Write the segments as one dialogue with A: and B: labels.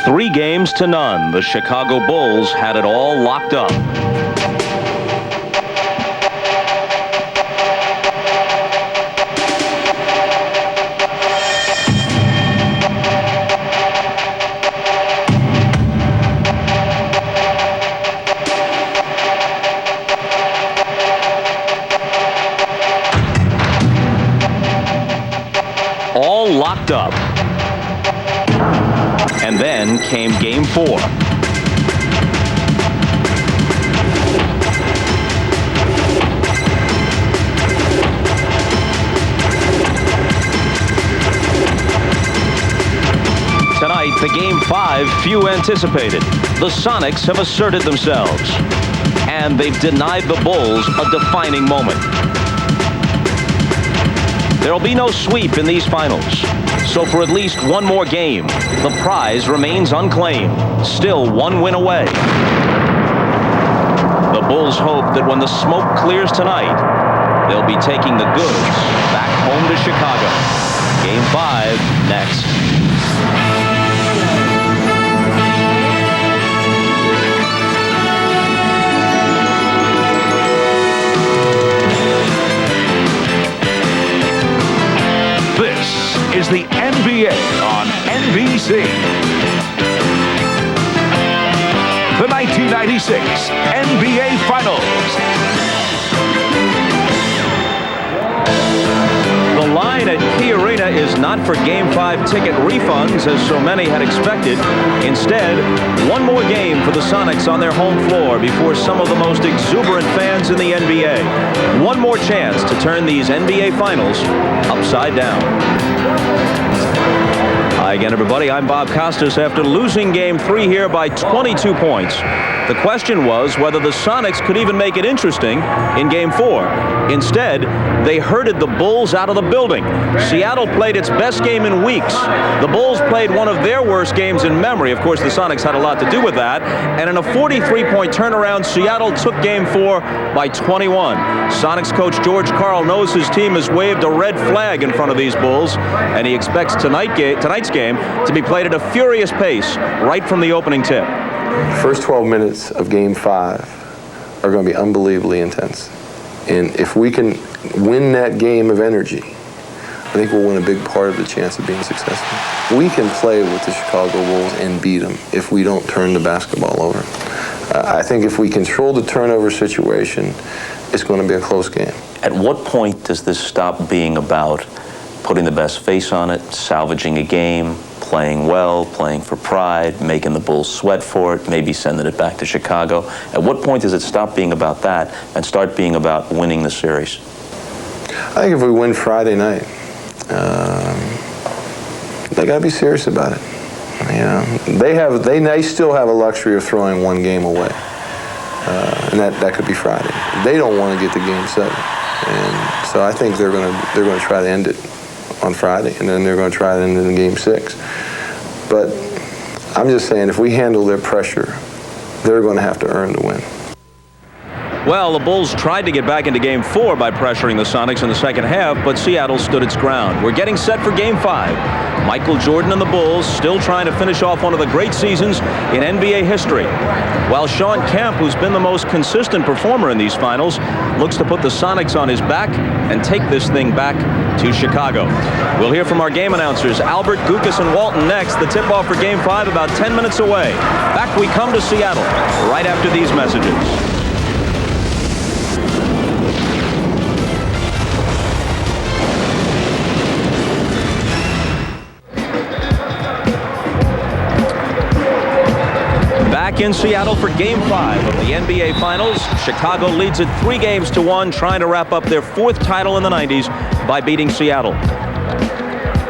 A: 3-0. The Chicago Bulls had it all locked up. All locked up. And then came Game 4. Tonight, the Game 5 few anticipated. The Sonics have asserted themselves. And they've denied the Bulls a defining moment. There'll be no sweep in these finals. So for at least one more game, the prize remains unclaimed, still one win away. The Bulls hope that when the smoke clears tonight, they'll be taking the goods back home to Chicago. Game 5 next.
B: Is the NBA on NBC. The 1996 NBA Finals.
A: The line at Key Arena is not for Game 5 ticket refunds, as so many had expected. Instead, one more game for the Sonics on their home floor before some of the most exuberant fans in the NBA. One more chance to turn these NBA Finals upside down. Hi again, everybody. I'm Bob Costas. After losing Game 3 here by 22 points, the question was whether the Sonics could even make it interesting in Game 4. Instead, they herded the Bulls out of the building. Seattle played its best game in weeks. The Bulls played one of their worst games in memory. Of course, the Sonics had a lot to do with that. And in a 43-point turnaround, Seattle took Game 4 by 21. Sonics coach George Karl knows his team has waved a red flag in front of these Bulls, and he expects tonight's game to be played at a furious pace right from the opening tip.
C: First 12 minutes of Game 5 are going to be unbelievably intense. And if we can win that game of energy, I think we'll win a big part of the chance of being successful. We can play with the Chicago Bulls and beat them if we don't turn the basketball over. I think if we control the turnover situation, it's going to be a close game.
D: At what point does this stop being about putting the best face on it, salvaging a game, playing well, playing for pride, making the Bulls sweat for it, maybe sending it back to Chicago? At what point does it stop being about that and start being about winning the series?
C: I think if we win Friday night, they got to be serious about it. You know, they still have a luxury of throwing one game away, and that could be Friday. They don't want to get to Game 7, and so I think they're going to try to end it on Friday, and then they're going to try to end it in Game 6. But I'm just saying, if we handle their pressure, they're going to have to earn the win.
A: Well, the Bulls tried to get back into Game 4 by pressuring the Sonics in the second half, but Seattle stood its ground. We're getting set for Game 5. Michael Jordan and the Bulls still trying to finish off one of the great seasons in NBA history. While Shawn Kemp, who's been the most consistent performer in these finals, looks to put the Sonics on his back and take this thing back to Chicago. We'll hear from our game announcers, Albert, Gukas, and Walton next. The tip-off for Game 5 about 10 minutes away. Back we come to Seattle right after these messages. Back in Seattle for Game 5 of the NBA Finals. Chicago leads it 3-1, trying to wrap up their 4th title in the 90s by beating Seattle.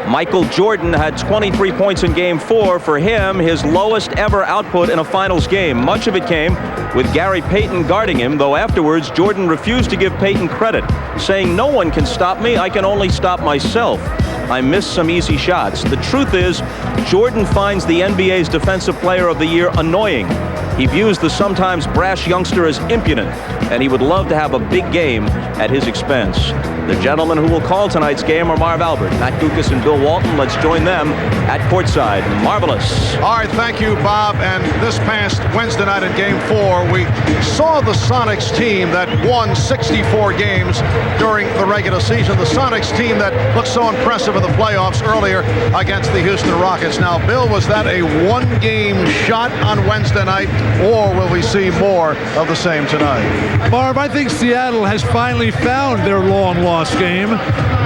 A: Michael Jordan had 23 points in Game 4. For him, his lowest ever output in a finals game. Much of it came with Gary Payton guarding him, though afterwards Jordan refused to give Payton credit, saying, "No one can stop me, I can only stop myself. I missed some easy shots." The truth is, Jordan finds the NBA's Defensive Player of the Year annoying. He views the sometimes brash youngster as impudent, and he would love to have a big game at his expense. The gentlemen who will call tonight's game are Marv Albert, Matt Gukas, and Bill Walton. Let's join them at courtside. Marvelous.
E: All right, thank you, Bob. And this past Wednesday night in Game 4, we saw the Sonics team that won 64 games during the regular season. The Sonics team that looked so impressive in the playoffs earlier against the Houston Rockets. Now, Bill, was that a one-game shot on Wednesday night, or will we see more of the same tonight?
F: Marv, I think Seattle has finally found their long-lost game,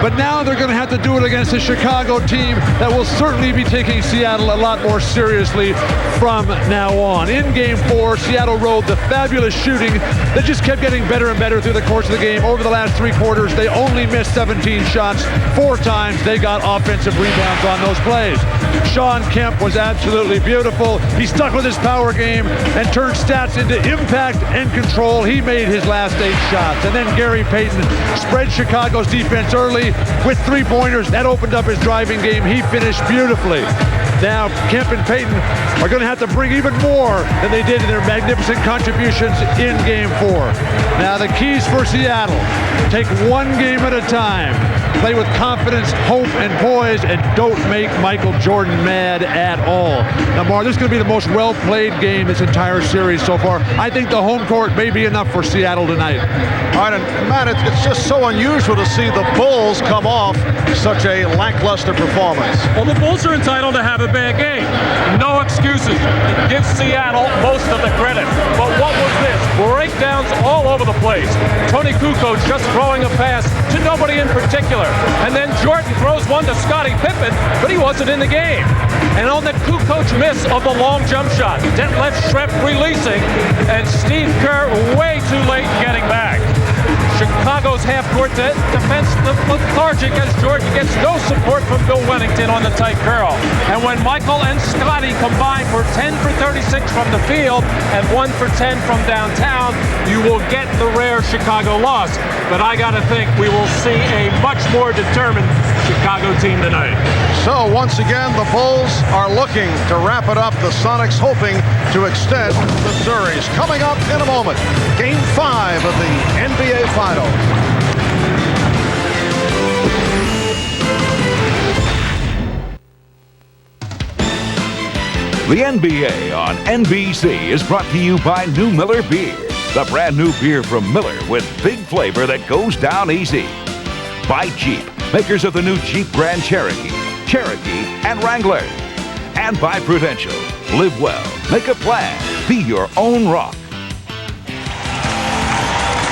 F: but now they're going to have to do it against a Chicago team that will certainly be taking Seattle a lot more seriously from now on. In Game 4, Seattle rode the fabulous shooting that just kept getting better and better through the course of the game. Over the last 3 quarters, they only missed 17 shots. 4 times they got offensive rebounds on those plays. Sean Kemp was absolutely beautiful. He stuck with his power game and turned stats into impact and control. He made his last 8 shots. And then Gary Payton spread Chicago's defense early with 3-pointers. That opened up his driving game. He finished beautifully. Now, Kemp and Payton are going to have to bring even more than they did in their magnificent contributions in Game 4. Now, the keys for Seattle: take one game at a time, play with confidence, hope, and poise, and don't make Michael Jordan mad at all. Now, Mar, this is going to be the most well-played game this entire series so far. I think the home court may be enough for Seattle tonight.
E: All right, and Matt, it's just so unusual to see the Bulls come off such a lackluster performance.
G: Well, the Bulls are entitled to have a bad game. No excuses. Give Seattle most of the credit. But what was this? Breakdowns all over the place. Tony Kukoc just throwing a pass to nobody in particular. And then Jordan throws one to Scottie Pippen, but he wasn't in the game. And on the Kukoc miss of the long jump shot, Detlef Schrempf releasing, and Steve Kerr way too late getting back. Chicago's half-court defense lethargic as Jordan gets no support from Bill Wennington on the tight curl. And when Michael and Scottie combine for 10 for 36 from the field and 1 for 10 from downtown, you will get the rare Chicago loss. But I got to think we will see a much more determined Chicago team tonight.
E: So once again, the Bulls are looking to wrap it up. The Sonics hoping to extend the series. Coming up in a moment, Game 5 of the NBA Finals.
B: The NBA on NBC is brought to you by New Miller Beer, the brand new beer from Miller with big flavor that goes down easy. By Jeep, makers of the new Jeep Grand Cherokee, Cherokee, and Wrangler. And by Prudential, live well, make a plan, be your own rock.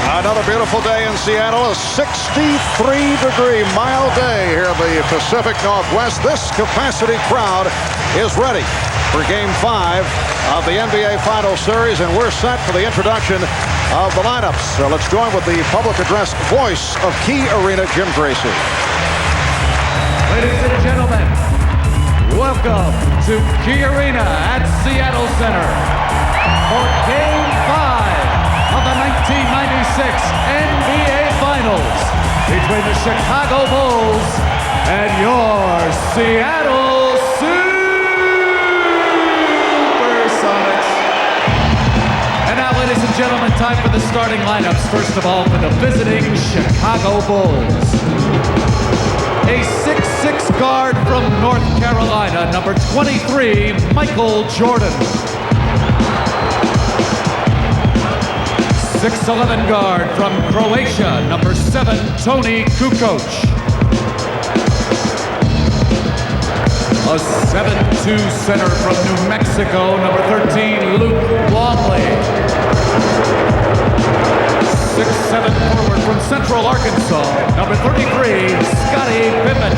E: Another beautiful day in Seattle, a 63-degree mild day here in the Pacific Northwest. This capacity crowd is ready for Game 5 of the NBA Finals Series, and we're set for the introduction of the lineups. So let's join with the public address voice of Key Arena, Jim Gracie.
H: Ladies and gentlemen, welcome to Key Arena at Seattle Center for Game 5 of the 1996 NBA Finals between the Chicago Bulls and your Seattle Supersonics. And now, ladies and gentlemen, time for the starting lineups. First of all, for the visiting Chicago Bulls. A 6'6" guard from North Carolina, number 23, Michael Jordan. 6'11" guard from Croatia, number 7, Tony Kukoc. A 7'2" center from New Mexico, number 13, Luke Longley. 6'7" forward from Central Arkansas, number 33, Scottie Pippen.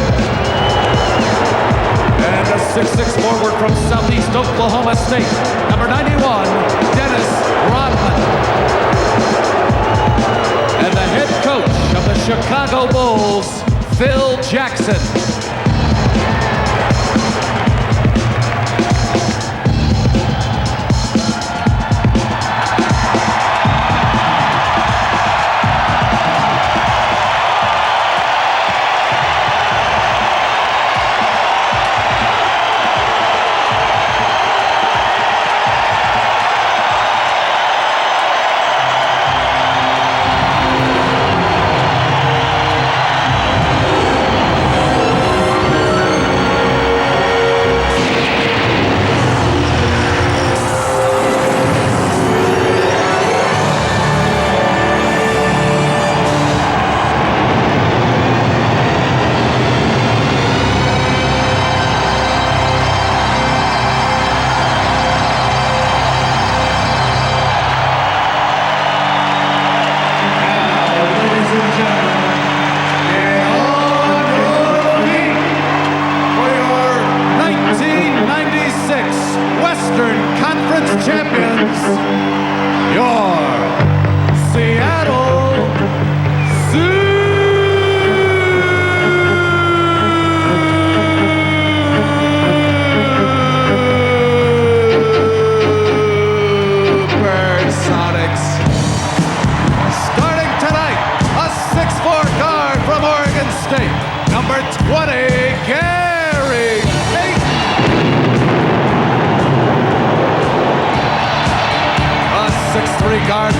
H: And a 6'6" forward from Southeast Oklahoma State, number 91, Dennis Rodman. And the head coach of the Chicago Bulls, Phil Jackson.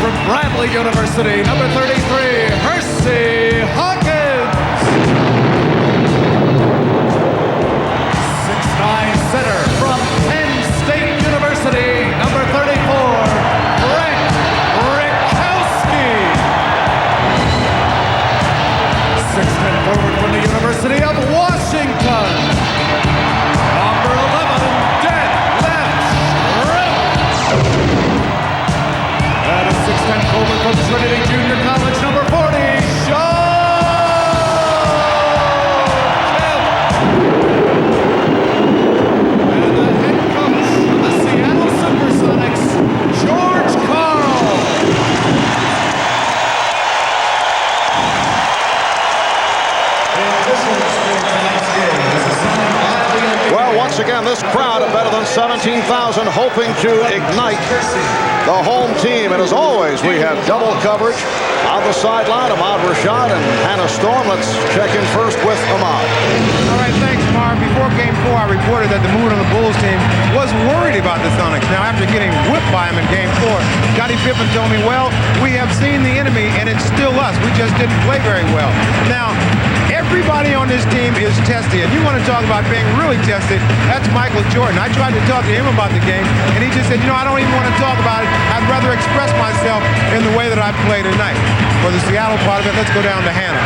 H: from Bradley University, number 33, Hersey Hawkins. 6'9" center from Penn State University, number 34, Frank Rikowski. 6'10" forward from the University of Washington, number 11, dead left Shrimp. And a 6'10" forward from Trinity Junior College, number 40, Sean Kemp. And the head coach of the Seattle Supersonics, George Karl.
E: Well, once again, this crowd of better than 17,000 hoping to ignite the home team. And as always, we have double coverage on the sideline. Ahmad Rashad and Hannah Storm. Let's check in first with Ahmad.
I: All right, thanks, Marv. Before Game 4, I reported that the mood on the Bulls team was worried about the Sonics. Now, after getting whipped by them in Game 4, Scottie Pippen told me, well, we have seen the enemy, and it's still us. We just didn't play very well. Now, everybody on this team is tested, and you want to talk about being really tested, that's Michael Jordan. I tried to talk to him about the game, and he just said, I don't even want to talk about it. I'd rather express myself in the way that I play tonight. For the Seattle part of it, let's go down to Hannah.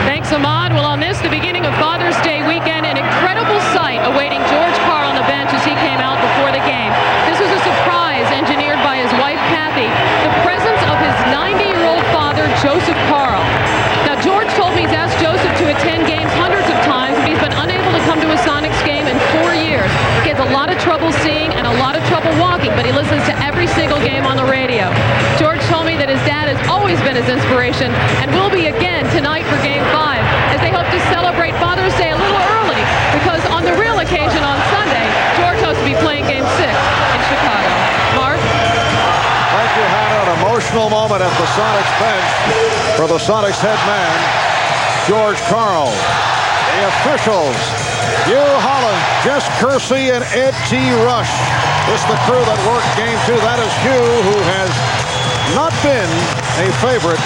J: Thanks, Ahmad. Well, on this, the beginning of Father's Day weekend, an incredible sight awaiting George Karl on the bench as he came out before the game. This was a surprise engineered by his wife, Kathy, the presence of his 90-year-old father, Joseph Karl. Now, George told me he's asked Joseph to attend games hundreds of times, but he's been unable to come to a Sonics game in 4 years. He has a lot of trouble seeing and a lot of trouble walking, but he listens to every single game on the radio. George told me that his dad has always been his inspiration and will be again tonight for Game 5 as they hope to celebrate Father's Day a little early because on the real occasion on Sunday, George hopes to be playing Game 6 in Chicago. Mark?
E: Thank you, Hannah. An emotional moment at the Sonics bench for the Sonics head man, George Karl. The officials, Hugh Holland, Jess Kersey, and Ed T. Rush. This is the crew that worked Game 2. That is Hugh, who has not been a favorite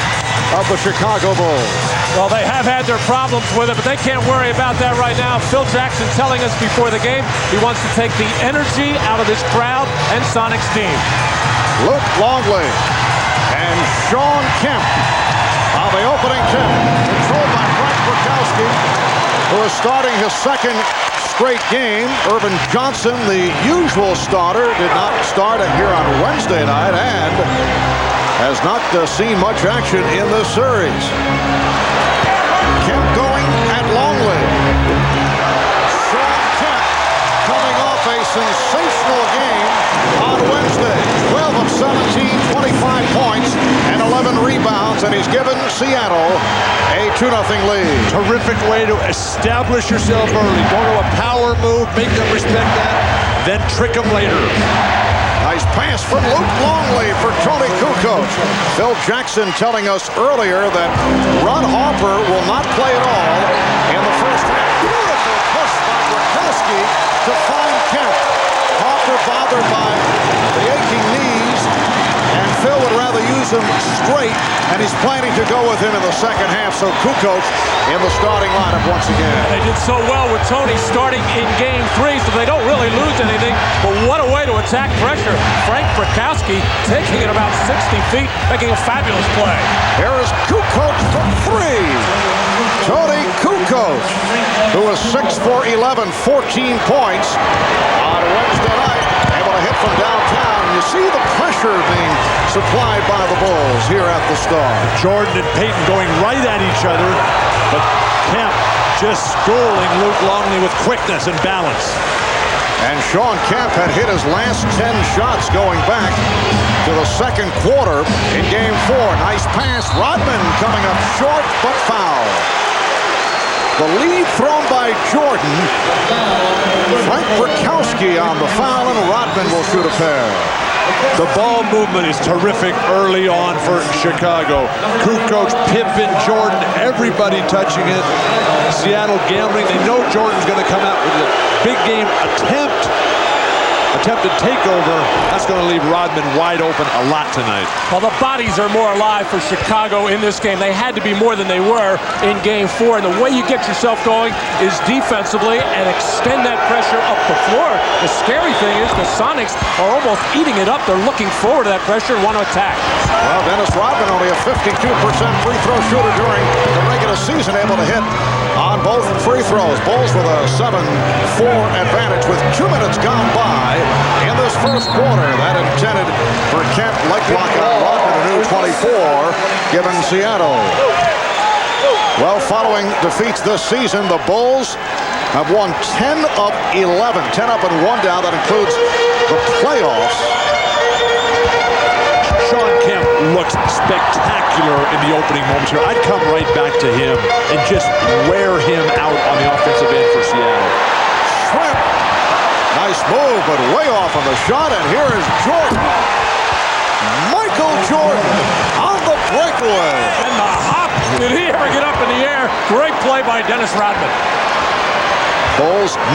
E: of the Chicago Bulls.
G: Well, they have had their problems with it, but they can't worry about that right now. Phil Jackson telling us before the game he wants to take the energy out of this crowd and Sonics team.
E: Luke Longley and Sean Kemp on the opening tip, controlled by Frank Rikowski, who is starting his second straight game. Irvin Johnson, the usual starter, did not start here on Wednesday night and has not seen much action in this series. Kemp going at Longley. Sean Kemp coming off a sensational game on Wednesday. 12 of 17, 25 points, and 11 rebounds, and he's given Seattle a 2-0 lead.
F: Terrific way to establish yourself early. Go to a power move, make them respect that, then trick them later.
E: Nice pass from Luke Longley for Tony Kukoc. Phil Jackson telling us earlier that Ron Harper will not play at all in the first half. Beautiful push by Rikowski to find Kemp. Harper bothered by the aching knees, and Phil would rather use him straight, and he's planning to go with him in the second half. So Kukoc in the starting lineup once again.
G: They did so well with Tony starting in Game 3, so they don't really lose anything. But what a way to attack pressure. Frank Rikowski taking it about 60 feet, making a fabulous play.
E: Here is Kukoc from 3. Tony Kukoc, who was 6 for 11, 14 points on Wednesday night, able to hit from downtown. You see the pressure being supplied by the Bulls here at the Star.
F: Jordan and Payton going right at each other, but Kemp just schooling Luke Longley with quickness and balance.
E: And Sean Kemp had hit his last 10 shots going back to the second quarter in Game 4. Nice pass. Rodman coming up short, but foul. The lead thrown by Jordan. Frank Rikowski on the foul, and Rodman will shoot a pair.
F: The ball movement is terrific early on for Chicago. Kukoc, Pippen, Jordan, everybody touching it. Seattle gambling. They know Jordan's going to come out with a big game attempt. attempted takeover. That's going to leave Rodman wide open a lot tonight.
G: Well, the bodies are more alive for Chicago in this game. They had to be more than they were in Game 4. And the way you get yourself going is defensively and extend that pressure up the floor. The scary thing is the Sonics are almost eating it up. They're looking forward to that pressure and want to attack.
E: Well, Dennis Rodman, only a 52% free throw shooter during the regular season, able to hit on both free throws. Bulls with a 7-4 advantage with 2 minutes gone by in this first quarter. That intended for Kemp, leg block on Rodman, a new 24, given Seattle. Well, following defeats this season, the Bulls have won 10 of 11, 10 up and 1 down. That includes the playoffs.
F: Sean Kemp looks spectacular in the opening moments here. I'd come right back to him and just wear him out on the offensive end for Seattle.
E: Shrimp. Nice move, but way off on the shot. And here is Jordan. Michael Jordan on the breakaway.
G: And the hop. Did he ever get up in the air? Great play by Dennis Rodman.
E: Bulls 9.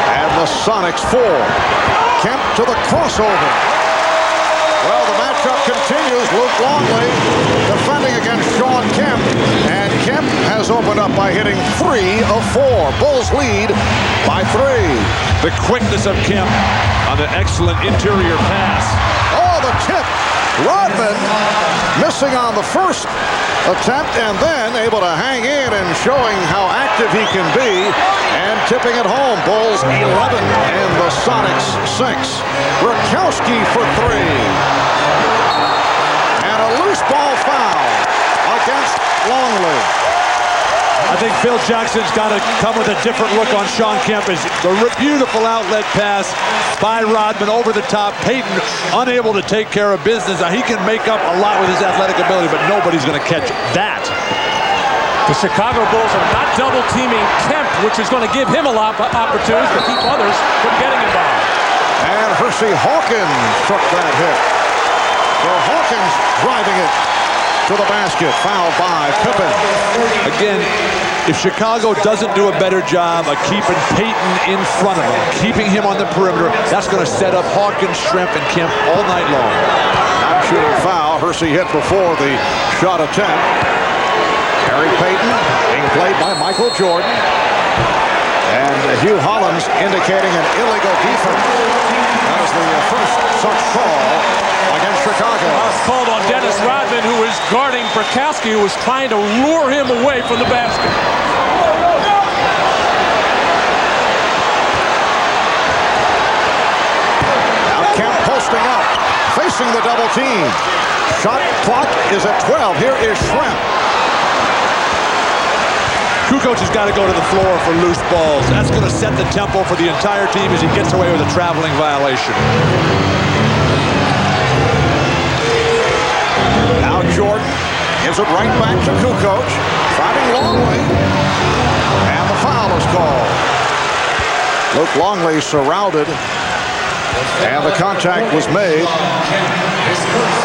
E: And the Sonics 4. Kemp to the crossover. Well, the matchup continues. Luke Longley defending against Sean Kemp. And Kemp has opened up by hitting 3 of 4. Bulls lead by 3.
F: The quickness of Kemp on the excellent interior pass.
E: Oh, the tip. Rodman missing on the first attempt and then able to hang in and showing how active he can be and tipping it home. Bulls 11 and the Sonics 6. Rakowski for 3. And a loose ball foul against Longley.
F: I think Phil Jackson's got to come with a different look on Sean Kemp. It's the beautiful outlet pass by Rodman over the top. Payton unable to take care of business. Now, he can make up a lot with his athletic ability, but nobody's going to catch that.
G: The Chicago Bulls are not double teaming Kemp, which is going to give him a lot of opportunities to keep others from getting involved.
E: And Hersey Hawkins took that hit. So Hawkins driving it to the basket, fouled by Pippen.
F: Again, if Chicago doesn't do a better job of keeping Payton in front of him, keeping him on the perimeter, that's going to set up Hawkins, Shrimp, and Kemp all night long.
E: Non-shooting foul. Hersey hit before the shot attempt. Gary Payton being played by Michael Jordan. And Hugh Hollins indicating an illegal defense. That is the first such call against Chicago.
G: It's called on Dennis Rodman, who is guarding Rakowski, who was trying to lure him away from the basket.
E: Now Kemp posting up, facing the double team. Shot clock is at 12. Here is Shrimp.
F: Kukoc has got to go to the floor for loose balls. That's going to set the tempo for the entire team as he gets away with a traveling violation.
E: Now Jordan gives it right back to Kukoc. Driving Longley. And the foul is called. Luke Longley surrounded. And the contact was made.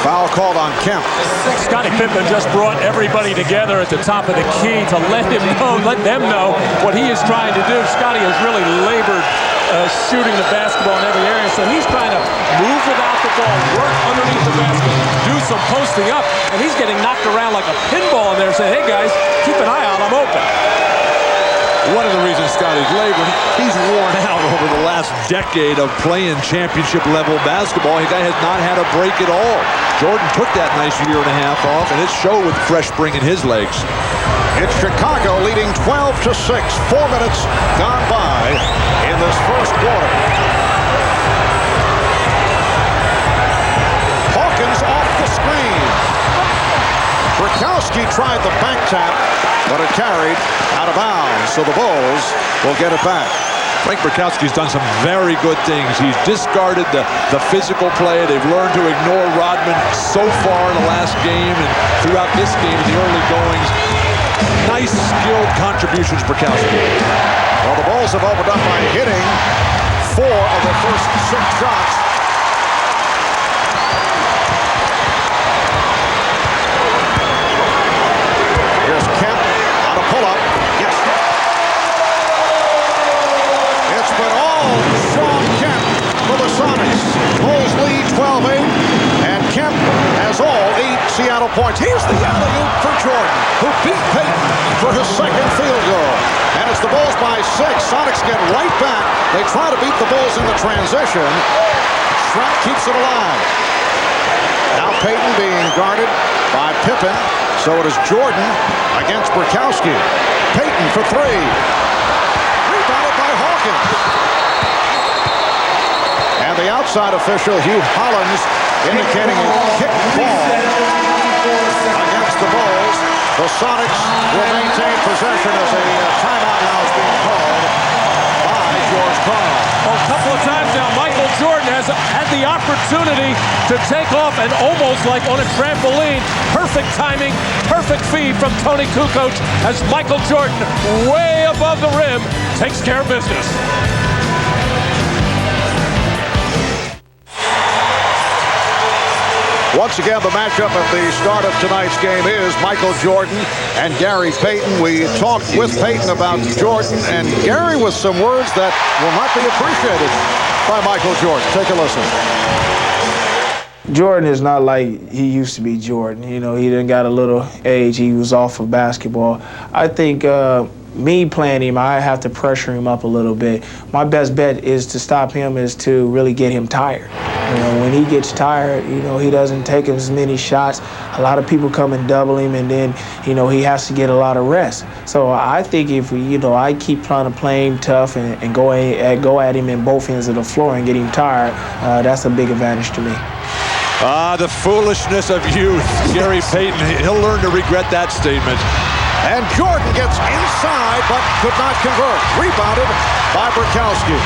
E: Foul called on Kemp.
G: Scottie Pippen just brought everybody together at the top of the key to let them know what he is trying to do. Scottie has really labored shooting the basketball in every area, so he's trying to move without the ball, work underneath the basket, do some posting up, and he's getting knocked around like a pinball in there, saying, hey guys, keep an eye out, I'm open.
F: One of the reasons Scottie's labored, he's worn out over the last decade of playing championship-level basketball. The guy has not had a break at all. Jordan took that nice year and a half off, and it showed with fresh spring in his legs.
E: It's Chicago leading 12-6. 4 minutes gone by in this first quarter. Hawkins off the screen. Rakowski tried the back tap, but it carried out of bounds, so the Bulls will get it back.
F: Frank Rakowski's done some very good things. He's discarded the physical play. They've learned to ignore Rodman so far in the last game and throughout this game in the early goings. Nice, skilled contributions, Rakowski.
E: Well, the Bulls have opened up by hitting 4 of their first 6 shots. Here's Kemp on a pull-up. Yes. It's been all Sean Kemp Seattle points. Here's the alley-oop for Jordan, who beat Payton for his second field goal. And it's the Bulls by 6. Sonics get right back. They try to beat the Bulls in the transition. Schrempf keeps it alive. Now Payton being guarded by Pippen. So it is Jordan against Burkowski. Payton for 3. Rebounded by Hawkins. And the outside official, Hugh Hollins, indicating a kick ball against the Bulls. The Sonics will maintain possession as a timeout now is being called by George Karl.
G: Well, a couple of times now, Michael Jordan has had the opportunity to take off and almost like on a trampoline. Perfect timing, perfect feed from Tony Kukoc as Michael Jordan, way above the rim, takes care of business.
E: Once again, the matchup at the start of tonight's game is Michael Jordan and Gary Payton. We talked with Payton about Jordan and Gary with some words that will not be appreciated by Michael Jordan. Take a listen.
K: Jordan is not like he used to be Jordan. You know, he done got a little age. He was off of basketball. I think me playing him, I have to pressure him up a little bit. My best bet is to stop him is to really get him tired. You know, when he gets tired, you know, he doesn't take as many shots. A lot of people come and double him, and then, you know, he has to get a lot of rest. So I think if, you know, I keep trying to play him tough and go at him in both ends of the floor and get him tired, that's a big advantage to me.
F: The foolishness of youth. Gary Payton, he'll learn to regret that statement.
E: And Jordan gets inside, but could not convert. Rebounded by Burkowski.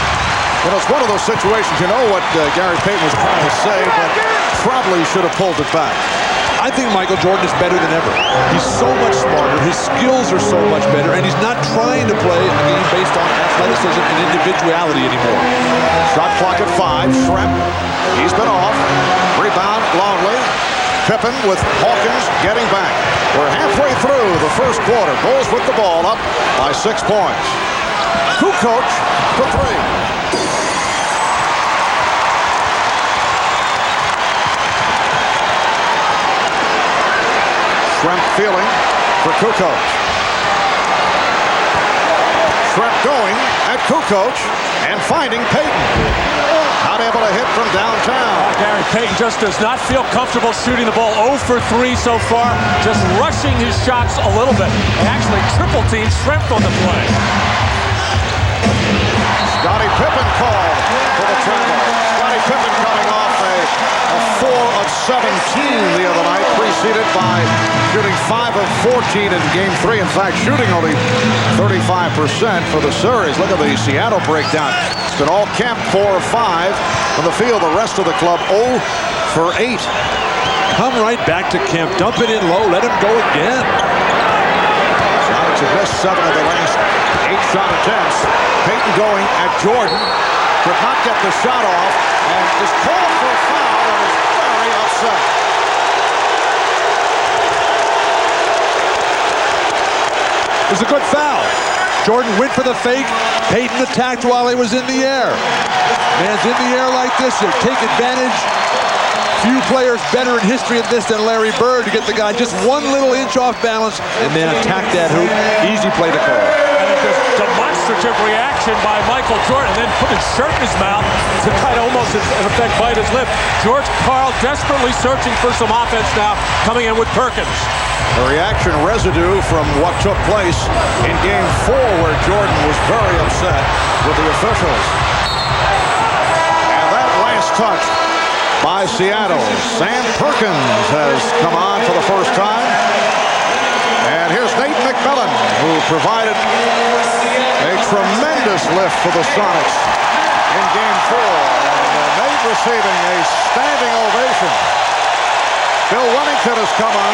E: You know, it's one of those situations, you know what Gary Payton was trying to say, but probably should have pulled it back.
F: I think Michael Jordan is better than ever. He's so much smarter, his skills are so much better, and he's not trying to play a game based on athleticism and individuality anymore.
E: Shot clock at 5. Schrempf, he's been off. Rebound, Longley. Pippen with Hawkins getting back. We're halfway through the first quarter. Bulls with the ball up by 6 points. Kukoc for 3. Schrempf feeling for Kukoc. Schrempf going at Kukoc and finding Payton. Not able to hit from downtown.
G: Gary Payton just does not feel comfortable shooting the ball. 0 for 3 so far. Just rushing his shots a little bit. And actually triple team Schrempf on the play.
E: Scottie Pippen called for the travel. Scottie Pippen coming off a 4 of 17 the other night, preceded by shooting 5 of 14 in Game 3. In fact, shooting only 35% for the series. Look at the Seattle breakdown. It's been all Kemp, 4 of 5 from the field. The rest of the club 0 for 8.
F: Come right back to Kemp. Dump it in low. Let him go again.
E: Sonics have missed 7 of the last 8 shot attempts. Payton going at Jordan. Could not get the shot off and is called for a foul and is very upset.
F: It was a good foul. Jordan went for the fake. Payton attacked while he was in the air. Man's in the air like this, he'll take advantage. Few players better in history of this than Larry Bird to get the guy just 1 little inch off balance and then attack that hoop. Easy play to call.
G: And a demonstrative reaction by Michael Jordan, and then put his shirt in his mouth to kind of almost, in effect, bite his lip. George Karl desperately searching for some offense now, coming in with Perkins.
E: The reaction residue from what took place in Game 4, where Jordan was very upset with the officials. And that last touch by Seattle. Sam Perkins has come on for the first time. And here's Nate McMillan, who provided a tremendous lift for the Sonics in Game 4. And Nate receiving a standing ovation. Bill Wennington has come on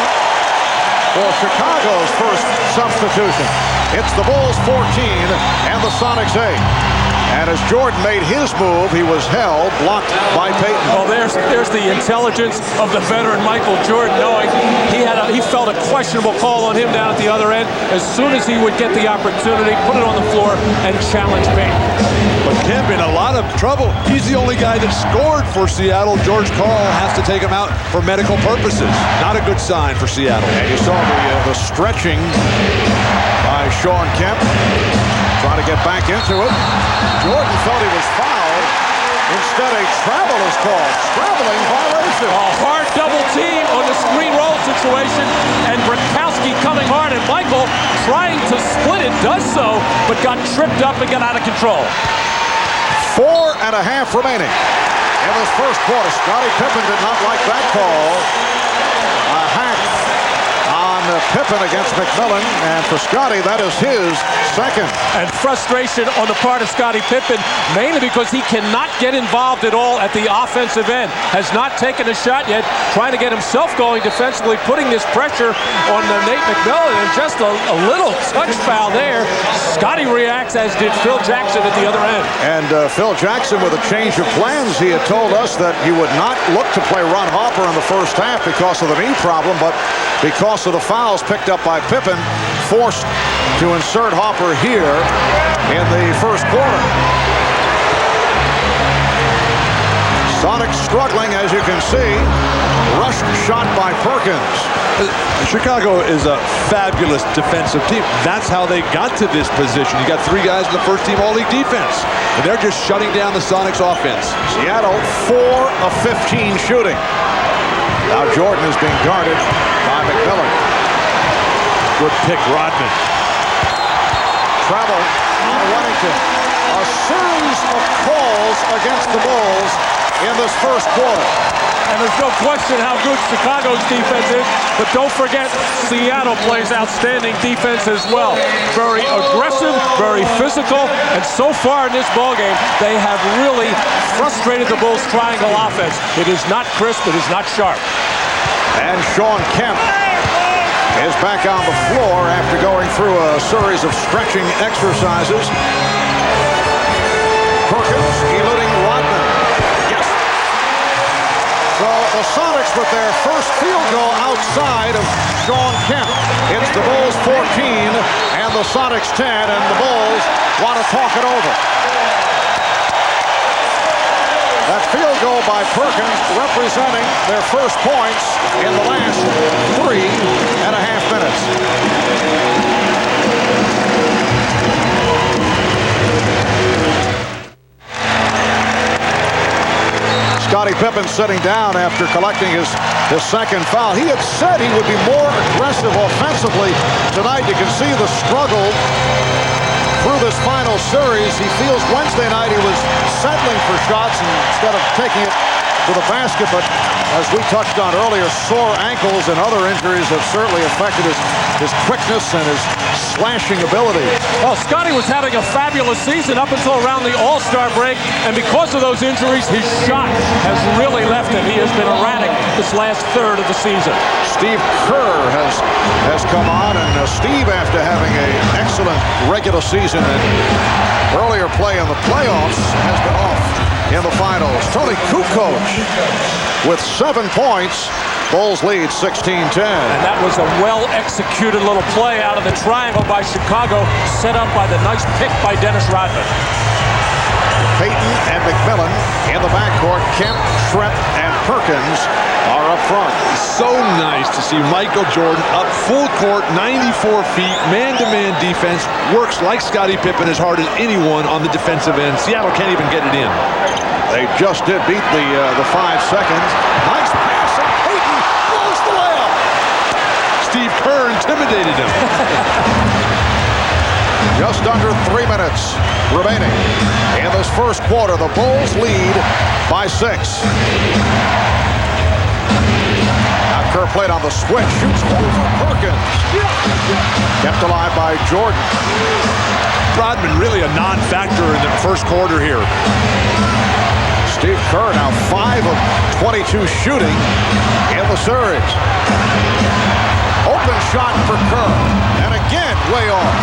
E: for Chicago's first substitution. It's the Bulls 14 and the Sonics 8. And as Jordan made his move, he was held, blocked by Payton.
G: Well, there's the intelligence of the veteran Michael Jordan, knowing he felt a questionable call on him down at the other end. As soon as he would get the opportunity, put it on the floor and challenge Payton.
F: But Kemp in a lot of trouble. He's the only guy that scored for Seattle. George Karl has to take him out for medical purposes. Not a good sign for Seattle.
E: And you saw the stretching by Sean Kemp. Trying to get back into it. Jordan thought he was fouled. Instead, a travel is called. Traveling violation.
G: A hard double team on the screen roll situation, and Brakowski coming hard, and Michael trying to split it, does so, but got tripped up and got out of control.
E: 4.5 remaining in this first quarter. Scottie Pippen did not like that call. A hack on Pippen against McMillan, and for Scottie, that is his second.
G: And frustration on the part of Scottie Pippen, mainly because he cannot get involved at all at the offensive end. Has not taken a shot yet, trying to get himself going defensively, putting this pressure on Nate McMillan, and just a little touch foul there. Scottie reacts, as did Phil Jackson at the other end.
E: And Phil Jackson, with a change of plans, he had told us that he would not look to play Ron Harper in the first half because of the knee problem, but because of the fouls picked up by Pippen, forced to insert Harper here in the first quarter. Sonics struggling, as you can see. Rushed shot by Perkins.
F: Chicago is a fabulous defensive team. That's how they got to this position. You got 3 guys in the first team All-League defense, and they're just shutting down the Sonics offense.
E: Seattle 4 of 15 shooting. Now Jordan is being guarded by McMillan.
F: Good pick, Rodman.
E: Travel on Wennington. A series of calls against the Bulls in this first quarter.
G: And there's no question how good Chicago's defense is, but don't forget Seattle plays outstanding defense as well. Very aggressive, very physical, and so far in this ballgame, they have really frustrated the Bulls' triangle offense. It is not crisp, it is not sharp.
E: And Sean Kemp is back on the floor after going through a series of stretching exercises. Perkins eluding Rodman. Yes. So the Sonics with their first field goal outside of Sean Kemp. It's the Bulls 14 and the Sonics 10, and the Bulls want to talk it over. That field goal by Perkins representing their first points in the last 3.5 minutes. Scottie Pippen sitting down after collecting his second foul. He had said he would be more aggressive offensively tonight. You can see the struggle through this final series. He feels Wednesday night he was settling for shots instead of taking it to the basket, but as we touched on earlier, sore ankles and other injuries have certainly affected his quickness and his slashing ability.
G: Well, Scottie was having a fabulous season up until around the All-Star break, and because of those injuries, his shot has really left him. He has been erratic this last third of the season.
E: Steve Kerr has come on, and Steve, after having an excellent regular season and earlier play in the playoffs, has been off in the finals. Tony Kukoc with 7 points. Bulls lead 16-10.
G: And that was a well-executed little play out of the triangle by Chicago, set up by the nice pick by Dennis Rodman.
E: Payton and McMillan in the backcourt. Kemp, Trent, and Perkins are up front.
F: So nice to see Michael Jordan up full court, 94 feet, man-to-man defense. Works like Scottie Pippen as hard as anyone on the defensive end. Seattle can't even get it in.
E: They just did beat the 5 seconds. Nice pass, and Payton blows the layup.
F: Steve Kerr intimidated him.
E: Just under 3 minutes remaining in this first quarter. The Bulls lead by 6. Now Kerr played on the switch, shoots over Perkins. Kept alive by Jordan.
F: Rodman really a non-factor in the first quarter here.
E: Steve Kerr now 5 of 22 shooting in the series. Open shot for Kerr, and again way off.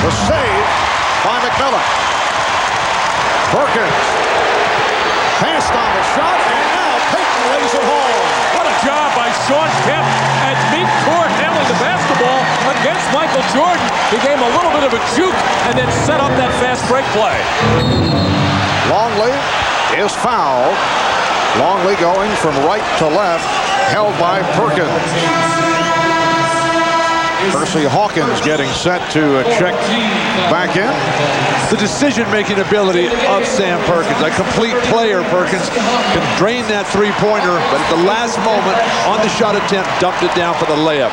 E: The save by McMillan. Perkins passed on the shot, and now Payton lays it home.
G: What a job by Sean Kemp at mid-court handling the basketball against Michael Jordan. He gave him a little bit of a juke and then set up that fast break play.
E: Longley is fouled. Longley going from right to left, held by Perkins. Percy Hawkins getting set to check back in.
F: The decision-making ability of Sam Perkins. A complete player, Perkins can drain that three-pointer, but at the last moment on the shot attempt, dumped it down for the layup.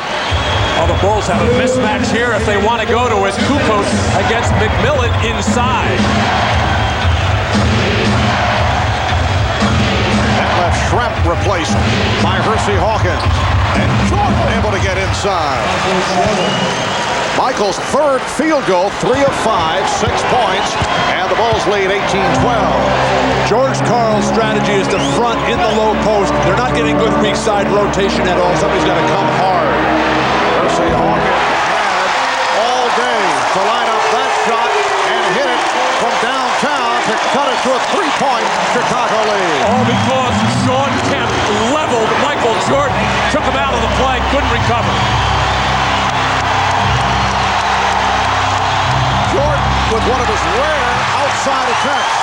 G: Well, the Bulls have a mismatch here if they want to go to it. Kukoc against McMillan inside.
E: That left Schrempf replaced by Hersey Hawkins. And Jordan able to get inside. Michael's third field goal, 3 of 5, 6 points, and the Bulls lead 18-12.
F: George Karl's strategy is to front in the low post. They're not getting good weak side rotation at all. Somebody's got to come hard.
E: Hersey Hawkins had all day to line up that shot and hit it from downtown to cut it to a 3-point Chicago lead.
G: All because Sean Kemp leveled Michael Jordan, took him out of the play, couldn't recover.
E: Jordan with one of his rare outside attempts.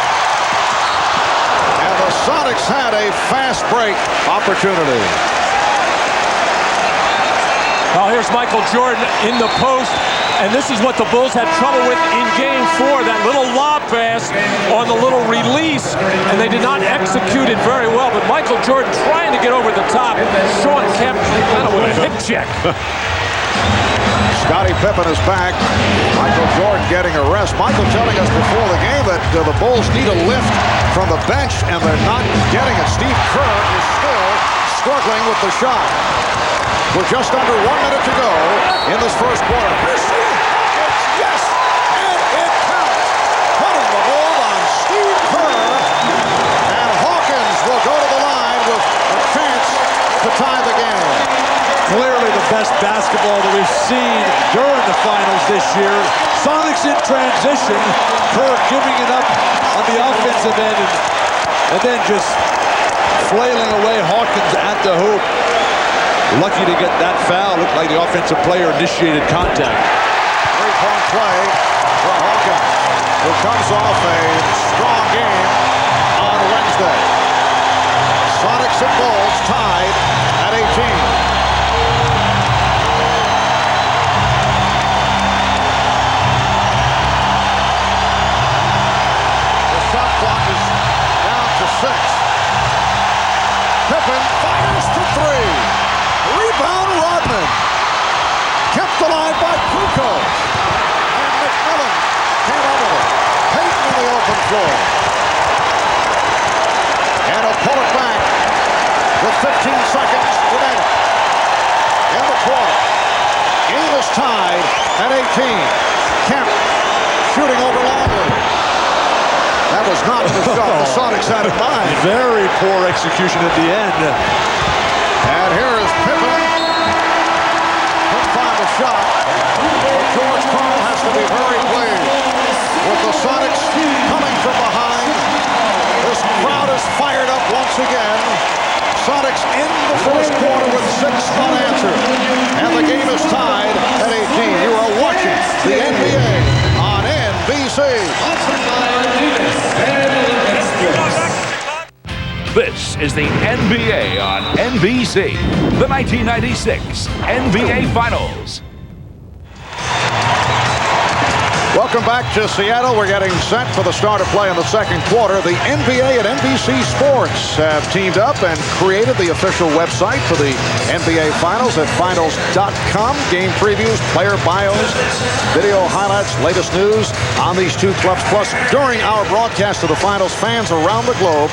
E: And the Sonics had a fast break opportunity.
G: Well, here's Michael Jordan in the post, and this is what the Bulls had trouble with in Game 4, that little lob pass on the little release, and they did not execute it very well, but Michael Jordan trying to get over the top. Sean Kemp kind of with a hip check.
E: Scottie Pippen is back. Michael Jordan getting a rest. Michael telling us before the game that the Bulls need a lift from the bench, and they're not getting it. Steve Kerr is still struggling with the shot. With just under 1 minute to go in this first quarter. Yes! And it counts. Putting the hold on Steve Kerr. And Hawkins will go to the line with a chance to tie the game.
F: Clearly the best basketball that we've seen during the finals this year. Sonics in transition. Kerr giving it up on the offensive end and then just flailing away Hawkins at the hoop. Lucky to get that foul. Looked like the offensive player initiated contact.
E: Three-point play for Hawkins, who comes off a strong game on Wednesday. Sonics and Bulls tied at 18. The shot clock is down to 6. Pippen fires for 3. Rebound Rodman. Kept alive by Kukoc. And McMillan came over it. Payton in the open floor. And he'll pull it back with 15 seconds remaining in the quarter. Game is tied at 18. Kemp shooting over Longley. That was not the shot the Sonics had in mind.
F: Very poor execution at the end.
E: And here is Pippen. Couldn't find a shot. But George Karl has to be very pleased with the Sonics coming from behind. This crowd is fired up once again. Sonics in the first quarter with 6 unanswered. And the game is tied at 18. You are watching the NBA on NBC.
B: This is the NBA on NBC, the 1996 NBA Finals.
E: Welcome back to Seattle. We're getting set for the start of play in the second quarter. The NBA and NBC Sports have teamed up and created the official website for the NBA Finals at finals.com. Game previews, player bios, video highlights, latest news on these two clubs. Plus, during our broadcast of the Finals, fans around the globe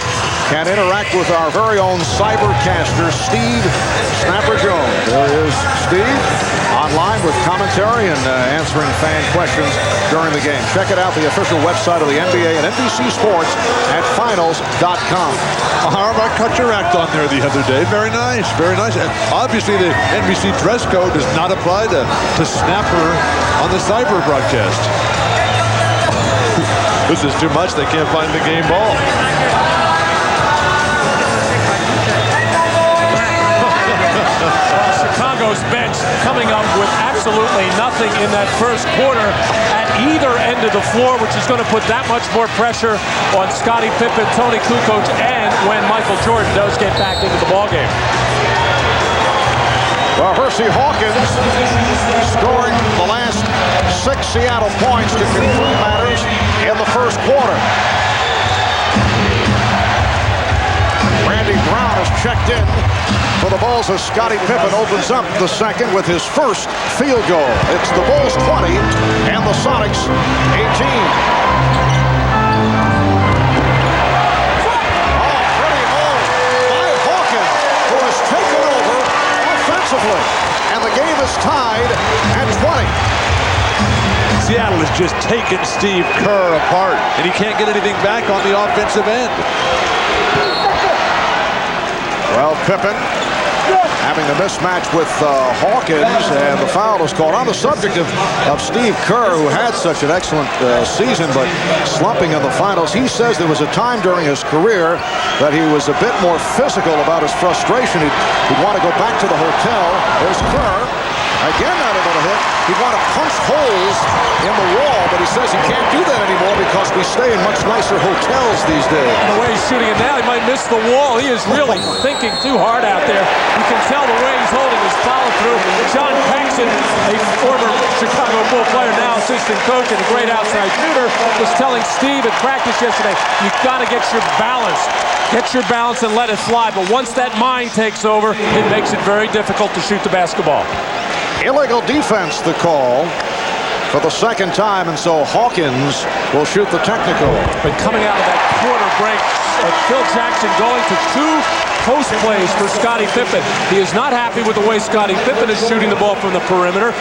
E: can interact with our very own cybercaster, Steve Snapper Jones. There is Steve online with commentary and answering fan questions during the game. Check it out, the official website of the NBA and NBC Sports at finals.com.
F: Harv, I cut your act on there the other day. Very nice, very nice. And obviously, the NBC dress code does not apply to Snapper on the cyber broadcast.
E: This is too much. They can't find the game ball.
G: Chicago's bench coming up with absolutely nothing in that first quarter at either end of the floor, which is going to put that much more pressure on Scottie Pippen, Tony Kukoc, and when Michael Jordan does get back into the ballgame.
E: Well, Hersey Hawkins scoring the last 6 Seattle points to conclude matters in the first quarter. Randy Brown has checked in for the Bulls as Scottie Pippen opens up the second with his first field goal. It's the Bulls 20 and the Sonics 18. Pretty ball by Hawkins, who has taken over offensively. And the game is tied at 20.
F: Seattle has just taken Steve Kerr apart, and he can't get anything back on the offensive end.
E: Well, Pippen having the mismatch with Hawkins, and the foul is called. On the subject of Steve Kerr, who had such an excellent season, but slumping in the finals, he says there was a time during his career that he was a bit more physical about his frustration. He'd want to go back to the hotel. There's Kerr. Again, not able to hit. He'd want to punch holes in the wall, but he says he can't do that anymore because we stay in much nicer hotels these days.
G: The way he's shooting it now, he might miss the wall. He is really thinking too hard out there. You can tell the way he's holding his follow-through. John Paxson, a former Chicago Bull player, now assistant coach and a great outside shooter, was telling Steve at practice yesterday, you've got to get your balance. Get your balance and let it fly. But once that mind takes over, it makes it very difficult to shoot the basketball.
E: Illegal defense, the call for the second time, and so Hawkins will shoot the technical.
G: But coming out of that quarter break, Phil Jackson going to 2 post plays for Scottie Pippen. He is not happy with the way Scottie Pippen is shooting the ball from the perimeter.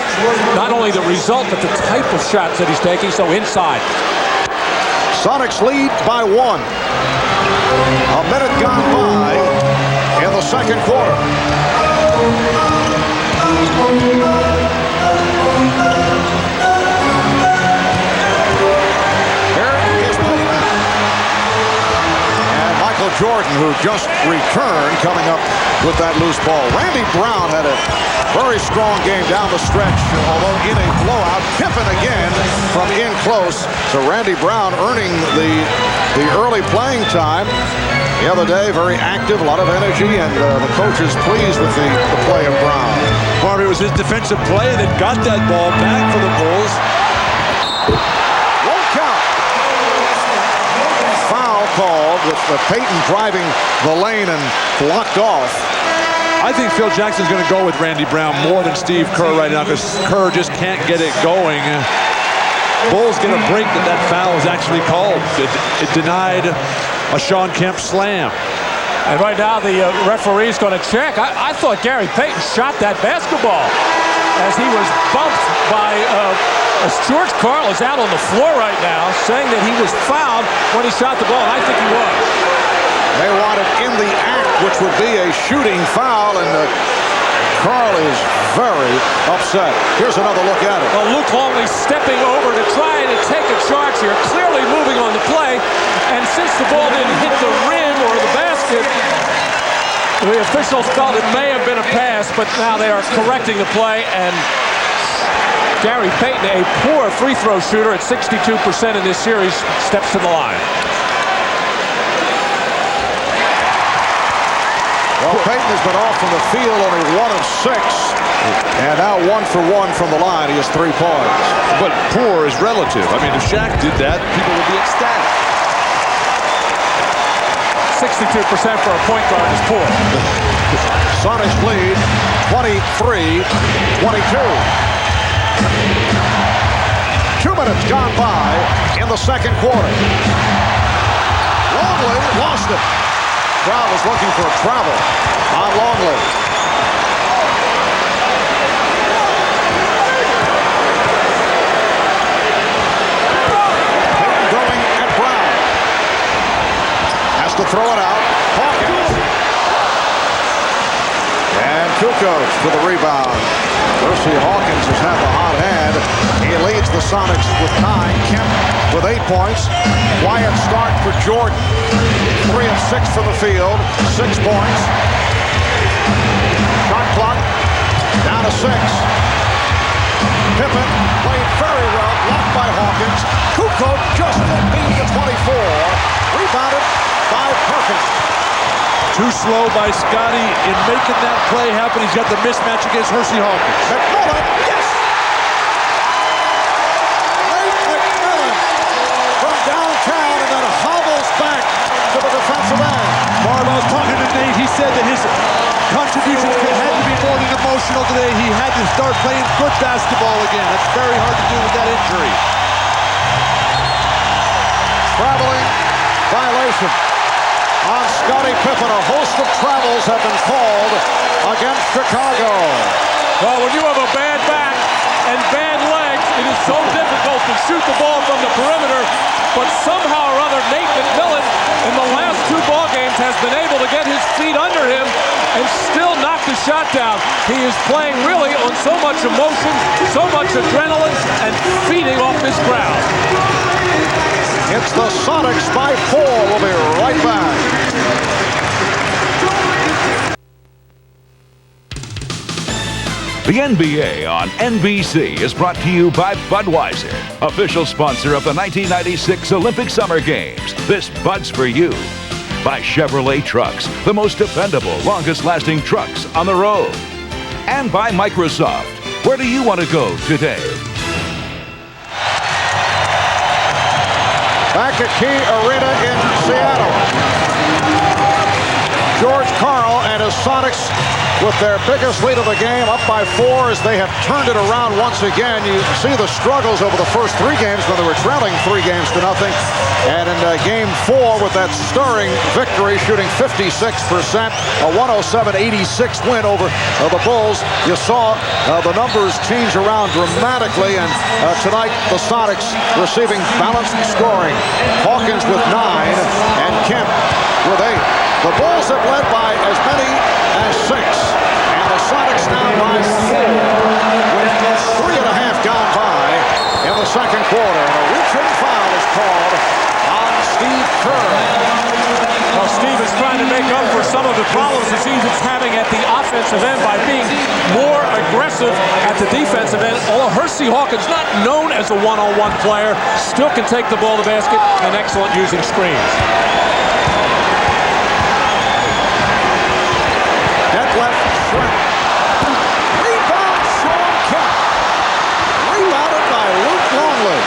G: Not only the result, but the type of shots that he's taking, so inside.
E: Sonics lead by 1. A minute gone by in the second quarter. Jordan, who just returned, coming up with that loose ball. Randy Brown had a very strong game down the stretch, although in a blowout. Pippen again from in close. So Randy Brown earning the early playing time. The other day, very active, a lot of energy, and the coach is pleased with the play of Brown.
F: Marvin, it was his defensive play that got that ball back for the Bulls.
E: Won't count. Foul called with Payton driving the lane and blocked off.
F: I think Phil Jackson's going to go with Randy Brown more than Steve Kerr right now because Kerr just can't get it going. Bulls get a break that foul is actually called. It denied a Sean Kemp slam.
G: And right now the referee's going to check. I thought Gary Payton shot that basketball as he was bumped by George Karl is out on the floor right now saying that he was fouled when he shot the ball, and I think he was.
E: They want it in the act, which would be a shooting foul, and Karl is very upset. Here's another look at it.
G: Well, Luke Longley stepping over to try to take a charge here, clearly moving on the play, and since the ball didn't hit the rim or the basket, the officials felt it may have been a pass, but now they are correcting the play, and Gary Payton, a poor free throw shooter at 62% in this series, steps to the line.
E: Well, Payton has been off from the field, only 1 of 6, and now 1 for 1 from the line. He has 3 points.
F: But poor is relative. I mean, if Shaq did that, people would be ecstatic.
G: 62% for a point guard is poor.
E: Sonics lead 23-22. 2 minutes gone by in the second quarter. Longley lost it. Crowd was looking for a travel on Longley. Payton going at Brown. Has to throw it out. Hawkins. And Kukoc for the rebound. Hersey Hawkins has had the hot hand. He leads the Sonics with 9. Kemp with 8 points. Quiet start for Jordan. 3 of 6 from the field. 6 points. Shot clock down to 6. Pippen played very well. Blocked by Hawkins. Kukoc just beat the 24. Rebounded by Perkins.
F: Too slow by Scotty in making that play happen. He's got the mismatch against Hersey Hawkins.
E: McMillan, yes! Nate McMillan from downtown and then hobbles back to the defensive end.
F: Barb, I was talking to Nate. He said that his contributions had to be more than emotional today. He had to start playing good basketball again. That's very hard to do with that injury.
E: Traveling violation on Scottie Pippen. A host of travels have been called against Chicago.
G: Well, when you have a bad back and bad legs, it is so difficult to shoot the ball from the perimeter. But somehow or other, Nate McMillan in the last 2 ball games has been able to get his feet under him and still knock the shot down. He is playing really on so much emotion, so much adrenaline, and feeding off this crowd.
E: It's the Sonics by 4. We'll be right back.
B: The NBA on NBC is brought to you by Budweiser, official sponsor of the 1996 Olympic Summer Games. This Bud's for you. By Chevrolet Trucks, the most dependable, longest-lasting trucks on the road. And by Microsoft. Where do you want to go today?
E: Back at Key Arena in Seattle. George Karl and his Sonics with their biggest lead of the game, up by 4 as they have turned it around once again. You see the struggles over the first 3 games when they were trailing 3 games to nothing. And in game 4 with that stirring victory, shooting 56%, a 107-86 win over the Bulls. You saw the numbers change around dramatically, and tonight the Sonics receiving balanced scoring. Hawkins with 9 and Kemp with 8. The Bulls have led by as many as 6, and the Sonics now by 4 with 3.5 gone by in the second quarter. And a reaching foul is called on Steve Kerr.
G: Well, Steve is trying to make up for some of the problems the season's having at the offensive end by being more aggressive at the defensive end. Although Hersey Hawkins, not known as a one-on-one player, still can take the ball to the basket and excellent using screens.
E: Left Shrimp. Rebound, Sean Kemp. Rebounded by Luke Longley.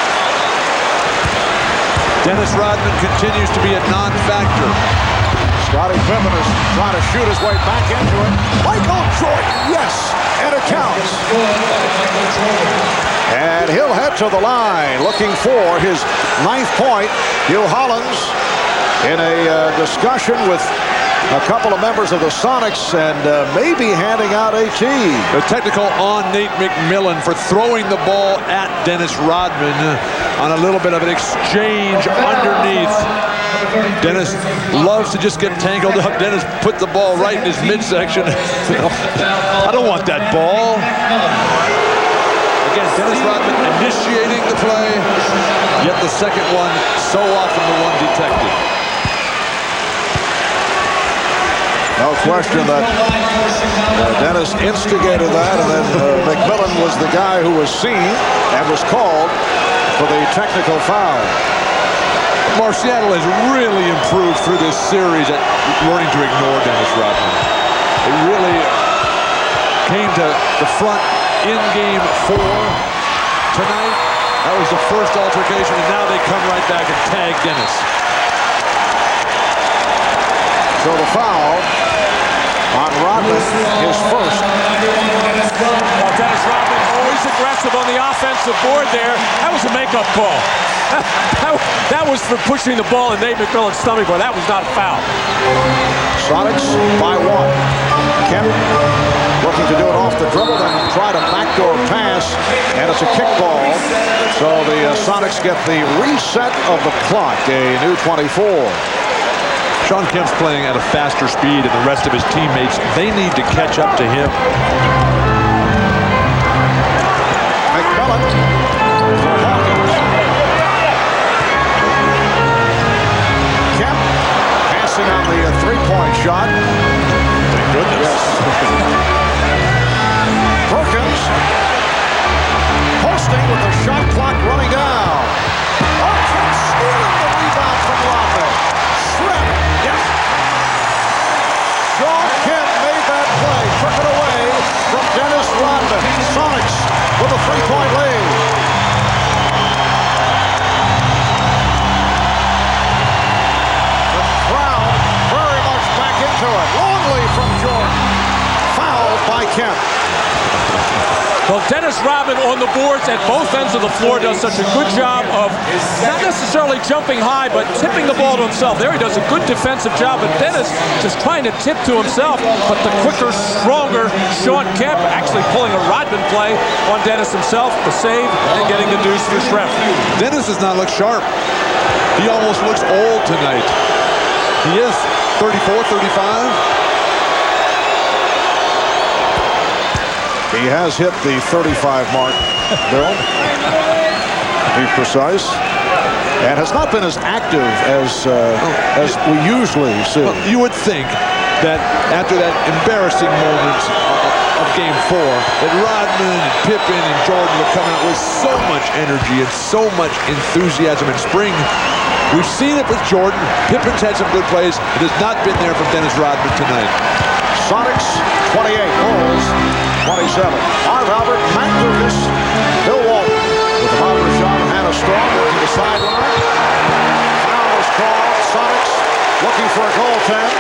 F: Dennis Rodman continues to be a non-factor.
E: Scottie Pippen is trying to shoot his way back into it. Michael Jordan, yes, and it counts. And he'll head to the line looking for his 9th point. Hugh Hollins in a discussion with a couple of members of the Sonics and maybe handing out AT.
F: The technical on Nate McMillan for throwing the ball at Dennis Rodman on a little bit of an exchange underneath. Dennis loves to just get tangled up. Dennis put the ball right in his midsection. I don't want that ball. Again, Dennis Rodman initiating the play, yet the second one so often the one detected.
E: No question that Dennis instigated that, and then McMillan was the guy who was seen and was called for the technical foul.
F: Seattle has really improved through this series at learning to ignore Dennis Rodman. They really came to the front in game 4 tonight. That was the first altercation, and now they come right back and tag Dennis.
E: So the foul on Rodman is first.
G: Well, Dennis Rodman always aggressive on the offensive board there. That was a makeup call. That was for pushing the ball in Nate McMillan's stomach, but that was not a foul.
E: Sonics by 1. Kemp looking to do it off the dribble, then try to backdoor pass, and it's a kick ball. So the Sonics get the reset of the clock, a new 24.
F: Sean Kemp's playing at a faster speed, and the rest of his teammates, they need to catch up to him.
G: Well, Dennis Rodman on the boards at both ends of the floor does such a good job of not necessarily jumping high, but tipping the ball to himself. There he does a good defensive job, but Dennis just trying to tip to himself. But the quicker, stronger Sean Kemp actually pulling a Rodman play on Dennis himself, the save, and getting the deuce for Schrempf.
F: Dennis does not look sharp. He almost looks old tonight. He is 34, 35.
E: He has hit the 35 mark, Bill. Be precise. And has not been as active as we usually see.
F: Well, you would think that after that embarrassing moment of Game 4, that Rodman and Pippen and Jordan would come out with so much energy and so much enthusiasm and spring. We've seen it with Jordan. Pippen's had some good plays. It has not been there from Dennis Rodman tonight.
E: Sonics 28, Bulls 27. Marv Albert, Matt Lucas, Bill Walton with the Bobber shot and Hannah Storm working the sideline. Foul is called. Sonics looking for a goaltend.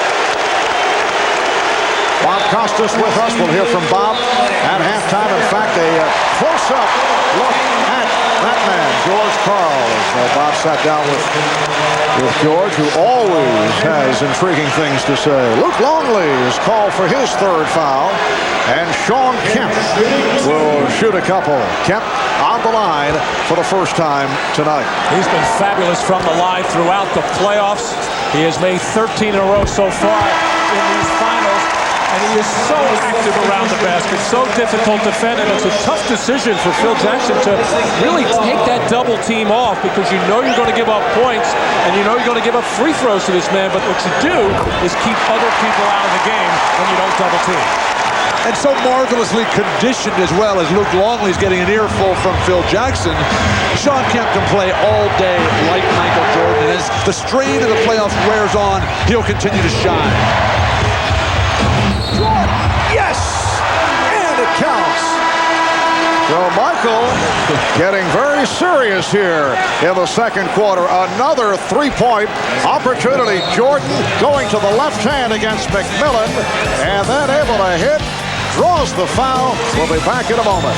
E: Bob Costas with us. We'll hear from Bob at halftime. In fact, a close-up look at that man, George Karl. As Bob sat down with George, who always has intriguing things to say. Luke Longley is called for his third foul, and Sean Kemp will shoot a couple. Kemp on the line for the first time tonight.
G: He's been fabulous from the line throughout the playoffs. He has made 13 in a row so far in these finals. And he is so active around the basket, so difficult to defend, and it's a tough decision for Phil Jackson to really take that double team off, because you know you're going to give up points and you know you're going to give up free throws to this man, but what you do is keep other people out of the game when you don't double team.
F: And so marvelously conditioned as well, as Luke Longley's getting an earful from Phil Jackson. Sean Kemp can play all day like Michael Jordan, and as the strain of the playoffs wears on, he'll continue to shine.
E: Yes! And it counts. So Michael getting very serious here in the second quarter. Another three-point opportunity. Jordan going to the left hand against McMillan, and then able to hit. Draws the foul. We'll be back in a moment.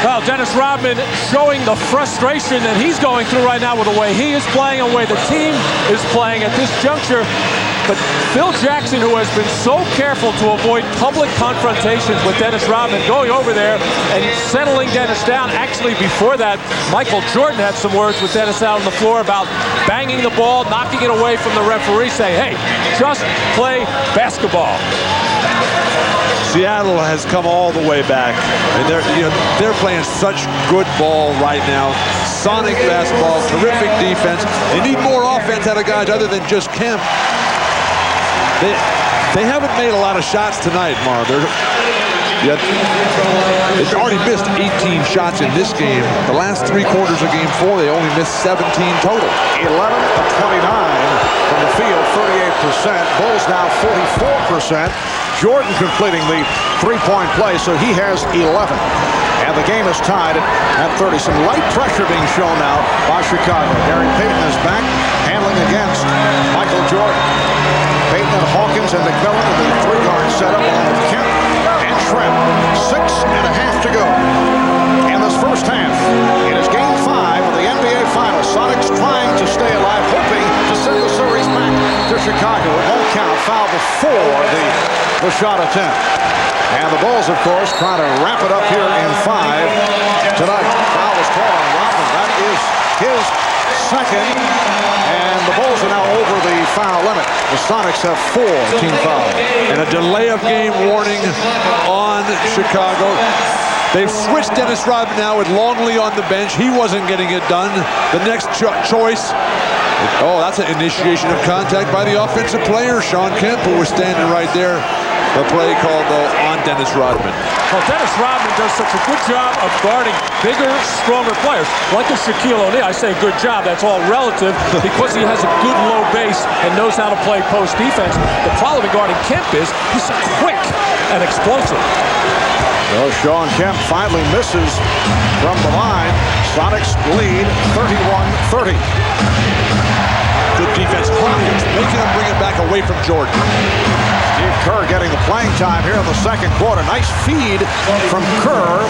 G: Well, Dennis Rodman showing the frustration that he's going through right now with the way he is playing and the way the team is playing at this juncture. But Phil Jackson, who has been so careful to avoid public confrontations with Dennis Rodman, going over there and settling Dennis down. Actually, before that, Michael Jordan had some words with Dennis out on the floor about banging the ball, knocking it away from the referee, saying, hey, just play basketball.
F: Seattle has come all the way back, and they're playing such good ball right now. Sonic basketball, terrific defense. They need more offense out of guys other than just Kemp. They haven't made a lot of shots tonight, Marv. They've already missed 18 shots in this game. The last three quarters of Game 4, they only missed 17 total.
E: 11 of 29 from the field, 38%. Bulls now 44%. Jordan completing the three-point play, so he has 11. And the game is tied at 30. Some light pressure being shown now by Chicago. Gary Payton is back, handling against Michael Jordan. Payton and Hawkins and McMillan in the three-guard setup along with Kemp and Schrempf. 6.5 to go in this first half. It is Game 5 of the NBA Finals. Sonics trying to stay alive, hoping to send the series back to Chicago. It won't count. Foul before the shot attempt. And the Bulls, of course, trying to wrap it up here in 5 tonight. Foul was called on Rodman. That is his second. And the Bulls are now over the foul limit. The Sonics have 4 team fouls.
F: And a delay of game warning on Chicago. They've switched Dennis Rodman now with Longley on the bench. He wasn't getting it done. The next choice. Oh, that's an initiation of contact by the offensive player, Sean Kemp, who was standing right there. The play called, though, on Dennis Rodman.
G: Well, Dennis Rodman does such a good job of guarding bigger, stronger players. Like a Shaquille O'Neal, I say good job, that's all relative, because he has a good low base and knows how to play post defense. The problem regarding Kemp is he's so quick and explosive.
E: Well, Sean Kemp finally misses from the line. Sonics lead 31-30.
F: The good defense. Hawkins making him bring it back away from Jordan.
E: Steve Kerr getting the playing time here in the second quarter. Nice feed from Kerr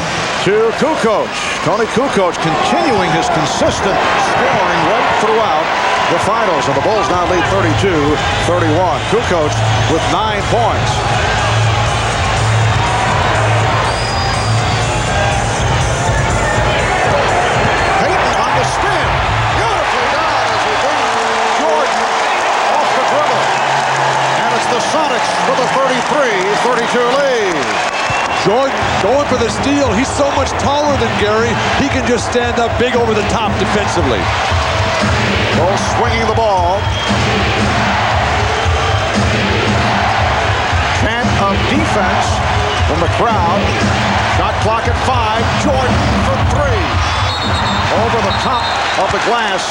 E: to Kukoc. Tony Kukoc continuing his consistent scoring right throughout the finals. And the Bulls now lead 32-31. Kukoc with 9 points. Payton on the spin. Beautifully done as he brings Jordan off the dribble. And it's the Sonics with a 33-32 lead.
F: Jordan going for the steal. He's so much taller than Gary. He can just stand up big over the top defensively.
E: Bulls swinging the ball. Chant of defense from the crowd. Shot clock at 5. Jordan for 3. Over the top of the glass.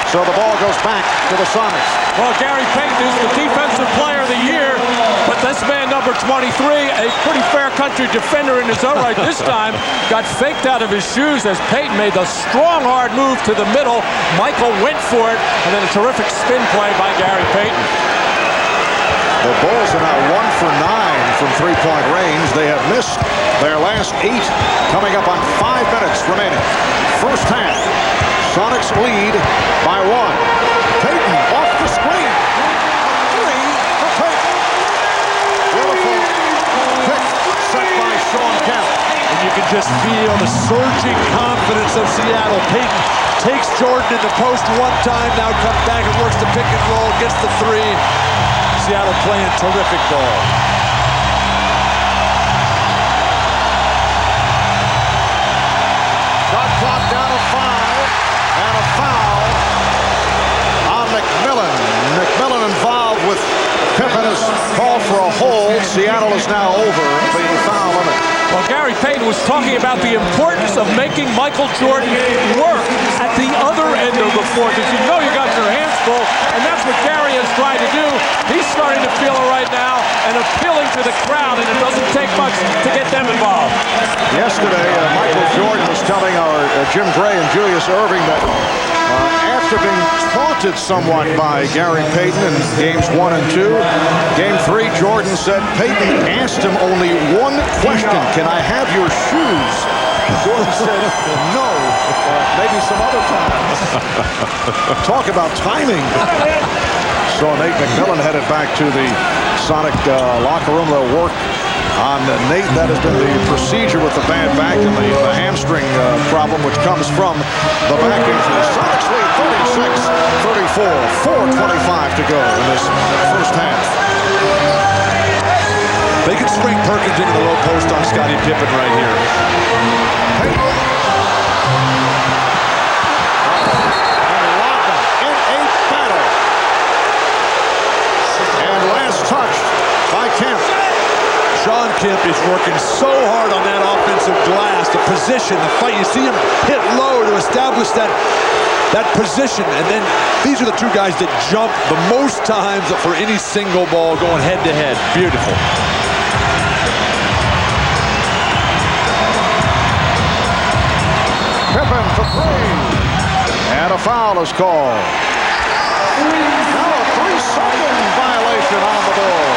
E: So the ball goes back to the Sonics.
G: Well, Gary Payton is the defensive player of the year, but this man, number 23, a pretty fair country defender in his own right this time, got faked out of his shoes as Payton made the strong, hard move to the middle. Michael went for it, and then a terrific spin play by Gary Payton.
E: The Bulls are now 1 for 9 from three-point range. They have missed their last 8, coming up on 5 minutes remaining. First half, Sonics lead by 1. Payton off the screen. 3 for Payton. Beautiful pick set by Sean Kemp.
F: And you can just feel the surging confidence of Seattle. Payton takes Jordan in the post one time, now comes back and works the pick and roll, gets the 3. Seattle playing terrific ball.
E: Shot clock down to 5, and a foul on McMillan. McMillan involved with Pippen is called for a hold. Seattle is now over the foul limit.
G: Well, Gary Payton was talking about the importance of making Michael Jordan work at the other end of the floor, because you know you got your hands full, and that's what Gary has tried to do. He's starting to feel it right now and appealing to the crowd, and it doesn't take much to get them involved.
E: Yesterday, Michael Jordan was telling our Jim Gray and Julius Erving that after being taunted somewhat by Gary Payton in games 1 and 2, game 3, Jordan said Payton asked him only one question: "Can I have your shoes?" Jordan said, "No, maybe some other time." Talk about timing. So Nate McMillan headed back to the Sonic locker room. They'll work on Nate. That has been the procedure with the bad back and the hamstring problem, which comes from the back injury. Sonics lead 36-34. 4:25 to go in this first half.
F: They can spring Perkins into the low post on Scottie Pippen right here.
E: Payton. And Lotta in a battle. And last touched by Kemp.
F: Sean Kemp is working so hard on that offensive glass, the position, the fight. You see him hit low to establish that position, and then these are the two guys that jump the most times for any single ball going head-to-head. Beautiful.
E: Pippen for 3. And a foul is called. Now a 3-second violation on the ball.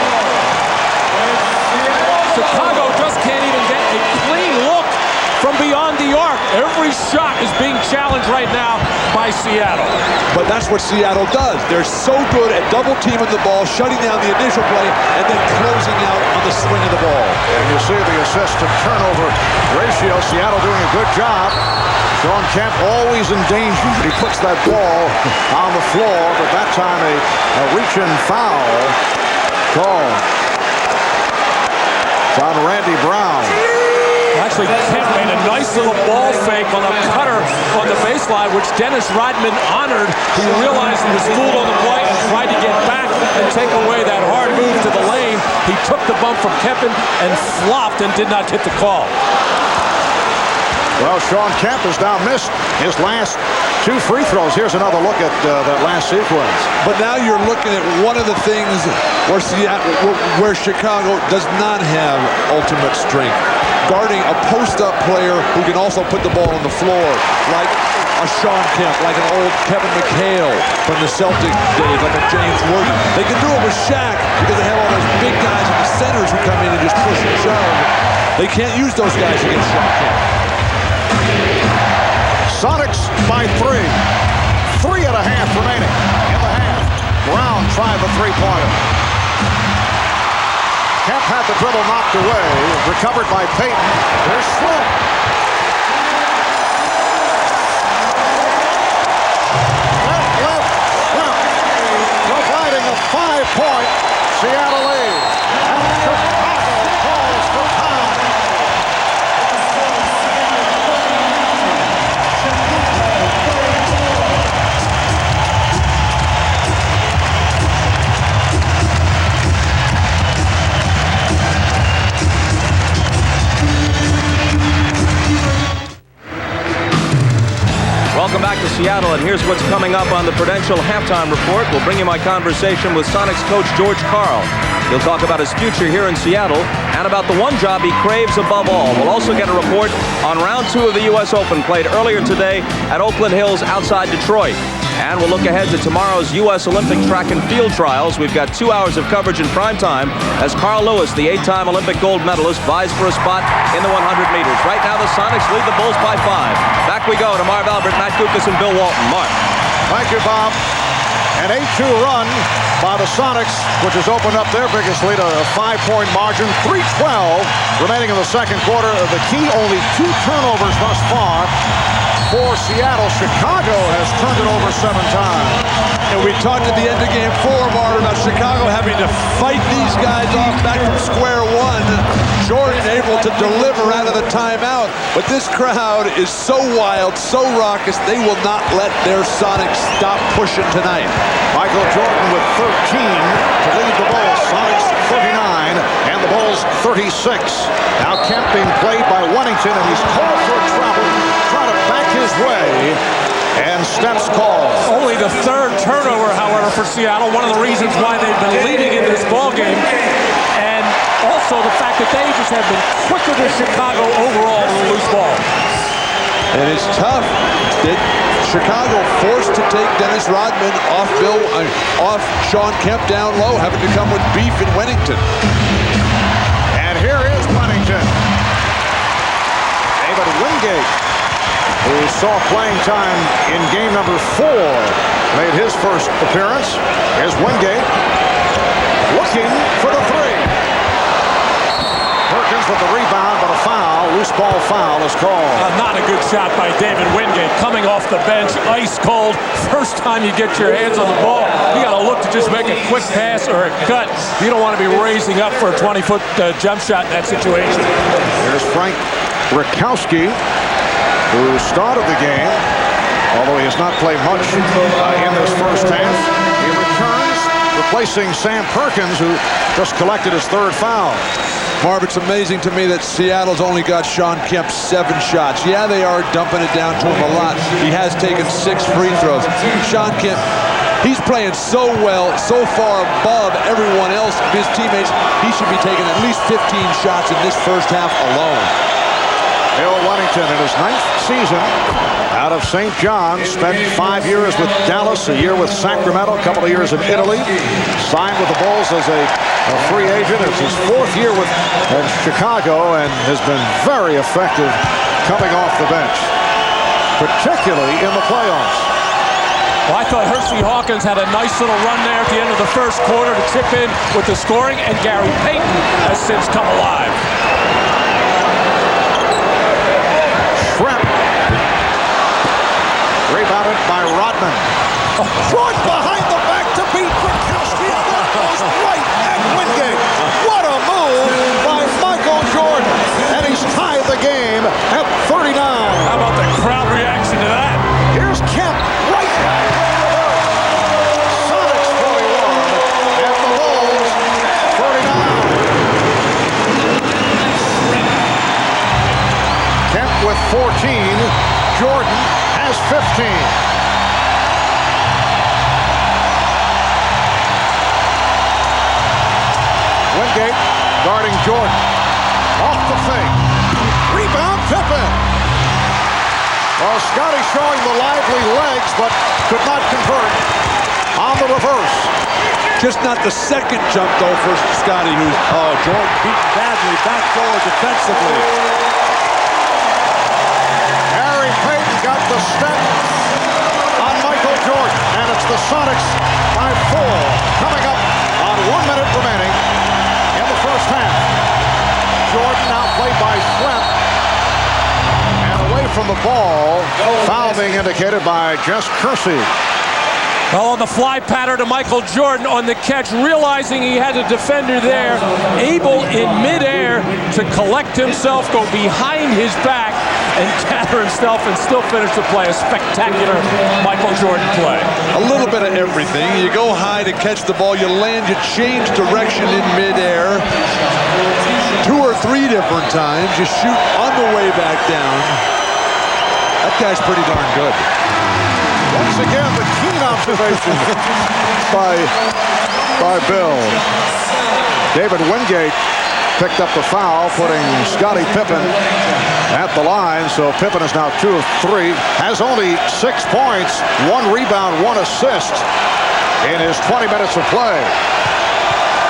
G: Chicago just can't even get a clean look from beyond the arc. Every shot is being challenged right now by Seattle.
F: But that's what Seattle does. They're so good at double-teaming the ball, shutting down the initial play, and then closing out on the swing of the ball.
E: And you see the assist-to-turnover ratio. Seattle doing a good job. Sean Kemp always in danger. He puts that ball on the floor, but that time a reach-in foul called. It's on Randy Brown.
G: Actually, Kemp made a nice little ball fake on a cutter on the baseline, which Dennis Rodman honored. He realized he was fooled on the play and tried to get back and take away that hard move to the lane. He took the bump from Kemp and flopped and did not get the call.
E: Well, Sean Kemp has now missed his last 2 free throws. Here's another look at that last sequence.
F: But now you're looking at one of the things where Chicago does not have ultimate strength. Guarding a post-up player who can also put the ball on the floor, like a Sean Kemp, like an old Kevin McHale from the Celtic days, like a James Worthy. They can do it with Shaq because they have all those big guys in the centers who come in and just push and shove. They can't use those guys against Sean Kemp.
E: Sonics by 3. 3.5 remaining in the half. Brown tried the three-pointer. Kemp had the dribble knocked away. Recovered by Payton. There's Slip. Providing a 5-point Seattle lead. And Chicago calls for time.
A: Welcome back to Seattle, and here's what's coming up on the Prudential Halftime Report. We'll bring you my conversation with Sonics coach George Karl. He'll talk about his future here in Seattle and about the one job he craves above all. We'll also get a report on round 2 of the U.S. Open played earlier today at Oakland Hills outside Detroit. And we'll look ahead to tomorrow's U.S. Olympic track and field trials. We've got 2 hours of coverage in prime time as Carl Lewis, the 8-time Olympic gold medalist, vies for a spot in the 100 meters. Right now, the Sonics lead the Bulls by 5. Back we go to Marv Albert, Matt Gukas, and Bill Walton. Marv.
E: Thank you, Bob. An 8-2 run by the Sonics, which has opened up their biggest lead, a 5-point margin. 3:12 remaining in the second quarter. The key, only 2 turnovers thus far for Seattle. Chicago has turned it over 7 times.
F: And we talked at the end of Game 4, Marv, about Chicago having to fight these guys off back from square one. Jordan able to deliver out of the timeout. But this crowd is so wild, so raucous, they will not let their Sonics stop pushing tonight.
E: Michael Jordan with 13 to lead the Bulls. Sonics 39 and the Bulls 36. Now Kemp being played by Wennington, and he's called for a travel, trying to back his way, and steps called.
G: Only the 3rd turnover, however, for Seattle. One of the reasons why they've been leading in this ballgame. And also the fact that they just have been quicker than Chicago overall with a loose ball.
F: And it's tough. Chicago forced to take Dennis Rodman off Sean Kemp down low, having to come with beef in Wennington.
E: And here is Wennington. David Wingate, who saw playing time in game number 4, made his first appearance. Here's Wingate looking for the 3. Perkins with the rebound, but a foul, loose ball foul is called.
G: Not a good shot by David Wingate, coming off the bench, ice cold. First time you get your hands on the ball, you got to look to just make a quick pass or a cut. You don't want to be raising up for a 20-foot jump shot in that situation.
E: Here's Frank Rakowski, who started the game, although he has not played much in this first half. He returns, replacing Sam Perkins, who just collected his 3rd foul.
F: Marv, it's amazing to me that Seattle's only got Sean Kemp 7 shots. Yeah, they are dumping it down to him a lot. He has taken 6 free throws. Sean Kemp, he's playing so well, so far above everyone else, his teammates. He should be taking at least 15 shots in this first half alone.
E: Bill Wennington in his 9th season out of St. John, spent 5 years with Dallas, a year with Sacramento, a couple of years in Italy, signed with the Bulls as a free agent. It's his 4th year with Chicago and has been very effective coming off the bench, particularly in the playoffs.
G: Well, I thought Hersey Hawkins had a nice little run there at the end of the first quarter to chip in with the scoring, and Gary Payton has since come alive.
E: Shrimp. Rebounded by Rodman. Jordan behind the back to beat Rakowski. That goes right at Wingate. What a move by Michael Jordan. And he's tied the game at 39.
G: How about the crowd reaction to that?
E: Here's Kemp right. Sonics 41 and the Bulls 39. Kemp with 14. Jordan has 15. Wingate guarding Jordan. Off the fake. Rebound Pippen. Well, Scotty showing the lively legs, but could not convert on the reverse.
F: Just not the second jump, though, for Scotty, who's, Jordan beaten badly back door defensively.
E: Harry Payton got the step on Michael Jordan, and it's the Sonics by 4, coming up on 1 minute remaining in the first half. Jordan now played by Flem, and away from the ball, foul being indicated by Jess Kersey.
G: Well, on the fly pattern to Michael Jordan on the catch, realizing he had a defender there, able in midair to collect himself, go behind his back, and gather himself and still finish the play. A spectacular Michael Jordan play.
F: A little bit of everything. You go high to catch the ball, you land, you change direction in midair. 2 or 3 different times. You shoot on the way back down. That guy's pretty darn good.
E: Once again, the keen observation by Bill. David Wingate picked up the foul, putting Scottie Pippen at the line. So Pippen is now 2 of 3, has only 6 points, 1 rebound, 1 assist in his 20 minutes of play.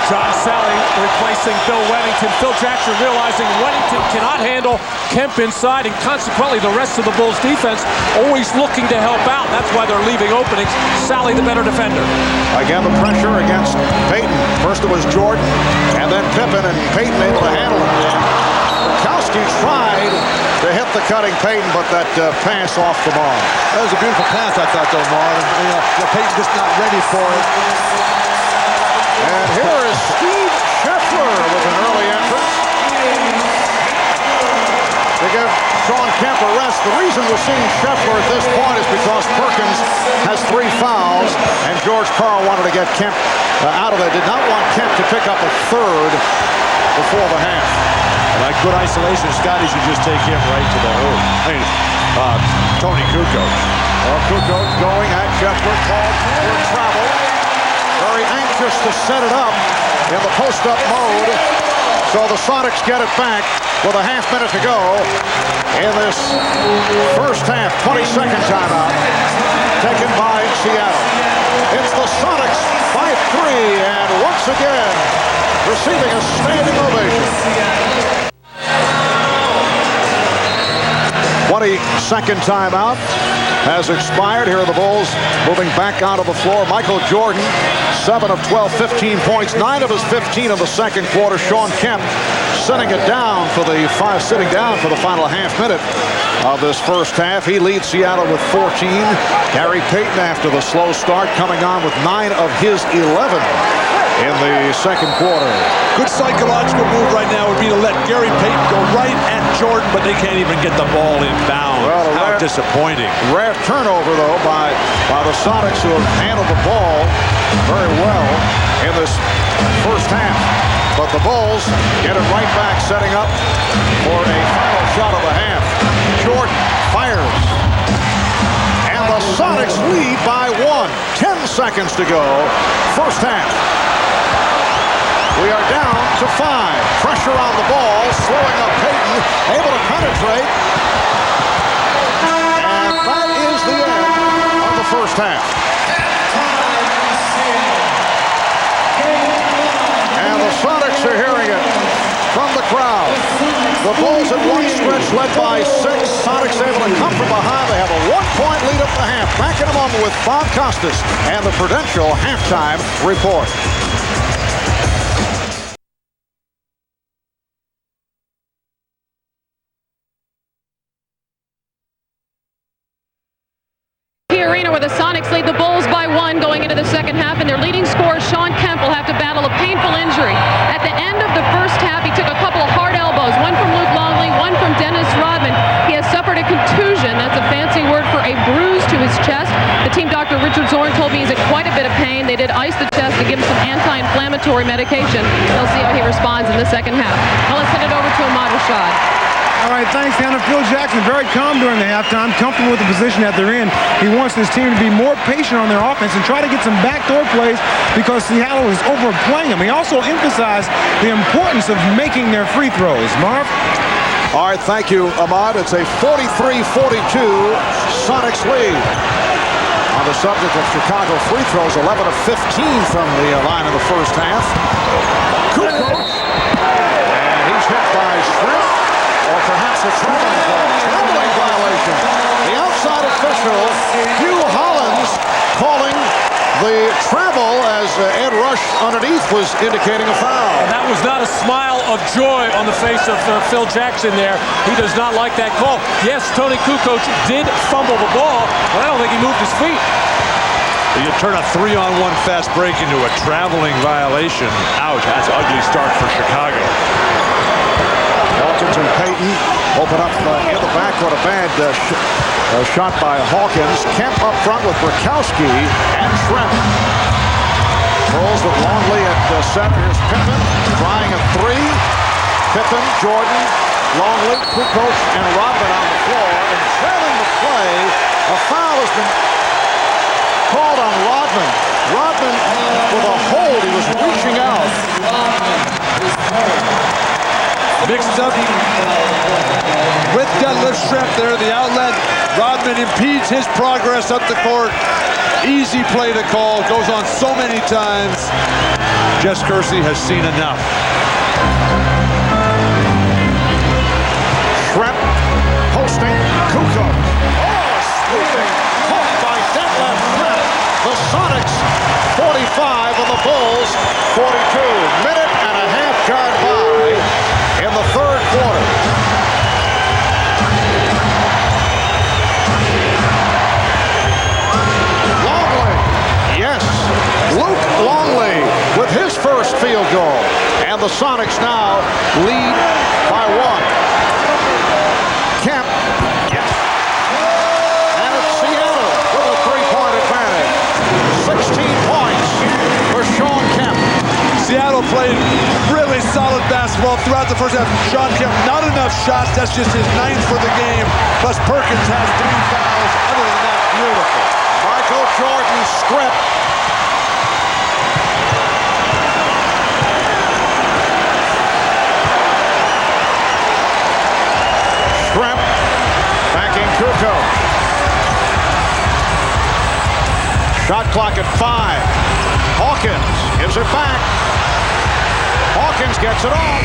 G: John Sally replacing Bill Weddington. Phil Jackson realizing Weddington cannot handle Kemp inside, and consequently the rest of the Bulls defense always looking to help out. That's why they're leaving openings. Sally the better defender.
E: Again, the pressure against Payton. First it was Jordan, and then Pippen, and Payton able to handle it. Bukowski tried to hit the cutting Payton, but that pass off the ball.
F: That was a beautiful pass, I thought, though, Marv. Payton just not ready for it.
E: And here is Steve Scheffler with an early entrance to give Sean Kemp a rest. The reason we're seeing Scheffler at this point is because Perkins has 3 fouls, and George Karl wanted to get Kemp out of there. Did not want Kemp to pick up a 3rd before the half.
F: Like good isolation, Scotty should just take him right to the hole. Hey, Tony Kukoc.
E: Well, Kukoc going at Scheffler, called for travel. Very anxious to set it up in the post-up mode. So the Sonics get it back with a half minute to go in this first half. 22nd timeout taken by Seattle. It's the Sonics by 3, and once again receiving a standing ovation. 22nd timeout has expired. Here are the Bulls moving back onto the floor. Michael Jordan, 7 of 12, 15 points, 9 of his 15 in the second quarter. Sean Kemp sitting down for the final half minute of this first half. He leads Seattle with 14. Gary Payton, after the slow start, coming on with 9 of his 11 in the second quarter.
F: Good psychological move right now would be to let Gary Payton go right at Jordan, but they can't even get the ball inbound.
E: Well,
F: how disappointing.
E: Rare turnover, though, by the Sonics, who have handled the ball very well in this first half. But the Bulls get it right back, setting up for a final shot of the half. Jordan fires. And the Sonics lead by 1. 10 seconds to go. First half. We are down to 5. Pressure on the ball, slowing up Payton, able to penetrate. And that is the end of the first half. And the Sonics are hearing it from the crowd. The Bulls at one stretch led by 6. Sonics able to come from behind. They have a 1-point lead at the half. Back in a moment with Bob Costas and the Prudential halftime report.
J: Where the Sonics lead the Bulls by 1 going into the second half, and their leading scorer, Sean Kemp, will have to battle a painful injury. At the end of the first half, he took a couple of hard elbows, one from Luke Longley, one from Dennis Rodman. He has suffered a contusion. That's a fancy word for a bruise to his chest. The team doctor, Richard Zorn, told me he's in quite a bit of pain. They did ice the chest to give him some anti-inflammatory medication. They'll see how he responds in the second half. Now let's send it over to Ahmad Rashad.
I: All right, thanks, Hannah. Phil Jackson very calm during the halftime, comfortable with the position that they're in. He wants his team to be more patient on their offense and try to get some backdoor plays because Seattle is overplaying them. He also emphasized the importance of making their free throws. Marv?
E: All right, thank you, Ahmad. It's a 43-42 Sonics lead. On the subject of Chicago free throws, 11 of 15 from the line in the first half. Kukoc, and he's hit by Shrimp, or perhaps a traveling violation. The outside official, Hugh Hollins, calling the travel as Ed Rush underneath was indicating a foul.
G: And that was not a smile of joy on the face of Phil Jackson there. He does not like that call. Yes, Tony Kukoc did fumble the ball, but I don't think he moved his feet.
F: You turn a 3-on-1 fast break into a traveling violation. Ouch, that's an ugly start for Chicago.
E: Hawkins and Payton open up in the backcourt. A bad shot by Hawkins. Kemp up front with Rakowski and Shrimp. Pulls with Longley at center. Here's Pippen trying a three. Pippen, Jordan, Longley, Kukoc, and Rodman on the floor. And trailing the play, a foul has been called on Rodman. Rodman with a hold. He was reaching out.
F: Mixed up with deadlift Shrimp there, the outlet. Rodman impedes his progress up the court. Easy play to call, goes on so many times. Jess Kersey has seen enough.
E: Shrimp posting Kukoc. Oh, sweeping hook by deadlift Shrimp. The Sonics 45 and the Bulls 42. Minute and a half gone by in the third quarter. Longley, yes, Luke Longley with his first field goal. And the Sonics now lead by one. Kemp, yes. And it's Seattle with a three-point advantage. 16 points for Sean Kemp.
F: Seattle played really solid basketball throughout the first half. Sean Kemp, not enough shots. That's just his 9th for the game. Plus Perkins has 3 fouls. Other than that, beautiful.
E: Michael Jordan script. Shrimp backing Kukoc. Shot clock at 5. Hawkins gives it back. Hawkins gets it off.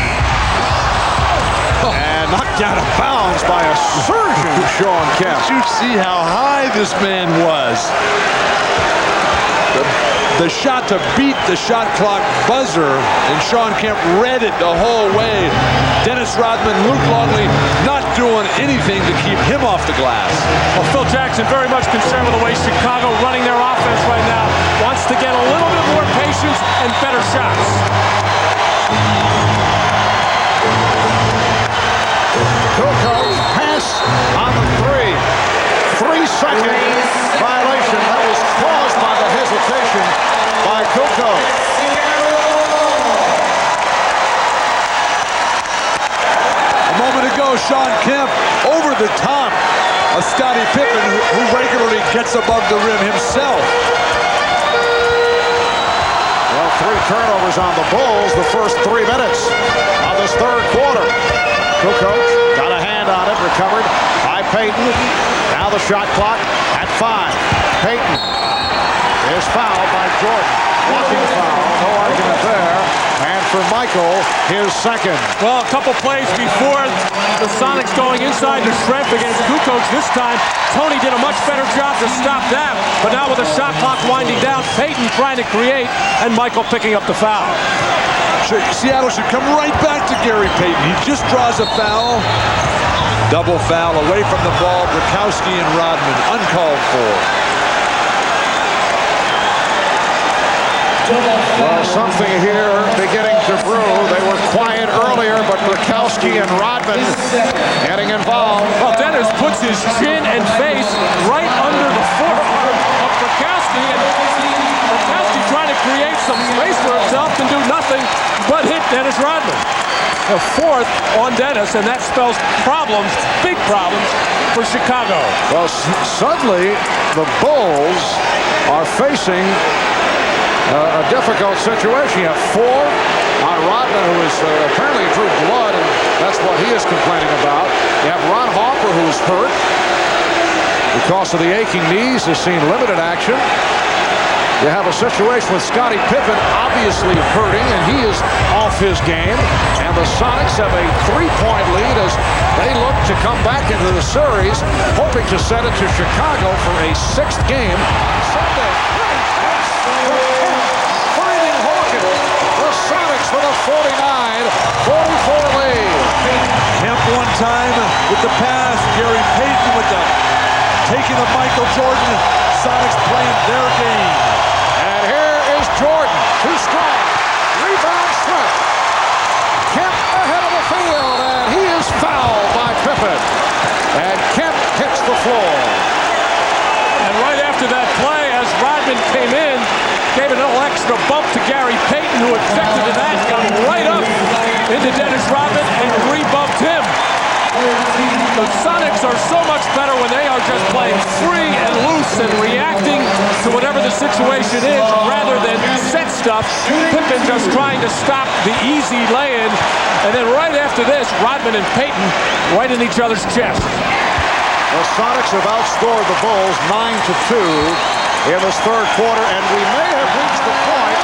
E: And knocked out of bounds by a surging Sean Kemp.
F: Did you see how high this man was? The shot to beat the shot clock buzzer, and Sean Kemp read it the whole way. Dennis Rodman, Luke Longley not doing anything to keep him off the glass.
G: Well, Phil Jackson very much concerned with the way Chicago running their offense right now. Wants to get a little bit more patience and better shots.
E: Kukoc pass on the 3-second violation. That was caused by the hesitation by Kukoc.
F: A moment ago, Sean Kemp over the top of Scottie Pippen, who regularly gets above the rim himself.
E: Well, 3 turnovers on the Bulls the first 3 minutes of this third quarter. Kukoc got a hand on it, recovered by Payton. Now the shot clock at 5. Payton is fouled by Jordan. Blocking foul, no argument there. And for Michael, his second.
G: Well, a couple plays before the Sonics going inside to Shrimp against Kukoc. This time, Tony did a much better job to stop that. But now with the shot clock winding down, Payton trying to create, and Michael picking up the foul.
F: Seattle should come right back to Gary Payton. He just draws a foul. Double foul away from the ball. Rakowski and Rodman uncalled for.
E: Well, something here beginning to brew. They were quiet earlier, but Rakowski and Rodman getting involved.
G: Well, Dennis puts his chin and face right under the forearm of Rakowski, and Rakowski trying to create some space for himself can do nothing but hit Dennis Rodman. The 4th on Dennis, and that spells problems, big problems, for Chicago.
E: Well, suddenly the Bulls are facing a difficult situation. You have 4 on Rodman, who is apparently drew blood and That's what he is complaining about. You have Ron Harper, who's hurt because of the aching knees, has seen limited action. You have a situation with Scottie Pippen obviously hurting, and he is off his game. And the Sonics have a 3-point lead as they look to come back into the series, hoping to send it to Chicago for a 6th game Sunday. Finding Hawkins, the Sonics with a 49-44 lead.
F: Kemp one time with the pass, Gary Payton with the taking of Michael Jordan. Sonics playing their game.
E: And here is Jordan, too strong. Rebound Smith. Kemp ahead of the field, and he is fouled by Pippen. And Kemp hits the floor.
G: And right after that play, as Rodman came in, gave a little extra bump to Gary Payton, who objected to that, got right up into Dennis Rodman and rebumped him. The Sonics are so much better when they are just playing free and loose and reacting to whatever the situation is rather than set stuff. Pippen just trying to stop the easy lay-in. And then right after this, Rodman and Payton right in each other's chest.
E: The Sonics have outscored the Bulls 9-2 in this 3rd quarter, and we may have reached the point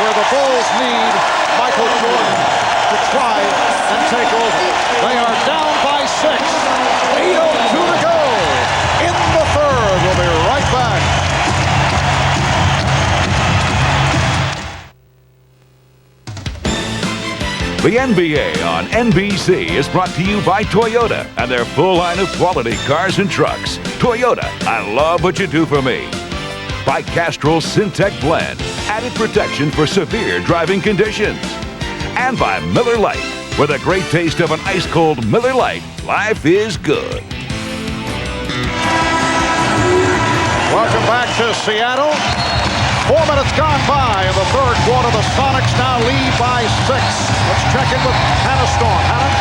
E: where the Bulls need Michael Jordan to try and take over. They are down by 6. 8:02 to go in the 3rd. We'll be right back.
B: The NBA on NBC is brought to you by Toyota and their full line of quality cars and trucks. Toyota, I love what you do for me. By Castrol Syntec Blend, added protection for severe driving conditions. And by Miller Lite, with a great taste of an ice-cold Miller Lite, life is good.
E: Welcome back to Seattle. 4 minutes gone by in the 3rd quarter. The Sonics now lead by 6. Let's check in with Hannah Storm. Hannah?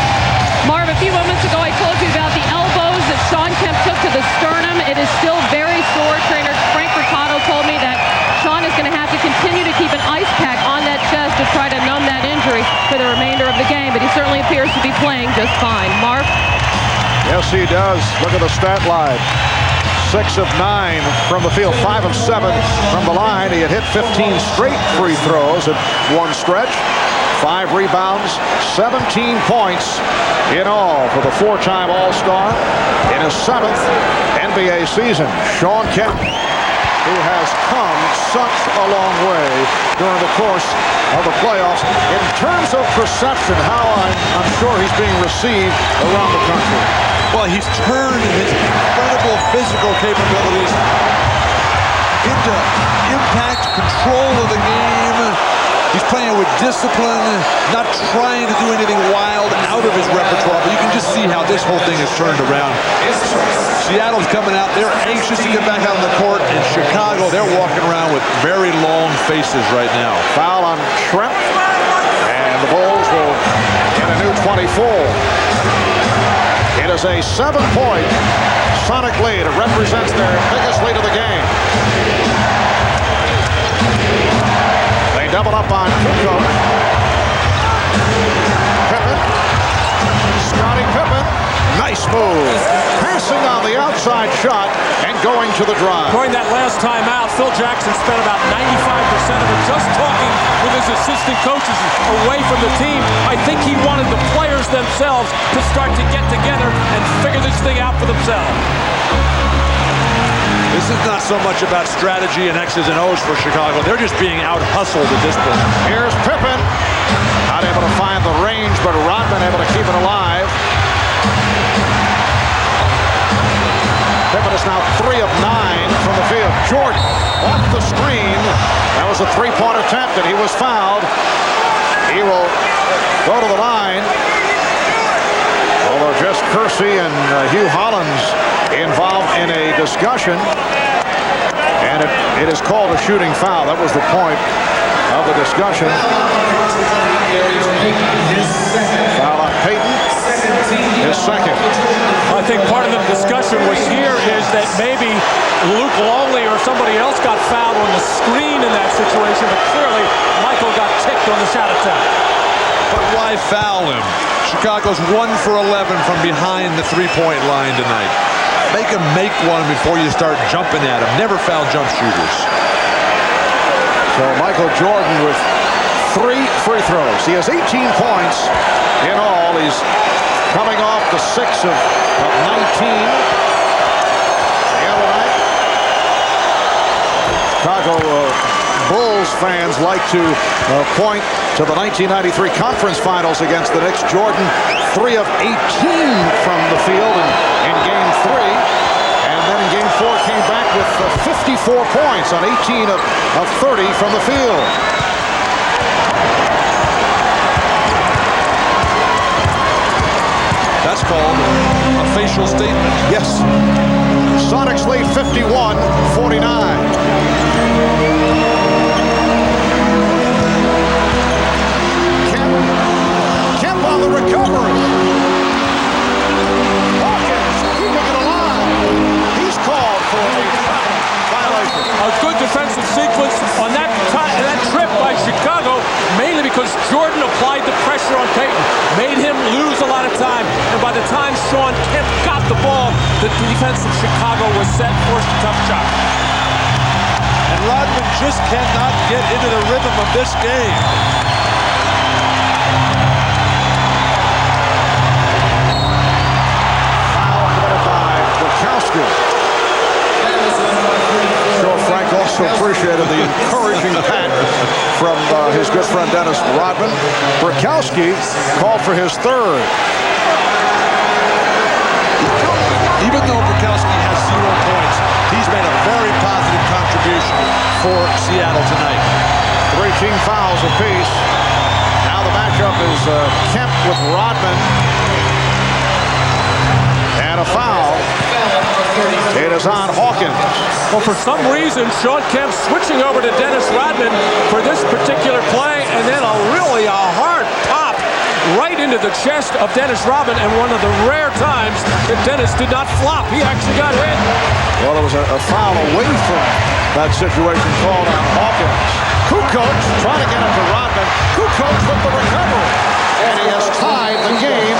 J: Marv, a few moments ago I told you about the elbows that Sean Kemp took to the sternum. It is still very sore. Trainer Frank Ricardo told me that Sean is going to have to continue to keep an ice pack on that chest to try to numb that injury for the remainder of the game, but he certainly appears to be playing just fine. Marv?
E: Yes, he does. Look at the stat line. 6 of 9 from the field, 5 of 7 from the line. He had hit 15 straight free throws at one stretch. 5 rebounds, 17 points in all for the 4-time All-Star in his 7th NBA season. Sean Kemp, who has come such a long way during the course of the playoffs. In terms of perception, how I'm sure he's being received around the country.
F: Well, he's turned his incredible physical capabilities into impact, control of the game. He's playing with discipline, not trying to do anything wild out of his repertoire, but you can just see how this whole thing has turned around. Seattle's coming out. They're anxious to get back out on the court. In Chicago, they're walking around with very long faces right now.
E: Foul on Trent, and the Bulls will get a new 24. It is a 7-point Sonic lead. It represents their biggest lead of the game. They double up on Kukoc. Pippen. Scottie Pippen. Nice move. Passing on the outside shot and going to the drive.
G: During that last time out, Phil Jackson spent about 95% of it just talking with his assistant coaches away from the team. I think he wanted the players themselves to start to get together and figure this thing out for themselves.
F: This is not so much about strategy and X's and O's for Chicago. They're just being out-hustled at this point.
E: Here's Pippen. Not able to find the range, but Rodman able to keep it alive. Pippen is now 3 of 9 from the field. Jordan off the screen. That was a 3-point attempt, and he was fouled. He will go to the line. Although Jess Kersey and Hugh Hollins involved in a discussion, and it is called a shooting foul. That was the point of the discussion. Foul on Payton, his 2nd.
G: I think part of the discussion was here is that maybe Luke Longley or somebody else got fouled on the screen in that situation, but clearly Michael got ticked on the shot attempt.
F: But why foul him? Chicago's 1 for 11 from behind the three-point line tonight. Make him make one before you start jumping at him. Never foul jump shooters.
E: So Michael Jordan with 3 free throws. He has 18 points in all. He's coming off the 6 of 19 the other night. Chicago Bulls fans like to point to the 1993 conference finals against the Knicks. Jordan 3 of 18 from the field in game 3. And then in game 4 came back with 54 points on 18 of 30 from the field.
F: That's called a facial statement.
E: Yes. Sonics lead 51-49. Kemp on the recovery. Hawkins keeping it alive. He's called for a violation.
G: A good defensive sequence on that trip by Chicago, mainly because Jordan applied the pressure on Payton, made him lose a lot of time, and by the time Shawn Kemp got the ball, the defense of Chicago was set, forced a tough shot.
F: And Rodman just cannot get into the rhythm of this game.
E: Foul committed by Bukowski. Sure, Frank also appreciated the encouraging pat from his good friend Dennis Rodman. Bukowski called for his 3rd.
F: Even though Bukowski has 0 points, he's made a very positive contribution for Seattle tonight.
E: 3 team fouls apiece. Now the matchup is Kemp with Rodman. And a foul. It is on Hawkins.
G: Well, for some reason, Shawn Kemp switching over to Dennis Rodman for this particular play, and then a hard pop right into the chest of Dennis Rodman, and one of the rare times that Dennis did not flop. He actually got hit.
E: Well, there was a foul away from that situation called on Hawkins. Kukoc trying to get it to Rodman. Kukoc with the recovery. And he has tied the game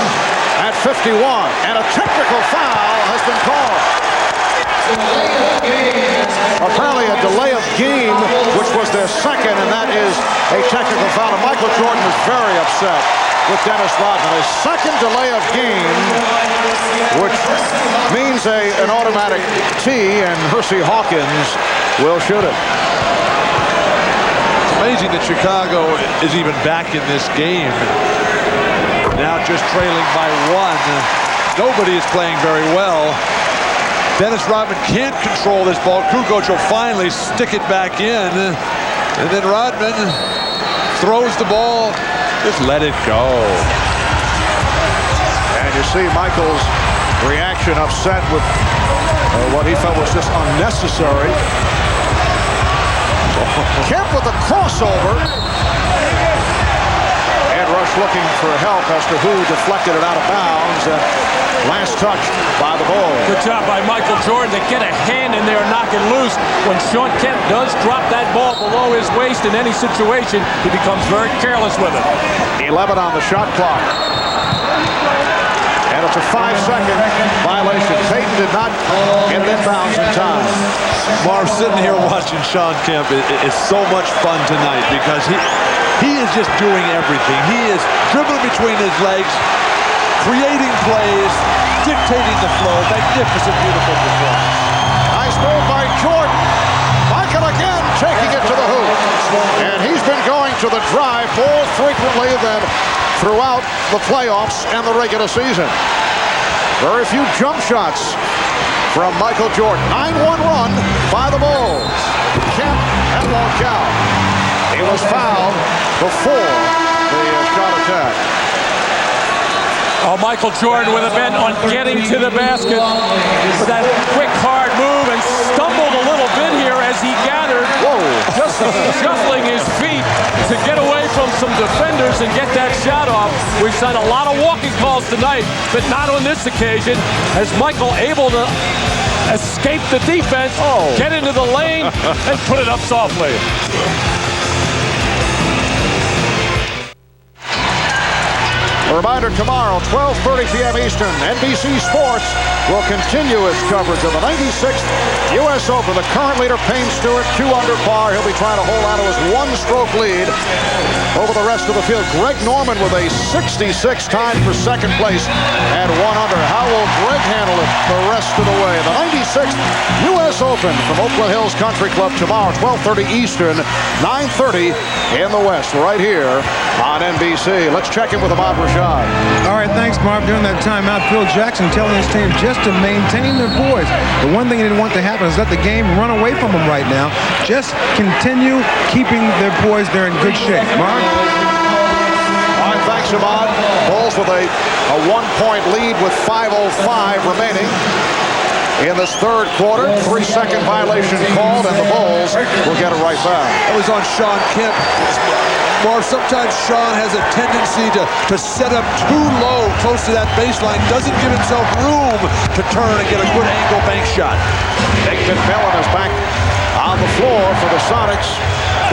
E: at 51. And a technical foul has been called. Apparently a delay of game, which was their 2nd, and that is a technical foul. And Michael Jordan is very upset with Dennis Rodman. A 2nd delay of game, which means an automatic tee, and Hersey Hawkins will shoot it.
F: It's amazing that Chicago is even back in this game. Now just trailing by 1. Nobody is playing very well. Dennis Rodman can't control this ball. Kukoc will finally stick it back in. And then Rodman throws the ball. Just let it go.
E: And you see Michael's reaction, upset with what he felt was just unnecessary. Kemp with a crossover. Ed Rush looking for help as to who deflected it out of bounds. Last touch by the Bulls.
G: Good job by Michael Jordan to get a hand in there and knock it loose. When Shawn Kemp does drop that ball below his waist in any situation, he becomes very careless with it.
E: 11 on the shot clock. And it's a 5-second violation. Payton did not get it inbounds in time.
F: Marv, sitting here watching Shawn Kemp is so much fun tonight because he is just doing everything. He is dribbling between his legs, creating plays, dictating the flow. Magnificent, beautiful performance.
E: Nice move by Jordan. Michael again taking it to the hoop. And he's been going to the drive more frequently than throughout the playoffs and the regular season. Very few jump shots from Michael Jordan. 9-1 run by the Bulls. Kemp, that won't count. He was fouled before the shot attack.
G: Oh, Michael Jordan with a bent on getting to the basket with that quick, hard move, and stumbled a little bit here as he gathered.
E: Whoa.
G: Just shuffling his feet to get away from some defenders and get that shot off. We've seen a lot of walking calls tonight, but not on this occasion, as Michael able to escape the defense, get into the lane, and put it up softly.
E: A reminder, tomorrow, 12:30 p.m. Eastern, NBC Sports will continue its coverage of the 96th U.S. Open. The current leader, Payne Stewart, 2 under par. He'll be trying to hold on to his 1-stroke lead over the rest of the field. Greg Norman with a 66 tied for second place at 1 under. How will Greg handle it the rest of the way? The 96th U.S. Open from Oakland Hills Country Club tomorrow, 12:30 Eastern, 9:30 in the West, right here on NBC. Let's check in with Ahmad Rashad.
I: All right, thanks, Marv. During that timeout, Phil Jackson telling his team just to maintain their poise. The one thing he didn't want to happen is let the game run away from them right now. Just continue keeping their poise. They're in good shape. Marv?
E: All right, thanks, Ahmad. Bulls with a 1-point lead with 5:05 remaining in this third quarter. 3-second violation called, and the Bulls will get it right back.
F: That was on Sean Kemp. Marv, sometimes Sean has a tendency to set up too low, close to that baseline, doesn't give himself room to turn and get a good angle bank shot.
E: Nick McMillan is back on the floor for the Sonics.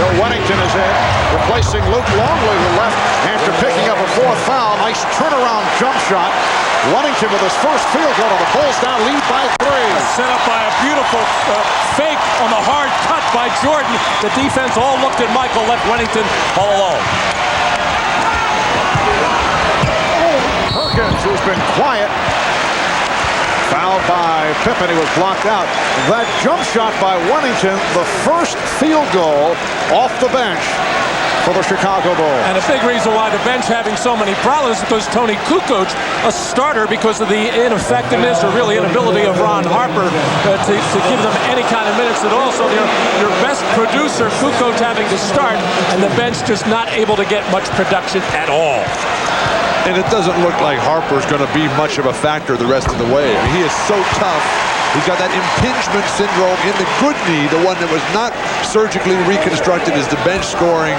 E: Bill Wennington is in, replacing Luke Longley, who left after picking up a 4th foul. Nice turnaround jump shot. Wennington with his first field goal, and the Bulls now lead by 3.
G: Set up by a beautiful fake on the hard cut by Jordan. The defense all looked at Michael, left Wennington all alone.
E: Perkins, who's been quiet, fouled by Pippen. He was blocked out. That jump shot by Wennington, the first field goal off the bench for the Chicago Bulls.
G: And a big reason why the bench having so many problems is because Tony Kukoc, a starter, because of the ineffectiveness or really inability of Ron Harper to give them any kind of minutes at all. So your best producer, Kukoc, having to start, and the bench just not able to get much production at all.
F: And it doesn't look like Harper's going to be much of a factor the rest of the way. I mean, he is so tough. He's got that impingement syndrome in the good knee, the one that was not surgically reconstructed. Is the bench scoring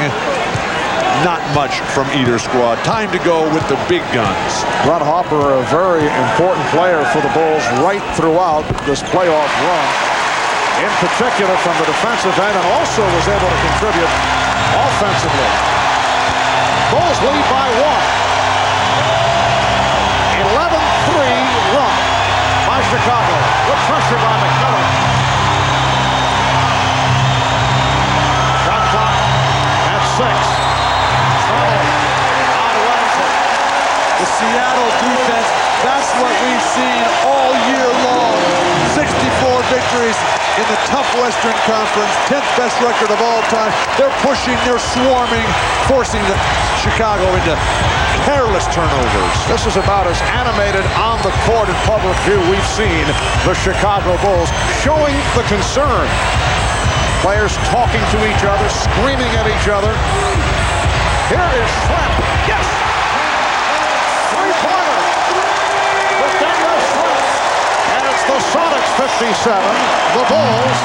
F: not much from either squad. Time to go with the big guns.
E: Ron Harper, a very important player for the Bulls right throughout this playoff run, in particular from the defensive end, and also was able to contribute offensively. Bulls lead by 1. 11-3 run by Chicago. Good pressure by McMillan. Shot clock at 6. Trouble on Wellington.
F: The Seattle defense, that's what we've seen all year long. 64 victories in the tough Western Conference, 10th best record of all time. They're pushing, they're swarming, forcing Chicago into careless turnovers.
E: This is about as animated on the court in public view we've seen the Chicago Bulls, showing the concern. Players talking to each other, screaming at each other. Here is Schlepp. Yes! Three-pointer for Daniel Schlepp. And it's the Sonics 57, the Bulls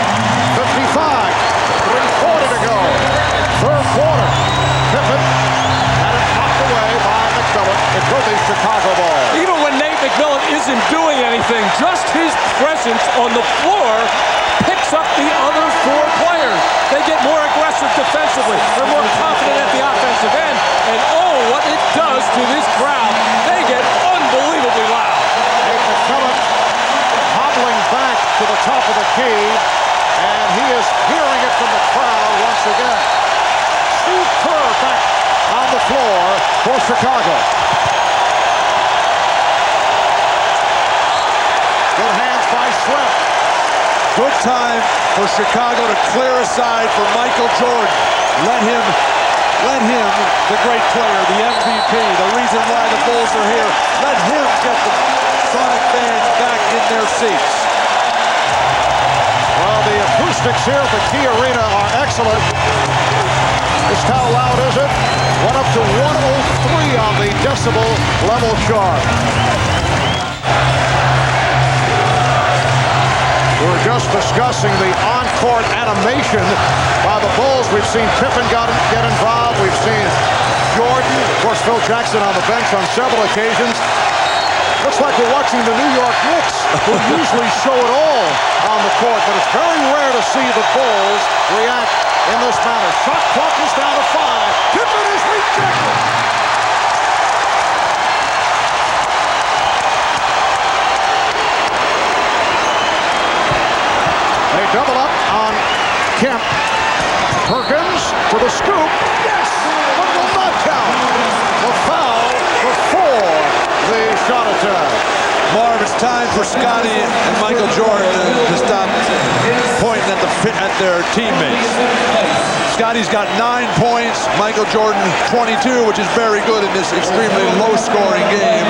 E: 55. 3:40 to go. Third quarter. Pippen had it knocked away by McMillan. It will be Chicago ball.
G: Even when Nate McMillan isn't doing anything, just his presence on the floor picks up the other 4 players. They get more aggressive defensively. They're more confident at the offensive end. And oh, what it does to this crowd. They get unbelievably loud.
E: Nate McMillan hobbling back to the top of the key, and he is hearing it from the crowd once again. Steve Kerr back on the floor for Chicago. Good hands by Schlepp.
F: Good time for Chicago to clear a side for Michael Jordan. Let him, the great player, the MVP, the reason why the Bulls are here, let him get the Sonic fans back in their seats.
E: Well, the acoustics here at the Key Arena are excellent. Just how loud is it? Went up to 103 on the decibel level chart. We were just discussing the on-court animation by the Bulls. We've seen Pippen get involved. We've seen Jordan, of course, Phil Jackson on the bench on several occasions. Looks like we're watching the New York Knicks, who usually show it all on the court, but it's very rare to see the Bulls react in this manner. Shot clock is down to 5. Pippen is rejected. Kemp. Perkins for the scoop. Yes! But will not count. The foul before the shot attempt.
L: Marv, it's time for Scotty and Michael Jordan to stop pointing at their teammates. Scotty's got 9 points, Michael Jordan 22, which is very good in this extremely low-scoring game.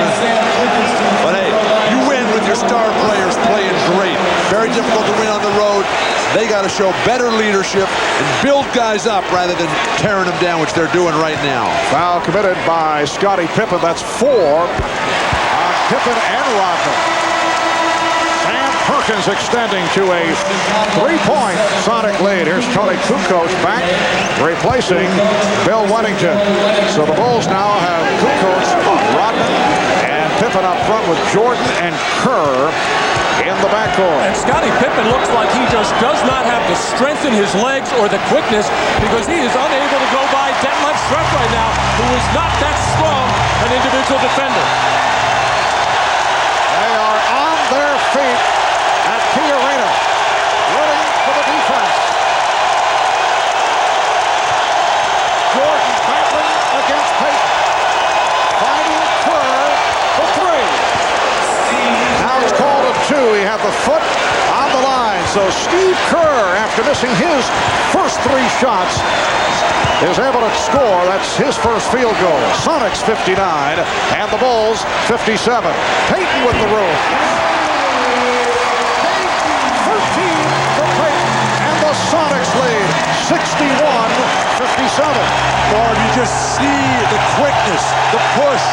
L: But hey, you win with your star players playing great. Very difficult to win on the road. They got to show better leadership and build guys up rather than tearing them down, which they're doing right now.
E: Foul committed by Scottie Pippen. That's 4 on Pippen and Rodman. Sam Perkins extending to a 3-point Sonic lead. Here's Tony Kukoc back, replacing Bill Wennington. So the Bulls now have Kukoc, Rodman, and Pippen up front with Jordan and Kerr in the backcourt.
G: And Scottie Pippen looks like he just does not have the strength in his legs or the quickness, because he is unable to go by Detlef Schrempf right now, who is not that strong an individual defender.
E: They are on their feet at Key Arena, ready for the defense. Jordan battling against Payton, finding Kerr for 3. Now it's called a 2. He had the foot on the line. So Steve Kerr, after missing his first 3 shots, is able to score. That's his first field goal. Sonics 59 and the Bulls 57. Payton with the room. 13 for Payton, and the Sonics lead 61-57.
L: Barb, you just see the quickness, the push.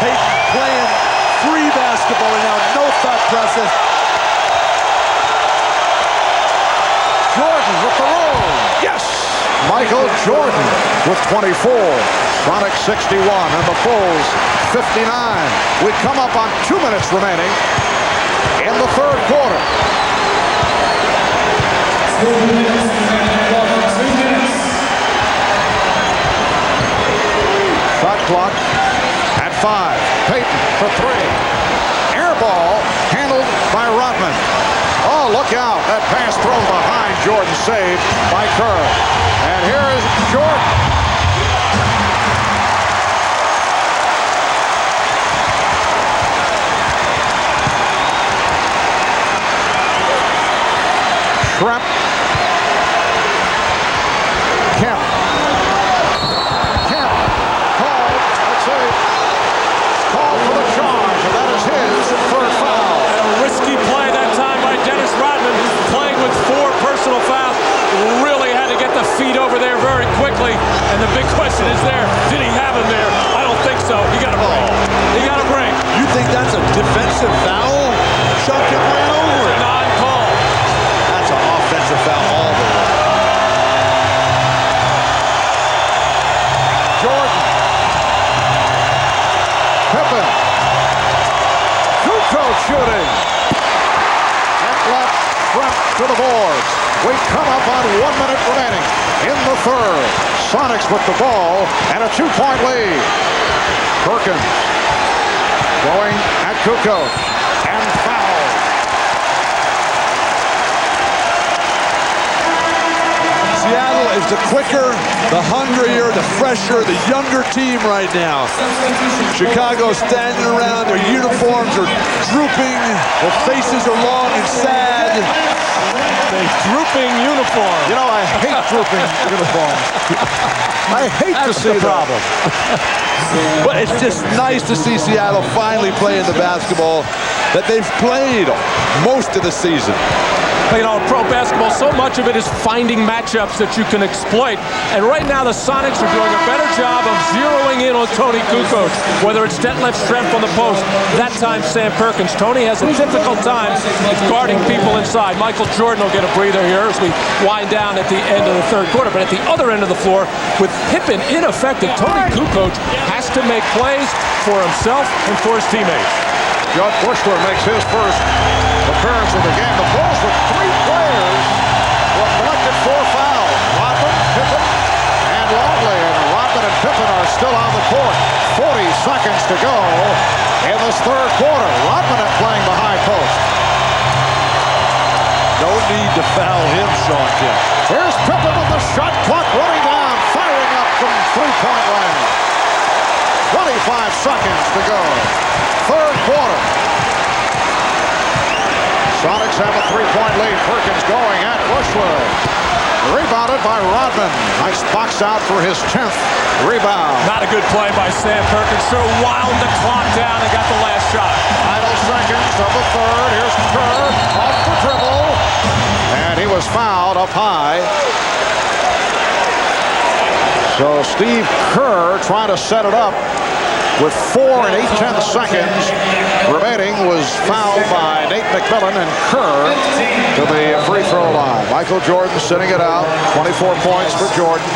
L: Payton playing free basketball right now, no thought process.
E: Jordan with the roll. Yes! Michael Jordan with 24. Sonics 61 and the Bulls 59. We come up on 2 minutes remaining in the third quarter. 2 minutes. Shot clock at 5. Payton for 3. Air ball handled by Rodman. Oh, look out. That pass thrown behind Jordan, saved by Kerr. And here is Jordan. Schrempf. Kemp. Kemp. Called. Let's see. Called for the charge, and that is his first foul.
G: And a risky play that time by Dennis Rodman, playing with 4 personal fouls. Really had to get the feet over there very quickly. And the big question is there, did he have him there? I don't think so. He got a bring. He got a bring.
L: You think that's a defensive foul? Chuck him ran over it.
G: Non-call.
L: That's an offensive foul all the way.
E: Jordan. Pippen. Kukoc shooting. And left Schrempf to the boards. We come up on 1 minute remaining in the third. Sonics with the ball and a 2-point lead. Perkins going at Kukoc and foul.
L: Seattle is the quicker, the hungrier, the fresher, the younger team right now. Chicago standing around, their uniforms are drooping, their faces are long and sad.
G: A drooping uniform.
E: You know, I hate drooping uniforms. I hate to see the problem.
L: But it's just nice to see Seattle finally playing the basketball that they've played most of the season.
G: You know, pro basketball, so much of it is finding matchups that you can exploit. And right now, the Sonics are doing a better job of zeroing in on Tony Kukoc, whether it's Detlef Schrempf on the post. That time, Sam Perkins. Tony has a difficult time guarding people inside. Michael Jordan will get a breather here as we wind down at the end of the third quarter. But at the other end of the floor, with Pippen ineffective, Tony Kukoc has to make plays for himself and for his teammates.
E: Judd Bushler makes his first appearance of the game. The Bulls with 3 players who have collected 4 fouls. Rodman, Pippen, and Longley. And Rodman and Pippen are still on the court. 40 seconds to go in this third quarter. Rodman playing the high post.
L: No need to foul him, Sean Kemp.
E: Here's Pippen. seconds to go. Third quarter. Sonics have a three-point lead. Perkins going at Bushwood. Rebounded by Rodman. Nice box out for his 10th rebound.
G: Not a good play by Sam Perkins. Sort of wound the clock down and got the last shot.
E: Final seconds of the third. Here's Kerr off the dribble. And he was fouled up high. So Steve Kerr trying to set it up with 4 8/10 seconds remaining was fouled by Nate McMillan, and Kerr to the free throw line. Michael Jordan sitting it out. 24 points for Jordan.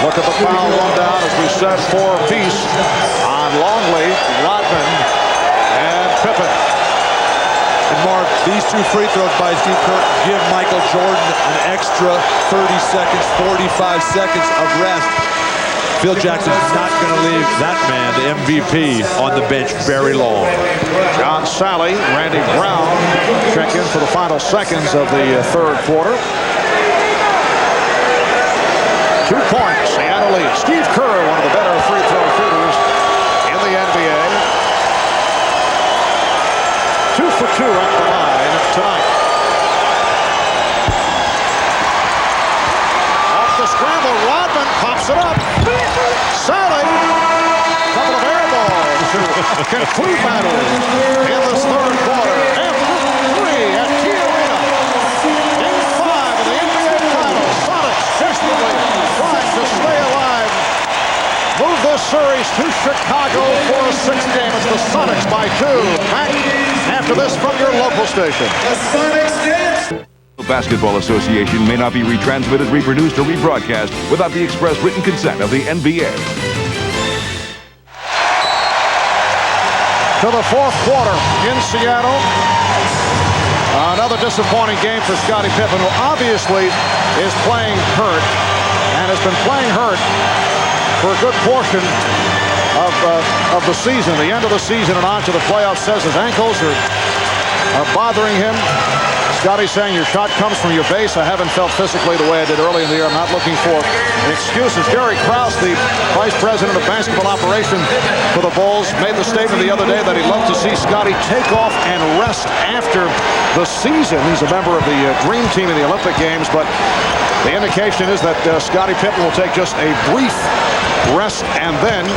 E: Look at the foul rundown, as we said, 4 apiece on Longley, Rodman, and Pippen.
L: And Mark, these 2 free throws by Steve Kerr give Michael Jordan an extra 30 seconds, 45 seconds of rest. Phil Jackson's not going to leave that man, the MVP, on the bench very long.
E: John Sally, Randy Brown check in for the final seconds of the third quarter. 2 points, Seattle lead. Steve Kerr, one of the better free throw shooters in the NBA. 2 for 2 at the line tonight. Off the scramble, Rodman pops it up. Sally, couple of air balls to conclude matters in this third quarter. After 3 at Key Arena. Game 5 of the NBA Finals. Sonics desperately trying to stay alive. Move this series to Chicago for a 6th game. It's the Sonics by 2. Back after this from your local station.
B: The Sonics Basketball Association may not be retransmitted, reproduced, or rebroadcast without the express written consent of the NBA.
E: To the fourth quarter in Seattle. Another disappointing game for Scottie Pippen, who obviously is playing hurt and has been playing hurt for a good portion of the season. The end of the season and on to the playoffs, says his ankles are bothering him. Scotty saying your shot comes from your base. I haven't felt physically the way I did early in the year. I'm not looking for excuses. Gary Krause, the vice president of basketball operation for the Bulls, made the statement the other day that he'd love to see Scotty take off and rest after the season. He's a member of the Dream Team in the Olympic Games, but the indication is that Scottie Pippen will take just a brief rest and then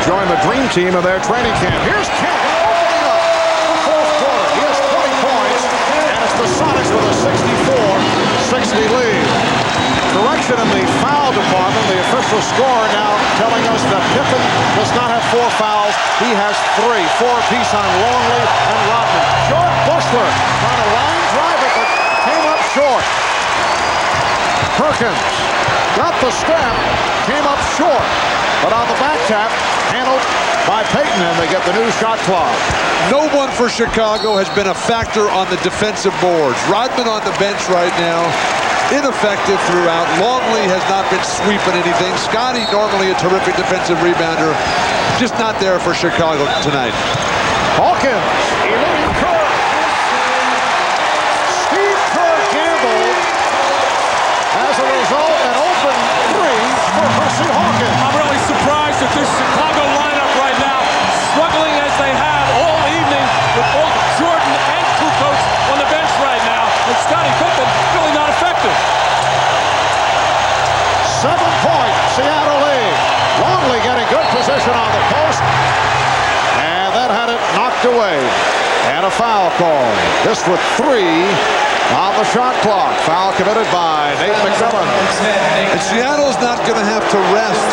E: join the Dream Team in their training camp. Here's Kemp opening up the fourth quarter. He has 20 points, and it's the Sonics with a 64-60 lead. Correction in the foul department. The official score now telling us that Pippen does not have 4 fouls. He has 3. 4 apiece on Longley and Rodman. Short Bushler trying to line drive it, but came up short. Perkins got the step, came up short, but on the back tap, handled by Payton, and they get the new shot clock.
L: No one for Chicago has been a factor on the defensive boards. Rodman on the bench right now, ineffective throughout. Longley has not been sweeping anything. Scotty, normally a terrific defensive rebounder, just not there for Chicago tonight.
E: Hawkins, eluding Kerr. Steve Kerr gambled. As a result, an open 3 for Percy Hawkins.
G: I'm really surprised at this Chicago lineup right now, struggling as they have all evening with both Jordan and Kukoc on the bench right now, and Scottie Pippen really not effective.
E: 7-point Seattle lead. Longley getting good position on the post, and then had it knocked away. And a foul call. This with 3 on the shot clock. Foul committed by Nate McMillan.
L: And Seattle's not going to have to rest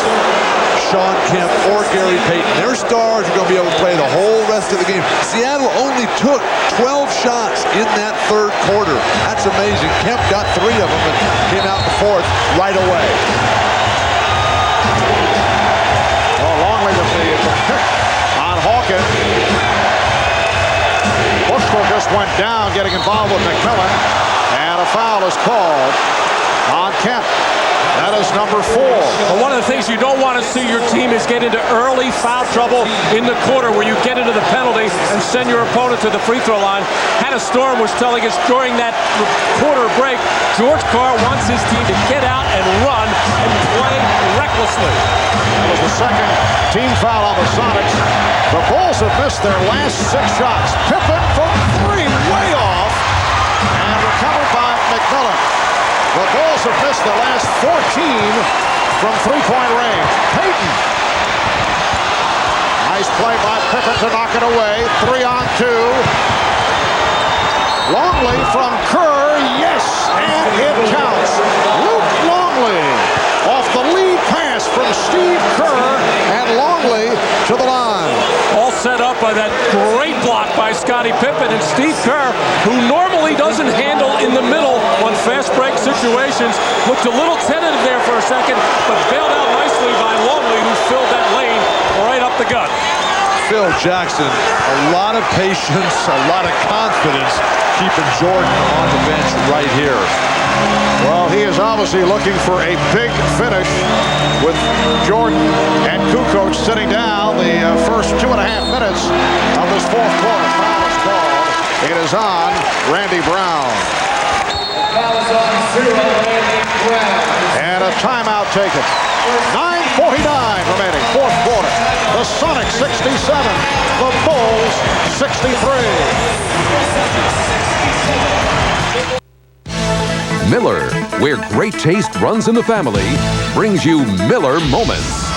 L: Sean Kemp or Gary Payton. Their stars are going to be able to play the whole rest of the game. Seattle only took 12 shots in that third quarter. That's amazing. Kemp got 3 of them and came out the fourth right away.
E: Well, Longley with the pick on Hawkins. Bushler just went down, getting involved with McMillan, and a foul is called on Kemp. That is number 4.
G: Well, one of the things you don't want to see your team is get into early foul trouble in the quarter where you get into the penalty and send your opponent to the free throw line. Hannah Storm was telling us during that quarter break, George Carr wants his team to get out and run and play recklessly.
E: That was the second team foul on the Sonics. The Bulls have missed their last 6 shots. Pippen from 3, way off, and recovered by McMillan. The Bulls have missed the last 14 from three-point range. Payton. Nice play by Pippen to knock it away. 3-on-2. Longley from Kerr. Yes, and it counts. Luke Longley off the lead pass from Steve Kerr, and Longley to the line.
G: All set up by that great block by Scottie Pippen, and Steve Kerr, who normally doesn't handle in the middle on fast break situations, looked a little tentative there for a second, but bailed out nicely by Longley, who filled that lane right up the gut.
L: Phil Jackson, a lot of patience, a lot of confidence, keeping Jordan on the bench right here.
E: Well, he is obviously looking for a big finish with Jordan and Kukoc sitting down the first 2.5 minutes of this fourth quarter. Foul is called. It is on Randy Brown.
H: Foul is on Randy Brown.
E: And a timeout taken. 9:49 remaining, fourth quarter. The Sonics 67, the Bulls 63.
M: Miller, where great taste runs in the family, brings you Miller Moments.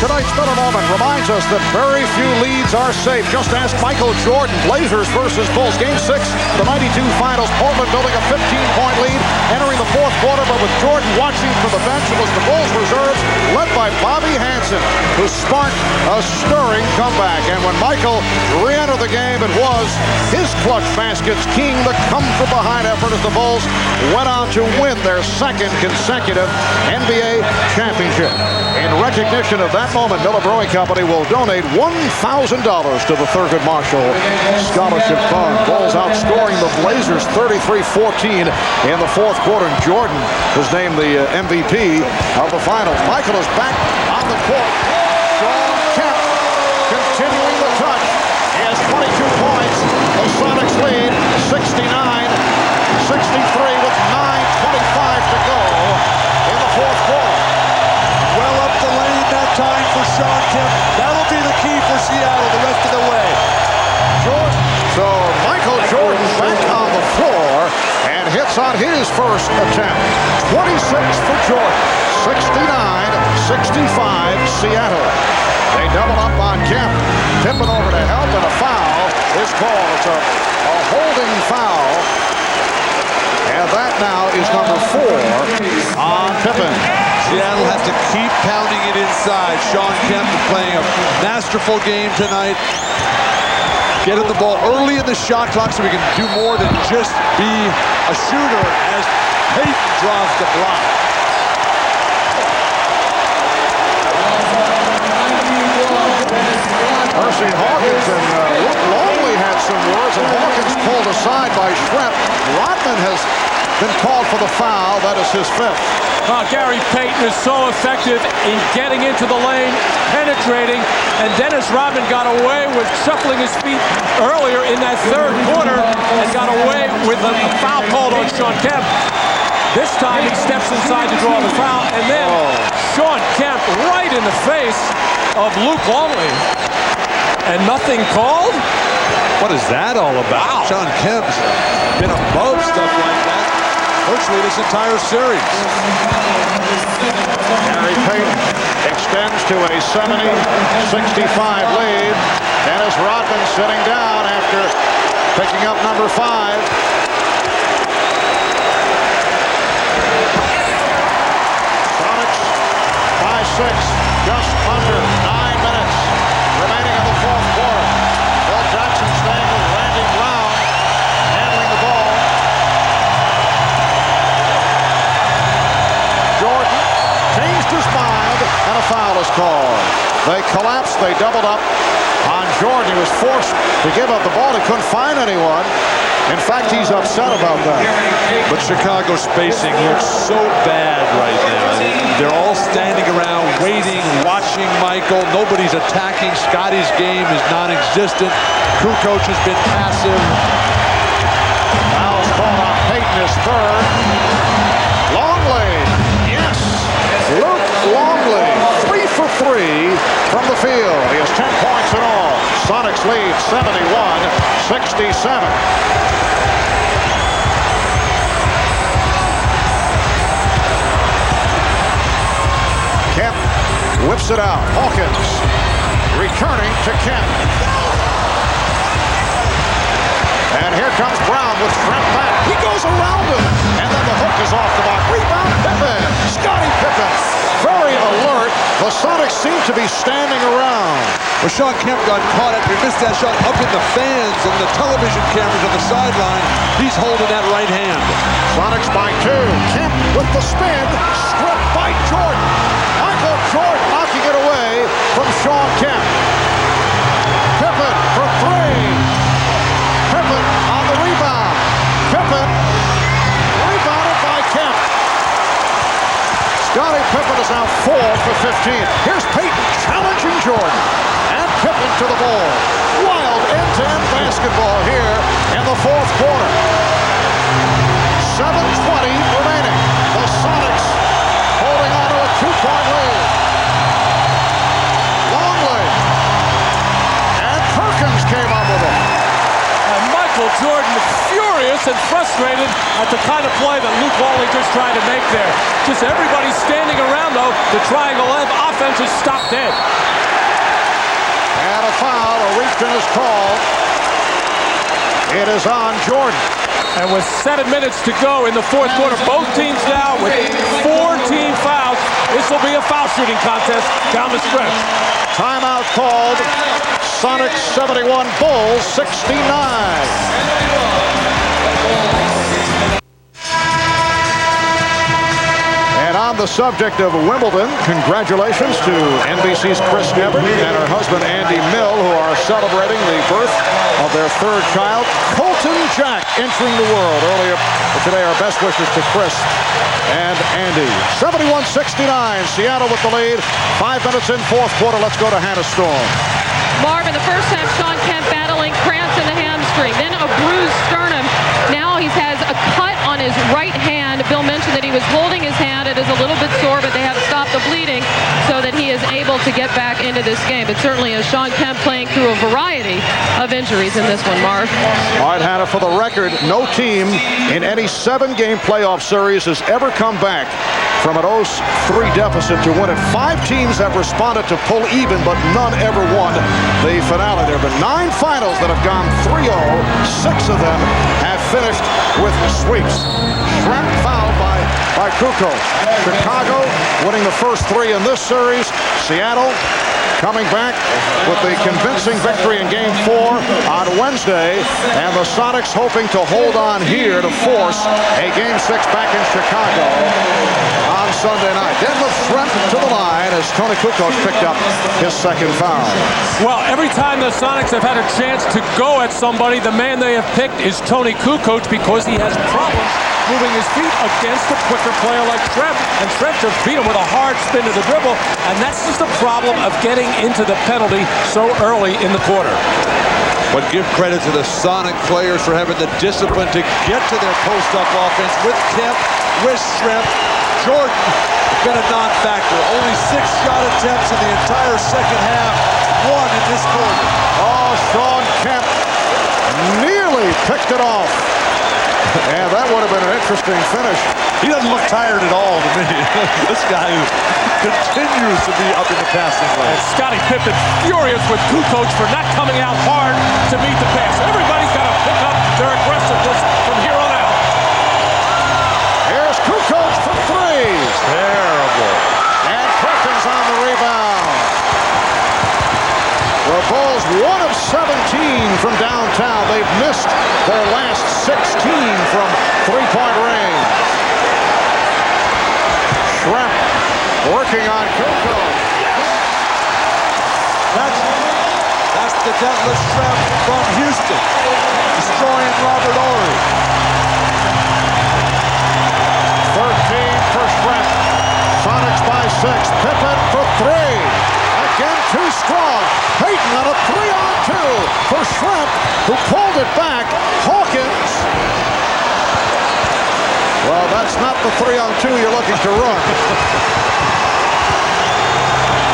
E: Tonight's Miller Moment reminds us that very few leads are safe. Just ask Michael Jordan. Blazers versus Bulls. Game 6, the 92 finals. Portland building a 15-point lead, entering the fourth quarter, but with Jordan watching from the bench, it was the Bulls reserves, led by Bobby Hansen, who sparked a stirring comeback. And when Michael re-entered the game, it was his clutch baskets king, the come-from-behind effort as the Bulls went on to win their second consecutive NBA championship. In recognition of that moment, Miller Brewing Company will donate $1,000 to the Thurgood Marshall Scholarship Fund. Bulls outscoring the Blazers 33-14 in the fourth quarter. And Jordan was named the MVP of the finals. Michael is back on the court. Sean Kemp continuing the touch. He has 22 points. The Sonics lead 69-63 with 9:25 to go in the fourth quarter.
L: Well up the lane that time for Sean Kemp. That'll be the key for Seattle the rest of the way.
E: So Michael Jordan back on the floor and hits on his first attempt. 26 for Jordan. 69-65 Seattle. They double up on Kemp. Pippen over to help, and a foul is called. It's a holding foul. And that now is number 4 on Pippen.
L: Seattle has to keep pounding it inside. Sean Kemp playing a masterful game tonight. Getting the ball early in the shot clock so we can do more than just be a shooter as Payton draws the block.
E: Percy Hawkins and Luke Longley had some words, and Hawkins pulled aside by Schrepp. Rodman has been called for the foul. That is his 5th.
G: Gary Payton is so effective in getting into the lane, penetrating, and Dennis Rodman got away with shuffling his feet earlier in that third quarter and got away with a foul called on Sean Kemp. This time he steps inside to draw the foul, and then Sean Kemp right in the face of Luke Longley. And nothing called?
L: What is that all about? Wow. Sean Kemp's been above stuff like that virtually this entire series.
E: Gary Payton extends to a 70-65 lead. Dennis Rodman sitting down after picking up number 5. Sonics by 6, just under 9 minutes remaining in the fourth quarter. Phil Jackson staying with Randy Brown, handling the ball. Jordan changed his mind, and a foul is called. They collapsed, they doubled up on Jordan. He was forced to give up the ball. He couldn't find anyone. In fact, he's upset about that.
L: But Chicago's spacing looks so bad right now. They're all standing around, waiting, watching Michael. Nobody's attacking. Scotty's game is non-existent. Kukoc has been passive.
E: Foul's called on Payton, his third. Longley, yes. Luke Longley, 3 for 3 from the field. He has 10 points in all. Sonics lead 71-67. Kemp whips it out. Hawkins returning to Kemp. And here comes Brown with Trent back. He goes around him. And then the hook is off the mark. Rebound Pippen. Scottie Pippen. Very alert. The Sonics seem to be standing around.
L: Well, Sean Kemp got caught after he missed that shot up in the fans and the television cameras on the sideline. He's holding that right hand.
E: Sonics by 2. Kemp with the spin. Stripped by Jordan. Michael Jordan knocking it away from Sean Kemp. Pippen for 3. Pippen on the rebound. Pippen rebounded by Kemp. Scottie Pippen is now 4 for 15. Here's Payton challenging Jordan. And Pippen to the ball. Wild end-to-end basketball here in the fourth quarter. 7:20 remaining. The Sonics holding on to a 2-point lead. Longley. And Perkins came up with it.
G: And Michael Jordan furious and frustrated at the kind of play that Luke Longley just tried to make there. Just everybody standing around, though. The triangle offense is stopped dead.
E: And a foul, a reach-in is called. It is on Jordan.
G: And with 7 minutes to go in the fourth quarter, both teams now with 4 team fouls. This will be a foul shooting contest down the stretch.
E: Timeout called. Sonics 71, Bulls 69. And on the subject of Wimbledon, congratulations to NBC's Chris Evert and her husband Andy Mill, who are celebrating the birth of their third child, Colton Jack, entering the world. Earlier today, our best wishes to Chris and Andy. 71-69, Seattle with the lead. 5 minutes in fourth quarter. Let's go to Hannah Storm.
J: Marv, in the first half, Sean Kemp battling cramps in the hamstring, then a bruised sternum. Now he has a cut on his right hand. Bill mentioned that he was holding his hand. It is a little bit sore, but they have stopped the bleeding so that he is able to get back into this game. But certainly is Sean Kemp playing through a variety of injuries in this one, Marv.
E: All right, Hannah, for the record, no team in any 7-game playoff series has ever come back from an 0-3 deficit to win it. 5 teams have responded to pull even, but none ever won the finale. There have been 9 finals that have gone 3-0. 6 of them have finished with sweeps. Schrempf fouled by Kukoc. Chicago winning the first 3 in this series. Seattle coming back with the convincing victory in Game 4 on Wednesday. And the Sonics hoping to hold on here to force a Game 6 back in Chicago on Sunday night. Deadlift Schrempf to the line as Tony Kukoc picked up his second foul.
G: Well, every time the Sonics have had a chance to go at somebody, the man they have picked is Tony Kukoc because he has problems moving his feet against a quicker player like Schrempf. And Schrempf just beat him with a hard spin to the dribble. And that's just a problem of getting into the penalty so early in the quarter.
L: But give credit to the Sonic players for having the discipline to get to their post-up offense with Kemp, with Schrempf. Jordan has been a non-factor. Only 6 shot attempts in the entire second half. 1 in this quarter.
E: Oh, Sean Kemp nearly picked it off. And that would have been an interesting finish.
L: He doesn't look tired at all to me. This guy continues to be up in the passing lane.
G: And Scottie Pippen furious with Kukoc for not coming out hard to meet the pass. Everybody's got to pick up their aggressiveness from here on out.
E: Here's Kukoc for 3.
L: Terrible.
E: And Perkins on the rebound. The Bulls 1 of 17 from downtown. They've missed their last 16 from three-point range. Schrempf working on Kukoc.
L: That's the Deadlift Schrempf from Houston, destroying Robert Horry.
E: for Shrimp, who pulled it back. Hawkins. Well, that's not the 3-on-2 you're looking to run.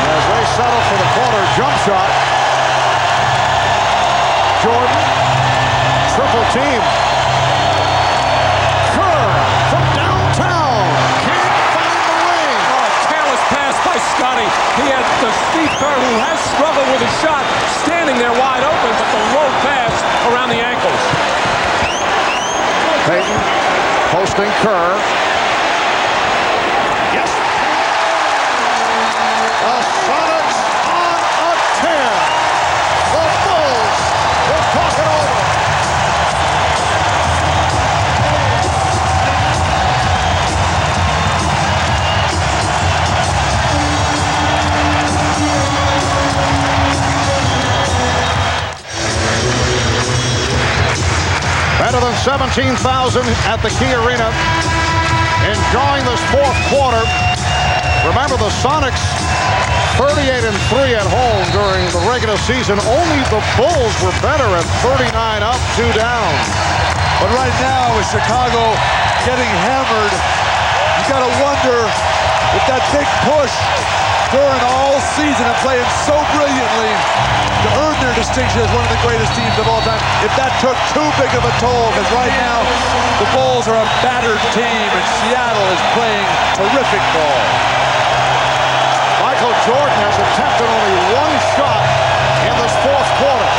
E: As they settle for the corner jump shot. Jordan, triple team. Kerr from downtown. Can't find the ring.
G: Oh, careless pass by Scotty. He had the Steve Kerr, who has struggled with his shot, standing there wide open, but the low pass around the ankles.
E: Payton posting Kerr. Yes. The Sonics on a tear. The Bulls will talk it over. Better than 17,000 at the Key Arena. Enjoying this fourth quarter. Remember, the Sonics 38-3 at home during the regular season. Only the Bulls were better at 39 up, 2 down.
L: But right now, with Chicago getting hammered, you got to wonder if that big push during all season and playing so brilliantly to earn their distinction as one of the greatest teams of all time, if that took too big of a toll, because right now the Bulls are a battered team and Seattle is playing terrific ball.
E: Michael Jordan has attempted only one shot in this fourth quarter.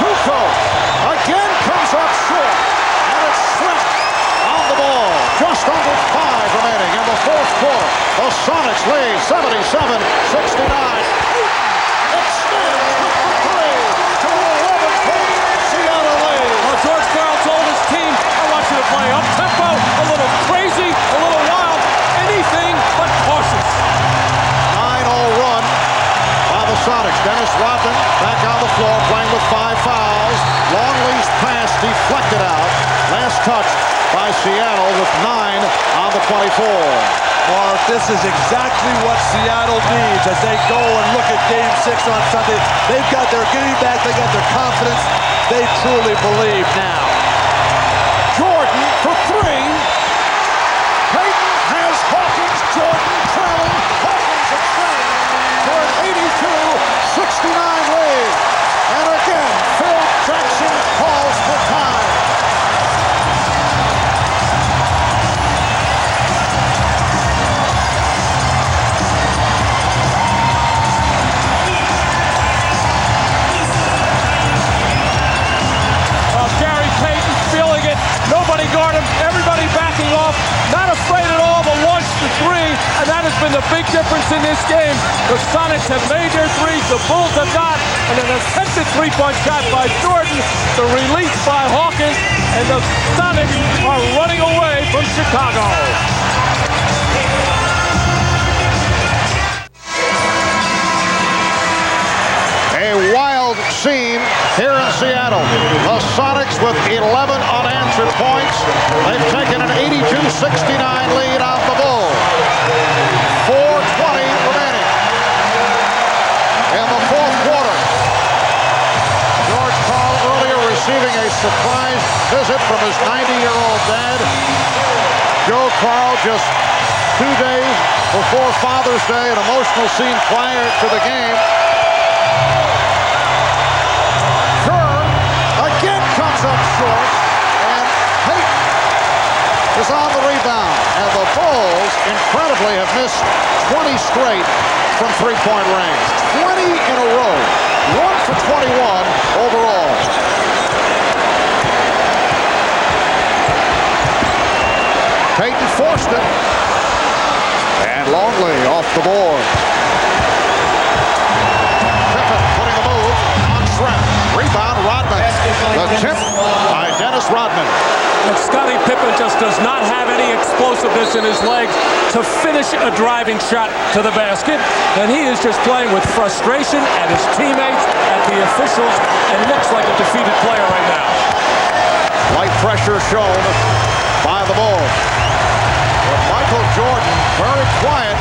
E: Kuko again comes up short, and it's slipped on the ball. Just under 5 remaining in the fourth quarter. The Sonics lead 77-69.
G: George Karl told his team, I want you to play up-tempo, a little crazy, a little wild, anything but cautious.
E: 9-0 run by the Sonics. Dennis Rodman back on the floor playing with 5 fouls. Long-leash pass deflected out. Last touch by Seattle with 9 on the 24.
L: Mark, this is exactly what Seattle needs as they go and look at Game 6 on Sunday. They've got their game back, they got their confidence. They truly believe now.
E: Jordan for 3. Payton has Hawkins. Jordan trailing. Hawkins extending for an 82-69 lead. And again, Phil Jackson calls for time.
G: Nobody guard him, everybody backing off, not afraid at all to launch the 3, and that has been the big difference in this game. The Sonics have made their threes, the Bulls have not, and an attempted 3-point shot by Jordan, the release by Hawkins, and the Sonics are running away from Chicago.
E: A wild scene here in Seattle. The Sonics with 11 unanswered points. They've taken an 82-69 lead off the Bulls. 4:20 remaining in the fourth quarter. George Karl earlier receiving a surprise visit from his 90-year-old dad. Joe Karl just 2 days before Father's Day, an emotional scene prior to the game. Up short, and Payton is on the rebound. And the Bulls, incredibly, have missed 20 straight from three-point range. 20 in a row. 1 for 21 overall. Payton forced it. And Longley off the board. Pippen putting the move on Shrimp. Rebound, Rodman. The tip by Dennis Rodman.
G: And Scottie Pippen just does not have any explosiveness in his legs to finish a driving shot to the basket. And he is just playing with frustration at his teammates, at the officials, and looks like a defeated player right now.
E: Light pressure shown by the Bulls. But Michael Jordan, very quiet.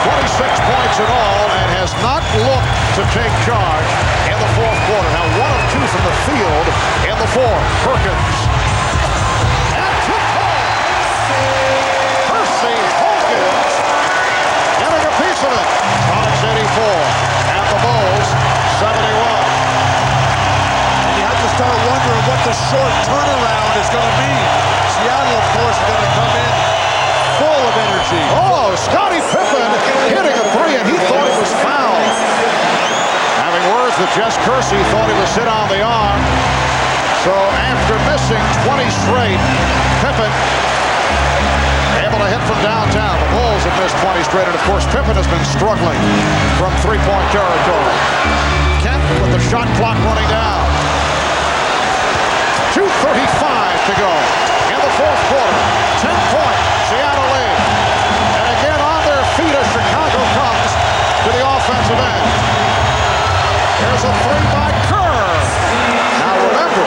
E: 26 points in all and has does not look to take charge in the fourth quarter. Now 1 of 2 from the field in the fourth. Perkins. And tip ball. Percy Hawkins getting a piece of it. Sonics 84 and the Bulls 71.
L: You have to start wondering what the short turnaround is going to mean. Seattle, of course, is going to come in full of energy.
E: Oh, Scottie Pippen hitting a 3, and he thought it was foul. Having words with Jess Kersey, thought he was hit on the arm. So after missing 20 straight, Pippen able to hit from downtown. The Bulls have missed 20 straight, and of course Pippen has been struggling from three-point territory. Kent with the shot clock running down. 2:35 to go in the fourth quarter. 10-point Seattle lead. And again on their feet as Chicago comes to the offensive end. There's a 3 by Kerr. Now remember,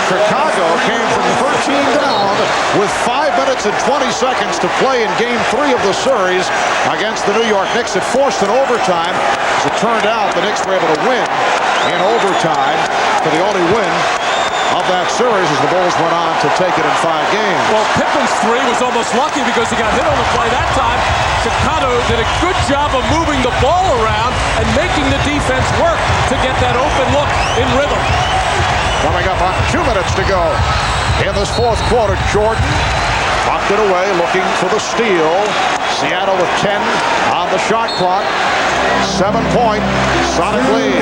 E: Chicago came from 13 down with 5 minutes and 20 seconds to play in Game 3 of the series against the New York Knicks. It forced an overtime. As it turned out, the Knicks were able to win in overtime for the only win of that series as the Bulls went on to take it in 5 games.
G: Well, Pippen's 3 was almost lucky because he got hit on the play that time. Chicago did a good job of moving the ball around and making the defense work to get that open look in rhythm.
E: Coming up on 2 minutes to go in this fourth quarter. Jordan locked it away, looking for the steal. Seattle with 10 on the shot clock. 7-point Sonic lead.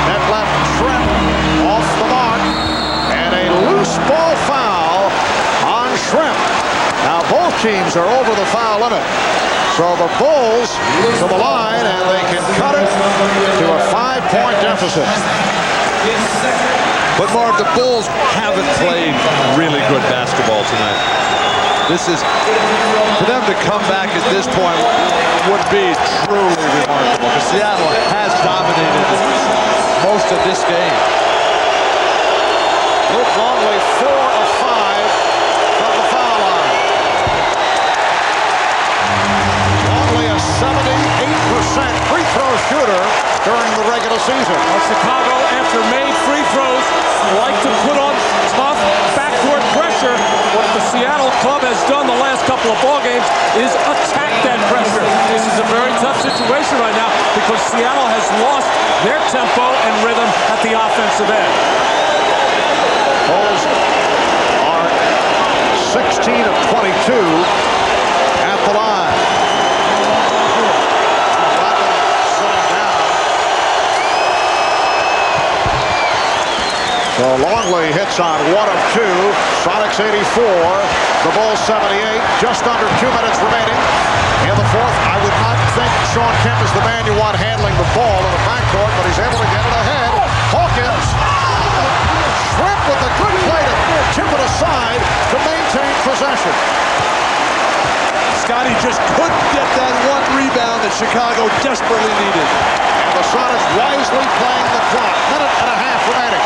E: Net left Trent off the mark. And a loose ball foul on Shrimp. Now both teams are over the foul limit. So the Bulls to the line, and they can cut it to a 5-point deficit.
L: But Mark, the Bulls haven't played really good basketball tonight. This is, for them to come back at this point would be truly remarkable, because Seattle has dominated most of this game.
E: Luke Longley 4 of 5 from the foul line. Longley a 78% free throw shooter during the regular season.
G: Chicago, after made free throws, like to put on tough backcourt pressure. What the Seattle club has done the last couple of ball games is attack that pressure. This is a very tough situation right now because Seattle has lost their tempo and rhythm at the offensive end.
E: Bulls are 16 of 22 at the line. So Longley hits on 1 of 2. Sonics 84. The Bulls 78. Just under 2 minutes remaining in the fourth. I would not think Sean Kemp is the man you want handling the ball in the backcourt, but he's able to get it ahead. Hawkins. Shrimp with a good play to tip it aside to maintain possession.
L: Scottie just couldn't get that one rebound that Chicago desperately needed.
E: And the Sonics wisely playing the clock. Minute and a half remaining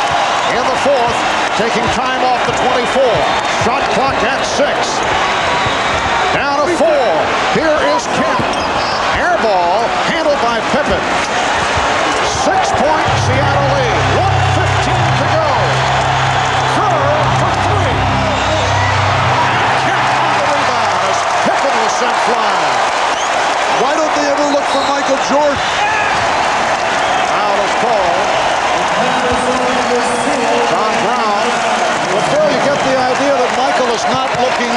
E: in the fourth, taking time off the 24. Shot clock at 6. Down to 4. Here is Kemp. Air ball handled by Pippen. 6-point Seattle lead. 1:15 to go. Kerr for 3. And Kemp on the rebound as Pippen was sent flying.
L: Why don't they ever look for Michael Jordan?
E: Foul is called. John Brown. But Phil, you get the idea that Michael is not looking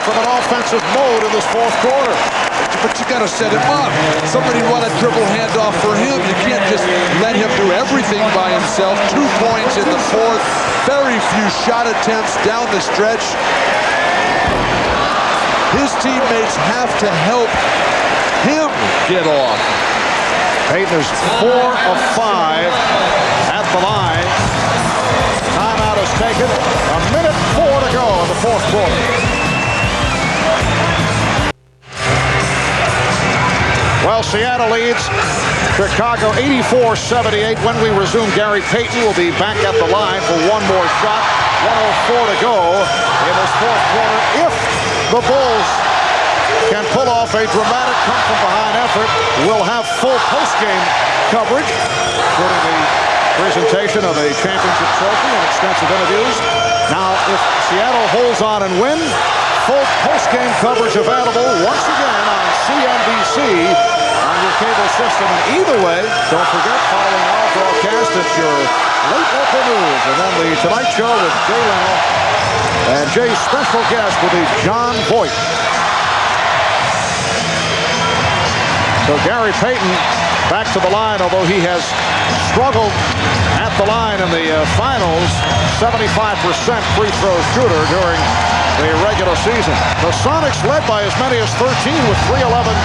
E: from an offensive mode in this fourth quarter.
L: But you got to set him up. Somebody run a dribble handoff for him. You can't just let him do everything by himself. 2 points in the fourth. Very few shot attempts down the stretch. His teammates have to help him get off.
E: Payton is 4 of 5 at the line. Timeout is taken. 1:04 to go in the fourth quarter. Well, Seattle leads Chicago 84-78. When we resume, Gary Payton will be back at the line for one more shot. 1:04 to go in this fourth quarter. If the Bulls can pull off a dramatic come-from-behind effort. We'll have full post-game coverage, including the presentation of a championship trophy and extensive interviews. Now, if Seattle holds on and wins, full post-game coverage available once again on CNBC on your cable system. And either way, don't forget, following our broadcast, it's your late local news. And then the Tonight Show with Jay Leno and Jay's special guest will be John Voight. So Gary Payton back to the line, although he has struggled at the line in the finals, 75% free throw shooter during the regular season. The Sonics led by as many as 13 with 3:11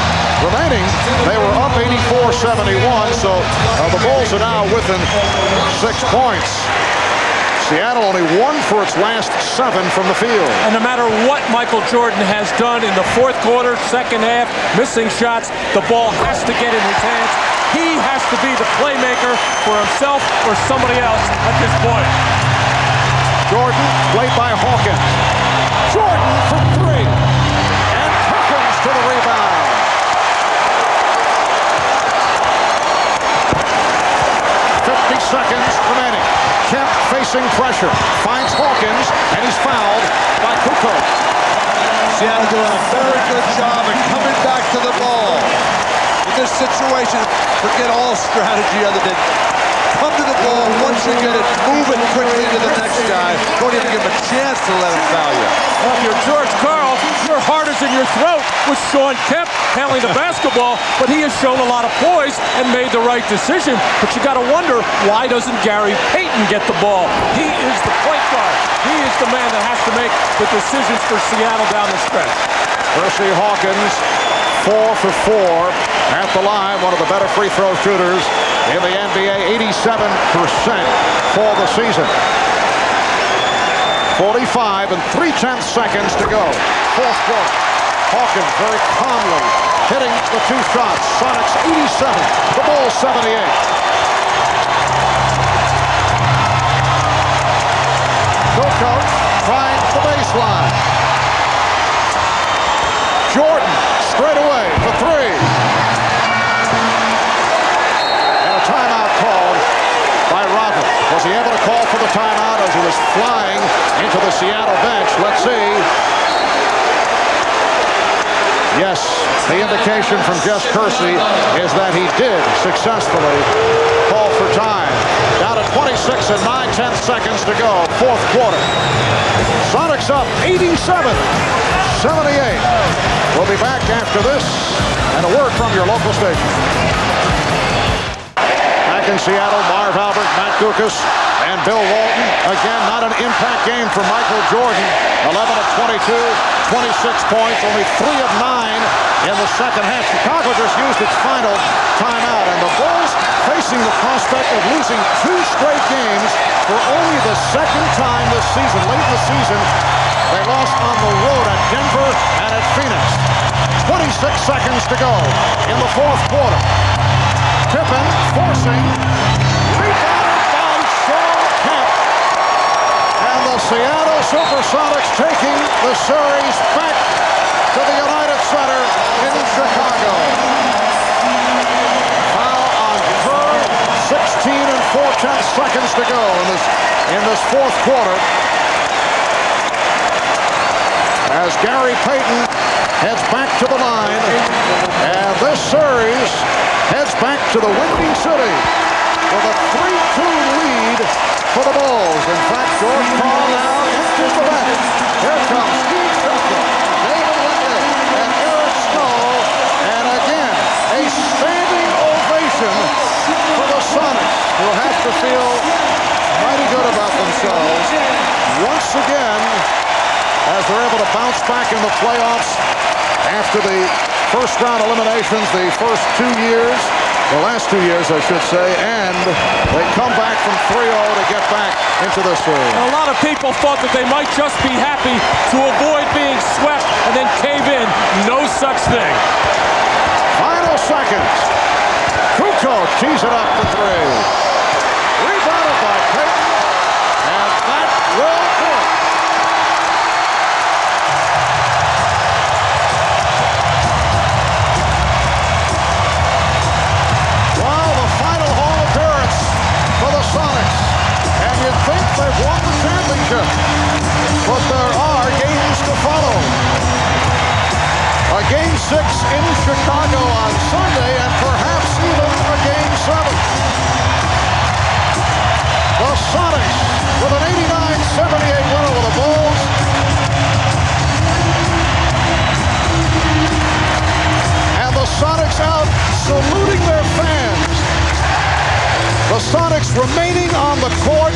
E: remaining. They were up 84-71, so the Bulls are now within 6 points. Seattle only 1 for its last 7 from the field.
G: And no matter what Michael Jordan has done in the fourth quarter, second half, missing shots, the ball has to get in his hands. He has to be the playmaker for himself or somebody else at this point.
E: Jordan, played by Hawkins. Jordan for 3. And Perkins to the rebound. 50 seconds remaining. Kemp facing pressure. Finds Hawkins, and he's fouled by Kukoc.
L: Seattle doing a very good job of coming back to the ball. In this situation, forget all strategy other than come to the ball. Once you get it, move it quickly to the next guy. Don't even give him a chance to let him foul you.
G: Well, if you're George Karl, your heart is in your throat with Sean Kemp handling the basketball, but he has shown a lot of poise and made the right decision. But you got to wonder, why doesn't Gary Payton get the ball? He is the point guard. He is the man that has to make the decisions for Seattle down the stretch.
E: Percy Hawkins, 4 for 4 at the line. One of the better free throw shooters in the NBA, 87% for the season. 45 and 3/10 seconds to go. Fourth quarter. Hawkins very calmly hitting the 2 shots. Sonics 87, the Bulls 78. Kukoc trying the baseline. Jordan straight away for 3. And a timeout called by Rodman. Was he able to call for the timeout as he was flying into the Seattle bench? Let's see. Yes, the indication from Jess Kersey is that he did successfully call for time. Down to 26 and 9/10 seconds to go. Fourth quarter. Sonics up 87-78. We'll be back after this and a word from your local station. Back in Seattle, Marv Albert, Matt Dukas, and Bill Walton. Again, not an impact game for Michael Jordan. 11 of 22, 26 points, only 3 of 9 in the second half. Chicago just used its final timeout, and the Bulls facing the prospect of losing 2 straight games for only the second time this season. Late in the season, they lost on the road at Denver and at Phoenix. 26 seconds to go in the fourth quarter. Pippen forcing, rebounded by Sean Kemp. And the Seattle Supersonics taking the series back to the United Center in Chicago. Foul on Kerr, 16 and 4/10 seconds to go in this fourth quarter. As Gary Payton heads back to the line, and this series heads back to the Windy City with a 3-2 lead for the Bulls. In fact, George Karl now enters the bench. Here comes Steve Tucker, David Windley, and Eric Snow. And again, a standing ovation for the Sonics, who have to feel mighty good about themselves. Once again, as they're able to bounce back in the playoffs after the first round eliminations, the first 2 years, the last 2 years, I should say, and they come back from 3-0 to get back into this series.
G: And a lot of people thought that they might just be happy to avoid being swept and then cave in. No such thing.
E: Final seconds. Kukoc tees it up for 3. Rebounded by Payton, and that will do it. Georgia. But there are games to follow. A Game 6 in Chicago on Sunday, and perhaps even a Game 7. The Sonics with an 89-78 win over the Bulls. And the Sonics out saluting their fans. The Sonics remaining on the court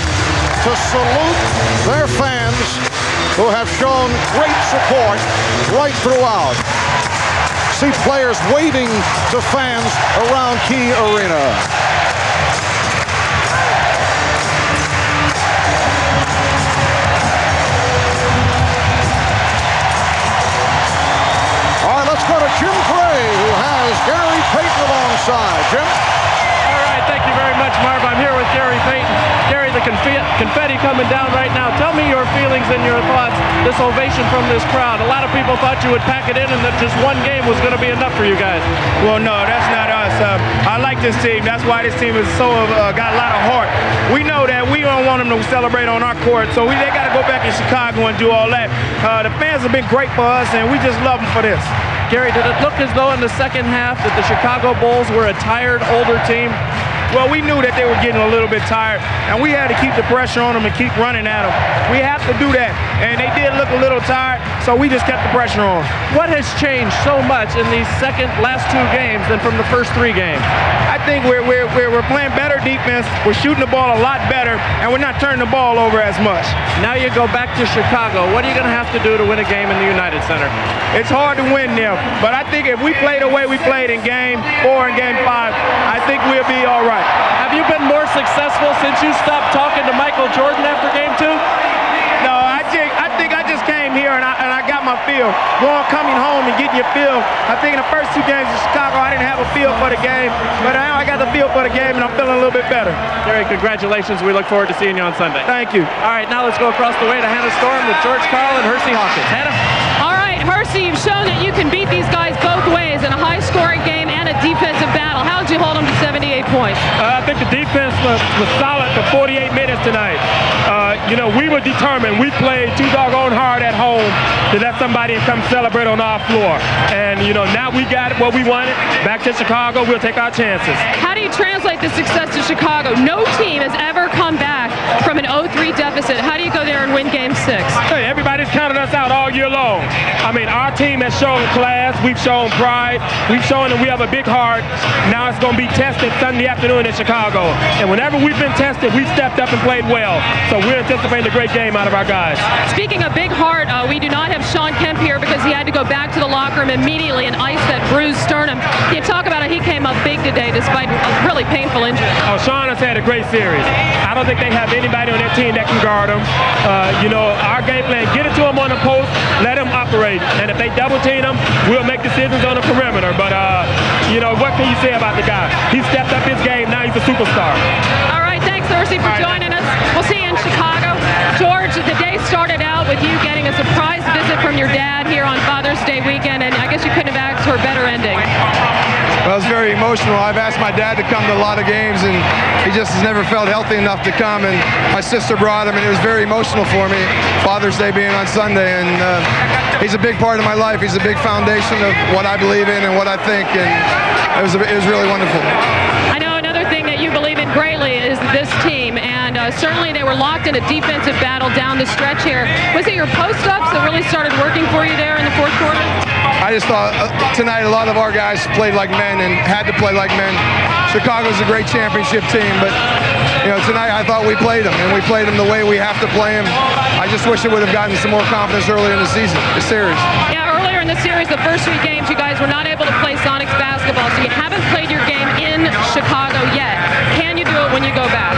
E: to salute their fans who have shown great support right throughout. See players waving to fans around Key Arena. All right, let's go to Jim Gray, who has Gary Payton alongside. Jim?
G: All right, thank you very much, Marv. I'm here with Gary Payton. Gary, the confetti coming down right now. Tell me your feelings and your thoughts, this ovation from this crowd. A lot of people thought you would pack it in and that just one game was going to be enough for you guys.
I: Well, no, that's not us. I like this team. That's why this team is so got a lot of heart. We know that we don't want them to celebrate on our court, so they got to go back in Chicago and do all that. The fans have been great for us, and we just love them for this.
G: Gary, did it look as though in the second half that the Chicago Bulls were a tired, older team?
I: Well, we knew that they were getting a little bit tired, and we had to keep the pressure on them and keep running at them. We have to do that, and they did look a little tired, so we just kept the pressure on.
G: What has changed so much in these last two games than from the first three games?
I: I think we're playing better defense, we're shooting the ball a lot better, and we're not turning the ball over as much.
G: Now you go back to Chicago. What are you going to have to do to win a game in the United Center?
I: It's hard to win there, but I think if we play the way we played in Game 4 and Game 5, I think we'll be all right.
G: Have you been more successful since you stopped talking to Michael Jordan after Game 2?
I: No, I think I just came here and I got my feel. Coming home and getting your feel. I think in the first two games in Chicago, I didn't have a feel for the game, but now I got the feel for the game and I'm feeling a little bit better.
G: Gary, congratulations. We look forward to seeing you on Sunday.
I: Thank you.
G: All right, now let's go across the way to Hannah Storm with George Karl and Hersey Hawkins. Hannah?
J: All right, Hersey, you've shown that you can beat these guys both ways in a high-scoring game and a defensive battle. How did you hold them to 78 points?
N: I think the defense was solid for 48 minutes tonight. We were determined. We played too doggone hard at home to let somebody come celebrate on our floor. And, now we got what we wanted. Back to Chicago, we'll take our chances.
J: How do you translate the success to Chicago? No team has ever come back from an 0-3 deficit. How do you go there and win Game 6?
N: Hey, everybody's counted us out all year long. I mean, our team has shown class. We've shown pride. We've shown that we have a big heart. Now it's going to be tested Sunday afternoon in Chicago. And whenever we've been tested, we've stepped up and played well. So we're anticipating a great game out of our guys.
J: Speaking of big heart, we do not have Sean Kemp here because he had to go back to the locker room immediately and ice that bruised sternum. Can you talk about how he came up big today despite a really painful injury?
N: Oh, Sean has had a great series. I don't think they have anybody on their team that can guard him. Our game plan, get it to him on the post, let him operate. And if they double team him, we'll make decisions on the perimeter. But, what can you say about the guy? He stepped up his game. Now he's a superstar.
J: All right, thanks, Hersey, for joining us. We'll see you in Chicago. George, the day started out with you getting a surprise visit from your dad here on Father's Day weekend, and I guess you couldn't have asked for a better ending.
I: Well, it was very emotional. I've asked my dad to come to a lot of games, and he just has never felt healthy enough to come, and my sister brought him, and it was very emotional for me, Father's Day being on Sunday, and he's a big part of my life. He's a big foundation of what I believe in and what I think, and it was really wonderful.
J: I know another thing that you believe in greatly is this team, and certainly they were locked in a defensive battle down the stretch here. Was it your post-ups that really started working for you there in the fourth quarter?
I: I just thought tonight a lot of our guys played like men and had to play like men. Chicago's a great championship team, but tonight I thought we played them, and we played them the way we have to play them. I just wish it would have gotten some more confidence earlier in the series.
J: Yeah, earlier in the series, the first three games, you guys were not able to play Sonics basketball, so you haven't played your game in Chicago yet. Can you do it when you go back?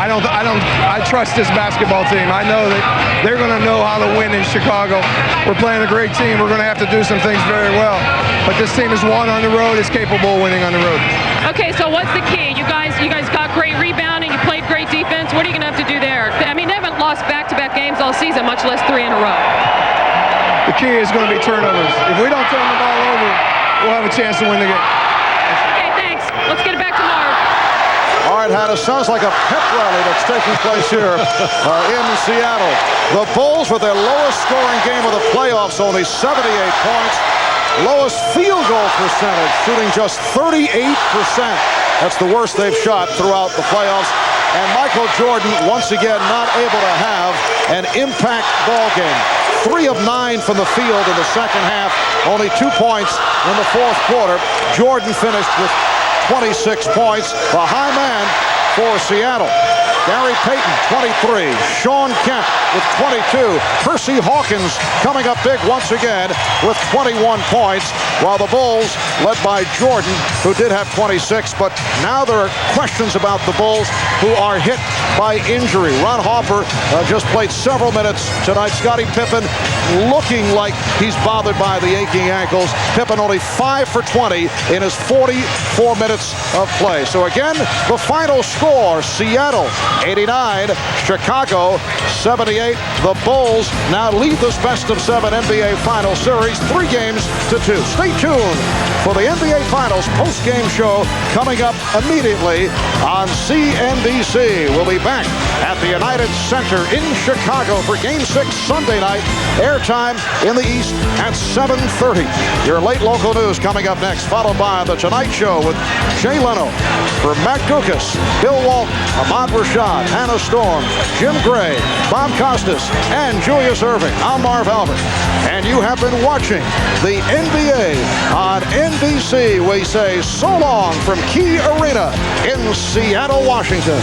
I: I trust this basketball team. I know that they're going to know how to win in Chicago. We're playing a great team. We're going to have to do some things very well. But this team is won on the road, is capable of winning on the road.
J: Okay, so what's the key? You guys got great rebounding. You played great defense. What are you going to have to do there? I mean, they haven't lost back-to-back games all season, much less 3 in a row.
I: The key is going to be turnovers. If we don't turn the ball over, we'll have a chance to win the game.
J: Okay, thanks. Let's get it back to Marv.
E: All right, Hannah, sounds like a pep rally that's taking place here in Seattle. The Bulls with their lowest scoring game of the playoffs, only 78 points. Lowest field goal percentage, shooting just 38%. That's the worst they've shot throughout the playoffs. And Michael Jordan, once again, not able to have an impact ball game. 3 of 9 from the field in the second half. Only 2 points in the fourth quarter. Jordan finished with 26 points. The high man for Seattle. Gary Payton, 23. Sean Kemp with 22. Percy Hawkins coming up big once again with 21 points, while the Bulls, led by Jordan, who did have 26, but now there are questions about the Bulls who are hit by injury. Ron Harper just played several minutes tonight. Scottie Pippen looking like he's bothered by the aching ankles. Pippen only 5 for 20 in his 44 minutes of play. So again, the final score, Seattle 89, Chicago 78. The Bulls now lead this best-of-7 NBA Finals series 3 games to 2. Stay tuned for the NBA Finals post-game show coming up immediately on CNBC. We'll be back at the United Center in Chicago for Game 6 Sunday night. Airtime in the East at 7:30. Your late local news coming up next, followed by The Tonight Show with Jay Leno. For Matt Dukas, Bill Walton, Ahmad Rashad, Hannah Storm, Jim Gray, Bob Costas, and Julius Irving. I'm Marv Albert, and you have been watching the NBA on NBC. We say so long from Key Arena in Seattle, Washington.